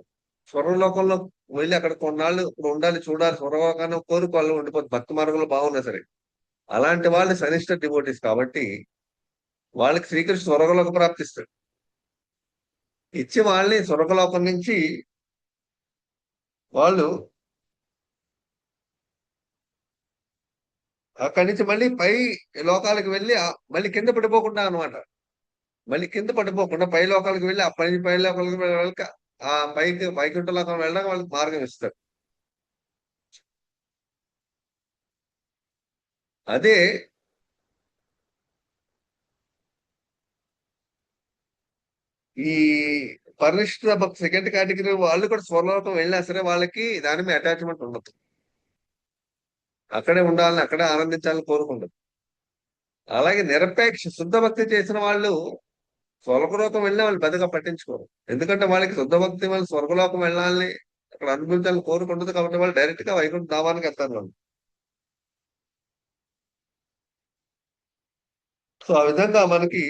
స్వర్గలోకంలో వెళ్ళి అక్కడ కొన్నాళ్ళు ఇప్పుడు ఉండాలి, చూడాలి, స్వర్గలోకాన్ని కోరిక వాళ్ళు ఉండిపోతుంది, భక్తి మార్గంలో బాగున్నా సరే. అలాంటి వాళ్ళు సనిష్ట డివోటీస్ కాబట్టి వాళ్ళకి శ్రీకృష్ణ స్వర్గలోక ప్రాప్తిస్తాడు. ఇచ్చి వాళ్ళని స్వర్గలోకం నుంచి వాళ్ళు అక్కడి నుంచి మళ్ళీ పై లోకాలకు వెళ్ళి మళ్ళీ కింద పడిపోకుండా అనమాట, మళ్ళీ కింద పడిపోకుండా పై లోకాలకు వెళ్ళి అప్పటి నుంచి పై లోకాలకు ఆ వైకుంఠ లోకం వెళ్ళడానికి వాళ్ళకి మార్గం ఇస్తాడు. అదే ఈ పరినిష్ఠిత భక్తి సెకండ్ కేటగిరీ వాళ్ళు కూడా స్వర్లోకం వెళ్ళినా సరే వాళ్ళకి దాని మీద అటాచ్మెంట్ ఉండదు. అక్కడే ఉండాలని, అక్కడే ఆనందించాలని కోరుకుండదు. అలాగే నిరపేక్ష శుద్ధ భక్తి చేసిన వాళ్ళు స్వర్గలోకం వెళ్ళినా వాళ్ళు పెద్దగా పట్టించుకోరు. ఎందుకంటే వాళ్ళకి శుద్ధ భక్తి వాళ్ళు స్వర్గలోకం వెళ్ళాలని, అక్కడ అనుభవించాలని కోరుకుంటుంది. కాబట్టి వాళ్ళు డైరెక్ట్ గా వైకుంఠ ధామానికి వెళ్తారు వాళ్ళు. సో ఆ విధంగా మనకి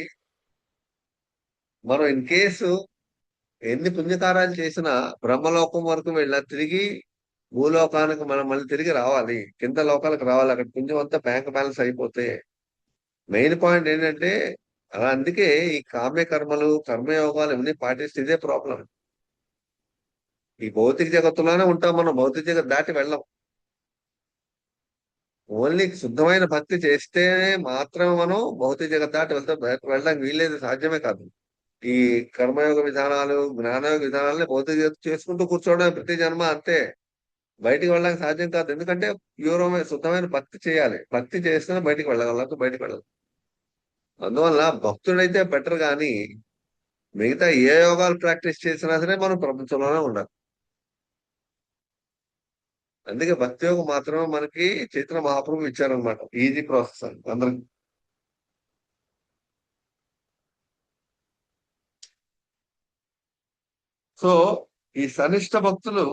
మనం ఇన్ కేసు ఎన్ని పుణ్యకారాలు చేసినా బ్రహ్మలోకం వరకు వెళ్ళినా తిరిగి భూలోకానికి మనం మళ్ళీ తిరిగి రావాలి, కింద లోకాలకు రావాలి. అక్కడ పుణ్యం అంతా బ్యాంక్ బ్యాలెన్స్ అయిపోతే మెయిన్ పాయింట్ ఏంటంటే అలా. అందుకే ఈ కామ్య కర్మలు, కర్మయోగాలు ఇవన్నీ పాటిస్తే ఇదే ప్రాబ్లం. ఈ భౌతిక జగత్తులోనే ఉంటాం మనం, భౌతిక జగత్ దాటి వెళ్ళం. ఓన్లీ శుద్ధమైన భక్తి చేస్తేనే మాత్రమే మనం భౌతిక జగత్ దాటి వెళ్ళడానికి వీల్లేదు, సాధ్యమే కాదు. ఈ కర్మయోగ విధానాలు, జ్ఞానయోగ విధానాలని భౌతిక జగత్తు చేసుకుంటూ కూర్చోవడం ప్రతి జన్మ అంతే. బయటికి వెళ్ళడానికి సాధ్యం కాదు. ఎందుకంటే ప్యూరమైన శుద్ధమైన భక్తి చేయాలి. భక్తి చేస్తేనే బయటికి వెళ్ళగలం, బయటికి వెళ్ళాలి. అందువల్ల భక్తుడైతే బెటర్ కానీ మిగతా ఏ యోగాలు ప్రాక్టీస్ చేసినా సరే మనం ప్రపంచంలోనే ఉండాలి. అందుకే భక్తి యోగం మాత్రమే మనకి చైతన్య మహాప్రభు ఇచ్చారనమాట. ఈజీ ప్రాసెస్ అని అందరికి. సో ఈ సనిష్ట భక్తులు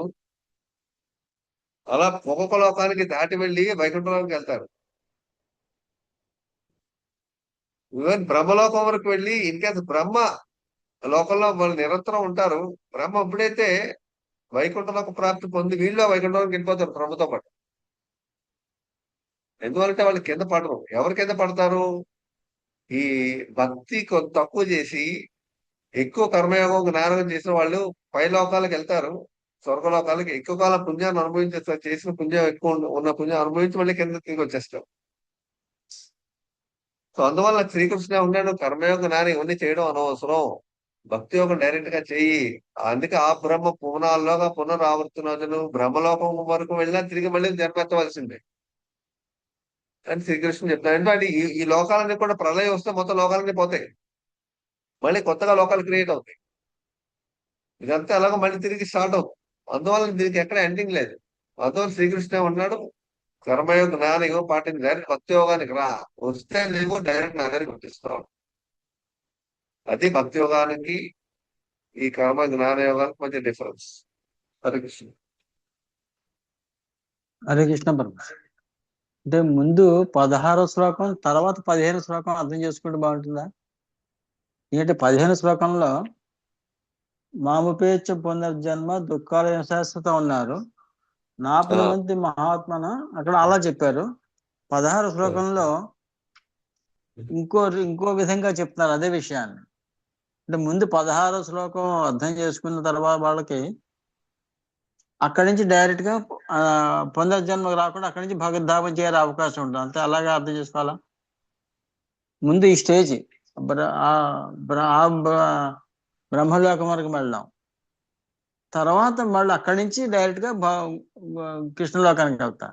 అలా ఒక్కొక్క లోకానికి దాటి వెళ్ళి వైకుంఠలోకి వెళ్తారు. ఈవెన్ బ్రహ్మలోకం వరకు వెళ్ళి ఇన్ కేసు బ్రహ్మ లోకంలో వాళ్ళు నిరంతరం ఉంటారు. బ్రహ్మ ఎప్పుడైతే వైకుంఠలోక ప్రాప్తి పొంది వీళ్ళు వైకుంఠంలోకి వెళ్ళిపోతారు బ్రహ్మతో పాటు. ఎందువలంటే వాళ్ళు కింద పడరు. ఎవరి కింద పడతారు? ఈ భక్తి తక్కువ చేసి ఎక్కువ కర్మయోగం, జ్ఞానం చేసిన వాళ్ళు పై లోకాలకు వెళ్తారు. స్వర్గలోకాలకి ఎక్కువ కాలం పుణ్యాన్ని అనుభవించేస్తారు. చేసిన పుణ్యం ఎక్కువ ఉన్న పుణ్యం అనుభవించి మళ్ళీ కింద తిరిగి వచ్చేస్తాం. సో అందువల్ల శ్రీకృష్ణ ఉన్నాడు, కర్మయోగ జ్ఞానం ఇవన్నీ చేయడం అనవసరం, భక్తి యోగం డైరెక్ట్ గా చెయ్యి. అందుకే ఆ బ్రహ్మ పువనాల్లోగా పునరావర్తనలు, బ్రహ్మలోకం వరకు వెళ్ళినా తిరిగి మళ్ళీ జన్మెత్తవలసిందే అని శ్రీకృష్ణ చెప్తాడు. అంటే ఈ లోకాలన్నీ కూడా ప్రళయం వస్తే మొత్తం లోకాలన్నీ పోతాయి, మళ్ళీ కొత్తగా లోకాలు క్రియేట్ అవుతాయి. ఇదంతా ఎలాగో మళ్ళీ తిరిగి స్టార్ట్ అవుతుంది. అందువల్ల దీనికి ఎక్కడ ఎండింగ్ లేదు. అందువల్ల శ్రీకృష్ణ ఉన్నాడు, కర్మయోగ జ్ఞానం పాటించి డైరెక్ట్ భక్తి యోగానికి రా, వస్తే నువ్వు డైరెక్ట్ నా దగ్గరికి వచ్చేస్తావు. అది భక్తి యోగానికి ఈ కర్మ జ్ఞాన యోగానికి మధ్య డిఫరెన్స్. హరే కృష్ణ. హరే కృష్ణ పరమ. అంటే ముందు 16వ శ్లోకం తర్వాత 15వ శ్లోకం అర్థం చేసుకుంటే బాగుంటుందా? ఎందుకంటే 15వ శ్లోకంలో మాముపేచ్చ పునర్జన్మ దుఃఖాలు శాశ్వతం ఉన్నారు, నాపనవంతి మహాత్మన అక్కడ అలా చెప్పారు. 16వ శ్లోకంలో ఇంకో విధంగా చెప్తున్నారు అదే విషయాన్ని. అంటే ముందు 16వ శ్లోకం అర్థం చేసుకున్న తర్వాత వాళ్ళకి అక్కడి నుంచి డైరెక్ట్ గా పునర్జన్మకు రాకుండా అక్కడి నుంచి భగవద్ధామం చేరే అవకాశం ఉంటుంది. అంతే, అలాగే అర్థం చేసుకోవాలా? ముందు ఈ స్టేజ్ బ్రహ్మలోకం వరకు వెళ్ళాం, తర్వాత మళ్ళీ అక్కడి నుంచి డైరెక్ట్ గా కృష్ణలోకానికి వెళ్తా.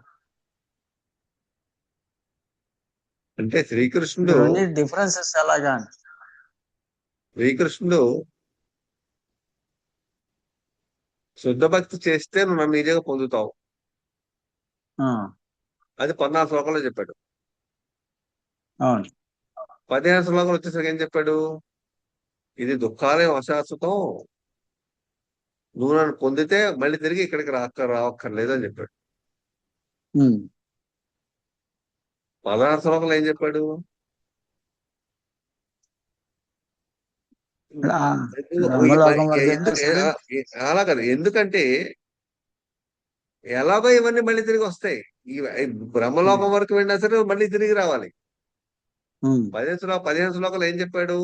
అంటే శ్రీకృష్ణుడు డిఫరెన్సెస్ ఎలాగా? శ్రీకృష్ణుడు శుద్ధ భక్తి చేస్తే నువ్వు నన్ను నిజంగా పొందుతావు, అది 14 శ్లోకంలో చెప్పాడు. అవును. 15 శ్లోకంలో వచ్చేసరికి ఏం చెప్పాడు? ఇది దుఃఖాలే అశాశ్వతం, నువ్వు నన్ను పొందితే మళ్ళీ తిరిగి ఇక్కడికి రావక్కర్లేదు అని చెప్పాడు. 16 శ్లోకంలో ఏం చెప్పాడు? అలా కాదు, ఎందుకంటే ఎలాగో ఇవన్నీ మళ్ళీ తిరిగి వస్తాయి. ఈ బ్రహ్మలోకం వరకు వెళ్ళినా సరే మళ్ళీ తిరిగి రావాలి. 15 శ్లోకంలో ఏం చెప్పాడు?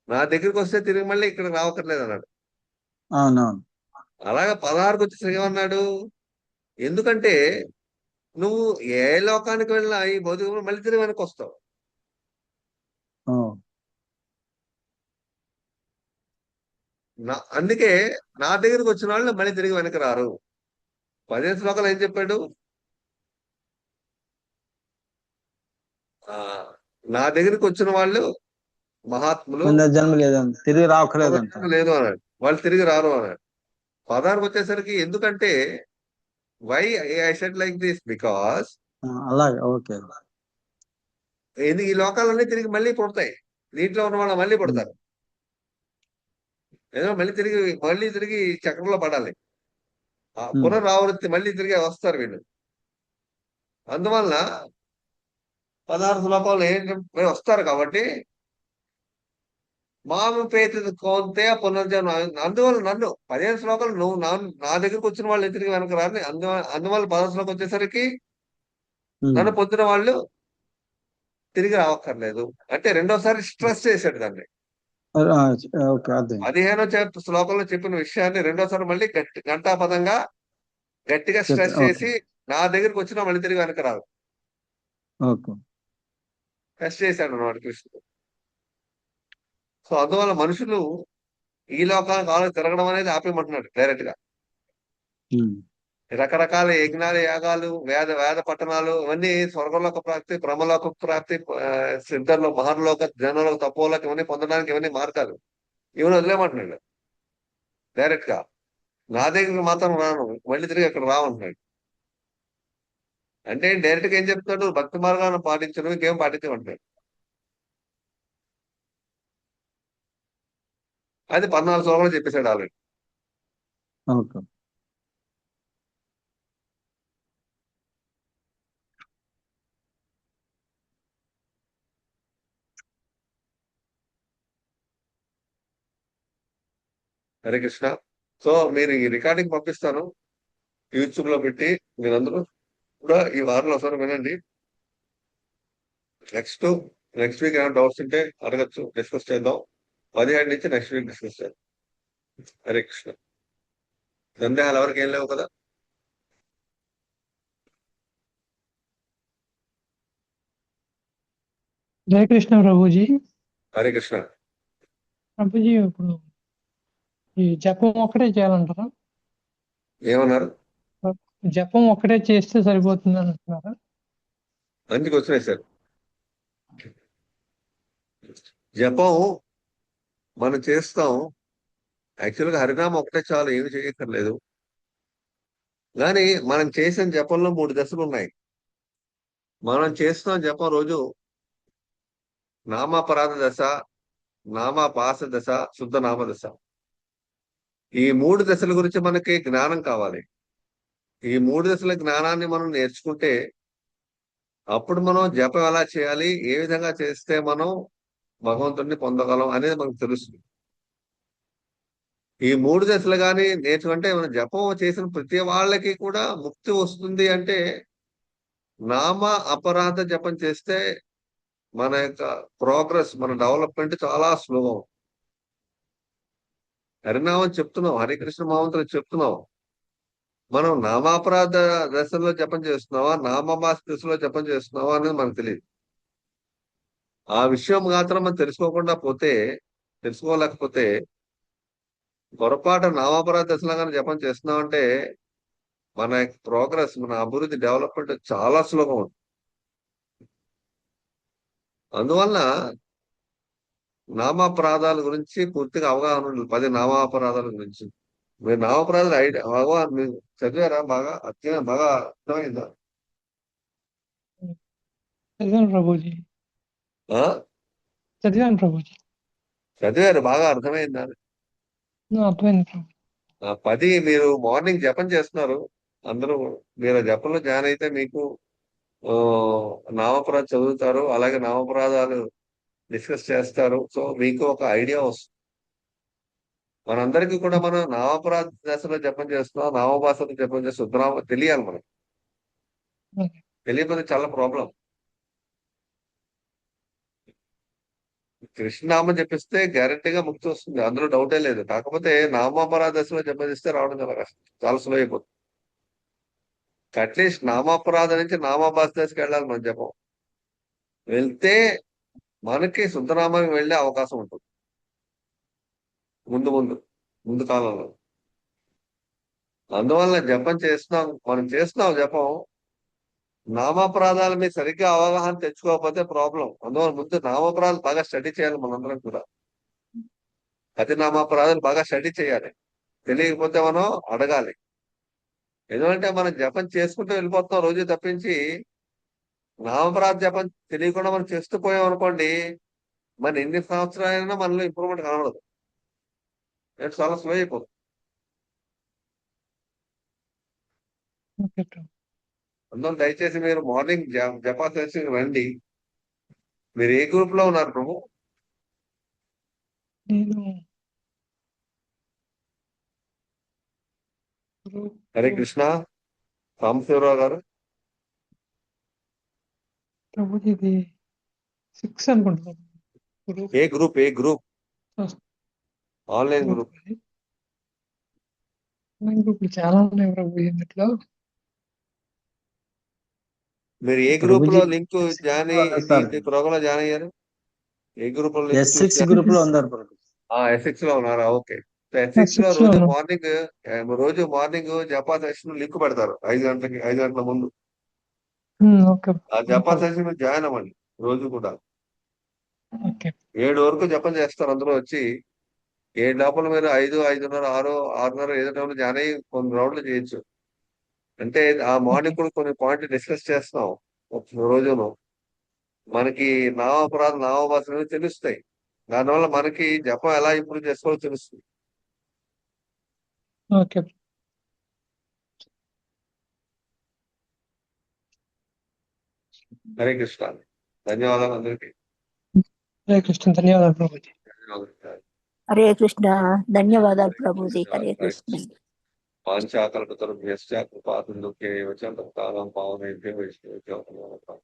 నా దగ్గరికి వస్తే తిరిగి మళ్ళీ ఇక్కడ రావక్కర్లేదు అన్నాడు. అవునవును. అలాగే 16కి వచ్చేసరికి ఏమన్నాడు? ఎందుకంటే నువ్వు ఏ లోకానికి వెళ్ళినా ఈ భౌతిక మళ్ళీ తిరిగి వెనక్కి వస్తావు. అందుకే నా దగ్గరికి వచ్చిన వాళ్ళు మళ్ళీ తిరిగి వెనక్కి రారు. 15 శ్లోకాలు ఏం చెప్పాడు? ఆ నా దగ్గరికి వచ్చిన వాళ్ళు మహాత్ములు పునర్జన్మ లేదంట, తిరిగి రావక్కర్లేదంట. పునర్జన్మ లేదు అన్నాడు, వాళ్ళు తిరిగి రారు అన్నాడు. పదానికి వచ్చేసరికి ఎందుకంటే why I said like this because అలాగే, ఓకే. ఈ లోకాలన్నీ తిరిగి మళ్ళీ పుడతాయి, దీంట్లో ఉన్న వాళ్ళు మళ్ళీ పుడతారు, ఏదో మళ్ళీ తిరిగి చక్రంలో పడాలి, పునరావృత్తి మళ్ళీ తిరిగి వస్తారు వీళ్ళు. అందువలన 16 శ్లోకాలు ఏంటంటే వస్తారు కాబట్టి మాము పేత కోంతే పునర్జన్మ. అందువల్ల నన్ను 15 శ్లోకాలు నువ్వు నా దగ్గరికి వచ్చిన వాళ్ళు తిరిగి వెనక రాని, అందువల్ల 16 శ్లోకం వచ్చేసరికి నన్ను పొందిన వాళ్ళు తిరిగి రావక్కర్లేదు అంటే రెండోసారి స్ట్రెస్ చేశాడు దాన్ని. ఓకే, అర్థం. 15వ శ్లోకంలో చెప్పిన విషయాన్ని రెండోసారి మళ్ళీ గంటాపదంగా గట్టిగా స్ట్రెస్ చేసి నా దగ్గరికి వచ్చినా మళ్ళీ తిరిగి వెనక రాదు, ఓకే. స్ట్రెస్ చేశాడు అన్నమాట కృష్ణుడు. సో అందువల్ల మనుషులు ఈ లోకానికి ఆలోచన తిరగడం అనేది ఆపేయమంటున్నాడు డైరెక్ట్ గా. రకరకాల యజ్ఞాలు, యాగాలు, వేద పట్టణాలు ఇవన్నీ స్వర్గలోక ప్రాప్తి, బ్రహ్మలోక ప్రాప్తి, సిద్ధంలో మహర్లోక, జనంలోక, తపోలోకి ఇవన్నీ పొందడానికి ఇవన్నీ మార్గాలు, ఇవన్నీ వదిలేమంటున్నాడు డైరెక్ట్ గా. నా దగ్గరికి మాత్రం రాను, మళ్ళీ తిరిగి అక్కడ రావంటున్నాడు. అంటే డైరెక్ట్ గా ఏం చెప్తున్నాడు? భక్తి మార్గాన్ని పాటించడం, ఇంకేం పాటించమంటాడు. అది 14 శ్లోకాలు చెప్పేశాడు already. Okay. Hare Krishna. So మీరు ఈ రికార్డింగ్ పంపిస్తాను యూట్యూబ్ లో పెట్టి, మీరందరూ కూడా ఈ వారంలో ఒకసారి వినండి. నెక్స్ట్ వీక్ ఏమైనా డౌట్స్ ఉంటే అడగచ్చు, డిస్కస్ చేద్దాం. 17 నుంచి నెక్స్ట్ వీక్ డిస్కస్ చేద్దాం. హరే కృష్ణ. సందేహాలు ఎవరికి ఏం లేవు కదా? జయ కృష్ణ ప్రభుజీ. హరే కృష్ణ. ప్రభుజీ ఇప్పుడు ఈ జపం ఒక్కటే చేయాలంటారా? ఏమన్నారు? జపం ఒక్కటే చేస్తే సరిపోతుంది అంటున్నారా? అందుకు వచ్చినాయి సార్. జపం మనం చేస్తాం, యాక్చువల్గా హరినామం ఒకటే చాలు, ఏమి చేయక్కర్లేదు. కానీ మనం చేసిన జపంలో 3 దశలు ఉన్నాయి. మనం చేస్తున్న జపం రోజు నామాపరాధ దశ, నామాపాస దశ, శుద్ధ నామ దశ. ఈ 3 దశల గురించి మనకి జ్ఞానం కావాలి. ఈ 3 దశల జ్ఞానాన్ని మనం నేర్చుకుంటే అప్పుడు మనం జపం ఎలా చేయాలి, ఏ విధంగా చేస్తే మనం భగవంతుడిని పొందగలం అనేది మనకు తెలుస్తుంది. ఈ 3 దశలు కానీ నేర్చుకుంటే మన జపం చేసిన ప్రతి వాళ్ళకి కూడా ముక్తి వస్తుంది. అంటే నామ అపరాధ జపం చేస్తే మన యొక్క ప్రోగ్రెస్, మన డెవలప్మెంట్ చాలా స్లోగా ఉంటుంది. హరినామం చెప్తున్నాం, హరికృష్ణ మహామంత్రం చెప్తున్నాం, మనం నామాపరాధ దశలో జపం చేస్తున్నావా, నామమాస దశలో జపం చేస్తున్నావా అనేది మనకు తెలియదు. ఆ విషయం మాత్రం మనం తెలుసుకోలేకపోతే పొరపాటు నామాపరాధ దశలో కానీ జపం చేస్తున్నామంటే మన ప్రోగ్రెస్, మన అభివృద్ధి, డెవలప్మెంట్ చాలా స్లోగా ఉంటుంది. అందువల్ల నామాపరాధాల గురించి పూర్తిగా అవగాహన ఉంది. 10 నామాపరాధాల గురించి మీరు నామాపరాధాలు అవగాహన మీరు చదివారా? బాగా బాగా అర్థమైందా? చదివాను ప్రభుజీ. చదివాను ప్రభుజీ. చదివారు, బాగా అర్థమైందా? అర్థమైంది ప్రభు. 10 మీరు మార్నింగ్ జపం చేస్తున్నారు అందరూ. మీరు జపంలో జాయిన్ అయితే మీకు నామపరాధ చదువుతారు, అలాగే నామపరాధాలు డిస్కస్ చేస్తారు. సో మీకు ఒక ఐడియా వస్తుంది. మనందరికీ కూడా మనం నామపరాధ దశలో జపం చేస్తున్నాం, నామభాషలో జపం చేస్తున్నాం, శుద్ధనామ తెలియాలి. మనం తెలియకపోతే చాలా ప్రాబ్లం. కృష్ణనామం చెప్పిస్తే గ్యారంటీగా ముక్తి వస్తుంది, అందులో డౌటే లేదు. కాకపోతే నామాపరాధ దశలో జపం చేస్తే రావడం చాలా కష్టం, చాలా స్లో అయిపోతుంది. అట్లీస్ట్ నామాపరాధ నుంచి నామాభాష దశకి వెళ్ళాలి మనం జపం. వెళ్తే మనకి శుద్ధనామానికి వెళ్ళే అవకాశం ఉంటుంది ముందు. ముందు కాలంలో. అందువల్ల జపం మనం చేస్తున్నాం జపం, నామాపరాధాల మీద సరిగ్గా అవగాహన తెచ్చుకోకపోతే ప్రాబ్లం. అందువల్ల ముందు నామాపరాధాలు బాగా స్టడీ చేయాలి మనందరం కూడా. అతి నామాపరాధాలు బాగా స్టడీ చేయాలి. తెలియకపోతే మనం అడగాలి. ఎందుకంటే మనం జపం చేసుకుంటూ వెళ్ళిపోతున్నాం రోజు తప్పించి, నామపరాధ జపం తెలియకుండా మనం చేస్తూ పోయాం అనుకోండి, మన ఎన్ని సంవత్సరాలైనా మనలో ఇంప్రూవ్మెంట్ కనబడదు. చాలా స్లో అయిపోతుంది. ఓకే ప్రభు. అందువల్ల దయచేసి మీరు మార్నింగ్ జపా సెషన్కి రండి. మీరు ఏ గ్రూప్ లో ఉన్నారు ప్రభు? నేను హరే కృష్ణ. సాంబశివరావు గారు ప్రభు ఇది 6 అనుకుంటున్నాను. ఏ గ్రూప్? Online group. గ్రూపులు చాలా ఉన్నాయి ప్రభు ఇందులో. మీరు ఏ గ్రూప్ లో Prabhuji, link join sir. Programme లో జాయిన్ అయ్యారు? ఏ గ్రూప్ లో S6 గ్రూప్ లో ఉన్నారు ప్రభు. S6 లో ఉన్నారా? ఓకే. S6 లో రోజు మార్నింగ్ జపా సెషన్ లింక్ పెడతారు 5 గంటల ముందు. ఓకే. ఆ జపా సెషన్ జాయిన్ అవ్వండి రోజు కూడా. ఓకే. 7 వరకు జపం చేస్తారు అందరూ వచ్చి. 7 లోపల మీరు 5, 5:30, 6, 6:30 ఏదో టైంలో జాయిన్ అయ్యి కొన్ని రౌండ్లు చేయొచ్చు. అంటే ఆ మార్నింగ్ కూడా కొన్ని పాయింట్లు డిస్కస్ చేస్తాం ఒక రోజును. మనకి నామభాషలు తెలుస్తాయి. దానివల్ల మనకి జపం ఎలా ఇంప్రూవ్ చేసుకోవాలో తెలుస్తుంది. ఓకే. హరే కృష్ణ. ధన్యవాదాలు అందరికీ. హరే కృష్ణ. ధన్యవాదాలు ప్రభుజీ. హరే కృష్ణ. ధన్యవాదాలు ప్రభుజీ. హరే కృష్ణ. పాంచాకల్పతరుభ్యశ్చ కృపాసింధుభ్యైవ చ పతితానాం పావనేభ్యో వైష్ణవేభ్యో నమో నమః.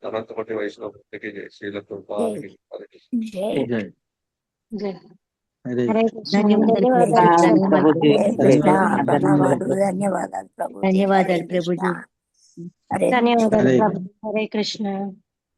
అనంతకోటి వైష్ణవ భక్తికి జై. శ్రీల కృపాకి. హరే కృష్ణ. జై. జై. హరే హరే కృష్ణ. ధన్యవాదాలు ప్రభుజీ. హరే హరే కృష్ణ. కృష్ణ. ప్రణవాలు. ధన్యవాదాలు ప్రభుజీ. హరే ధన్యవాదాలు కృష్ణ. ప్రభుజీ. హరే ధన్యవాదాలు హరే ప్రభు. హరే కృష్ణ.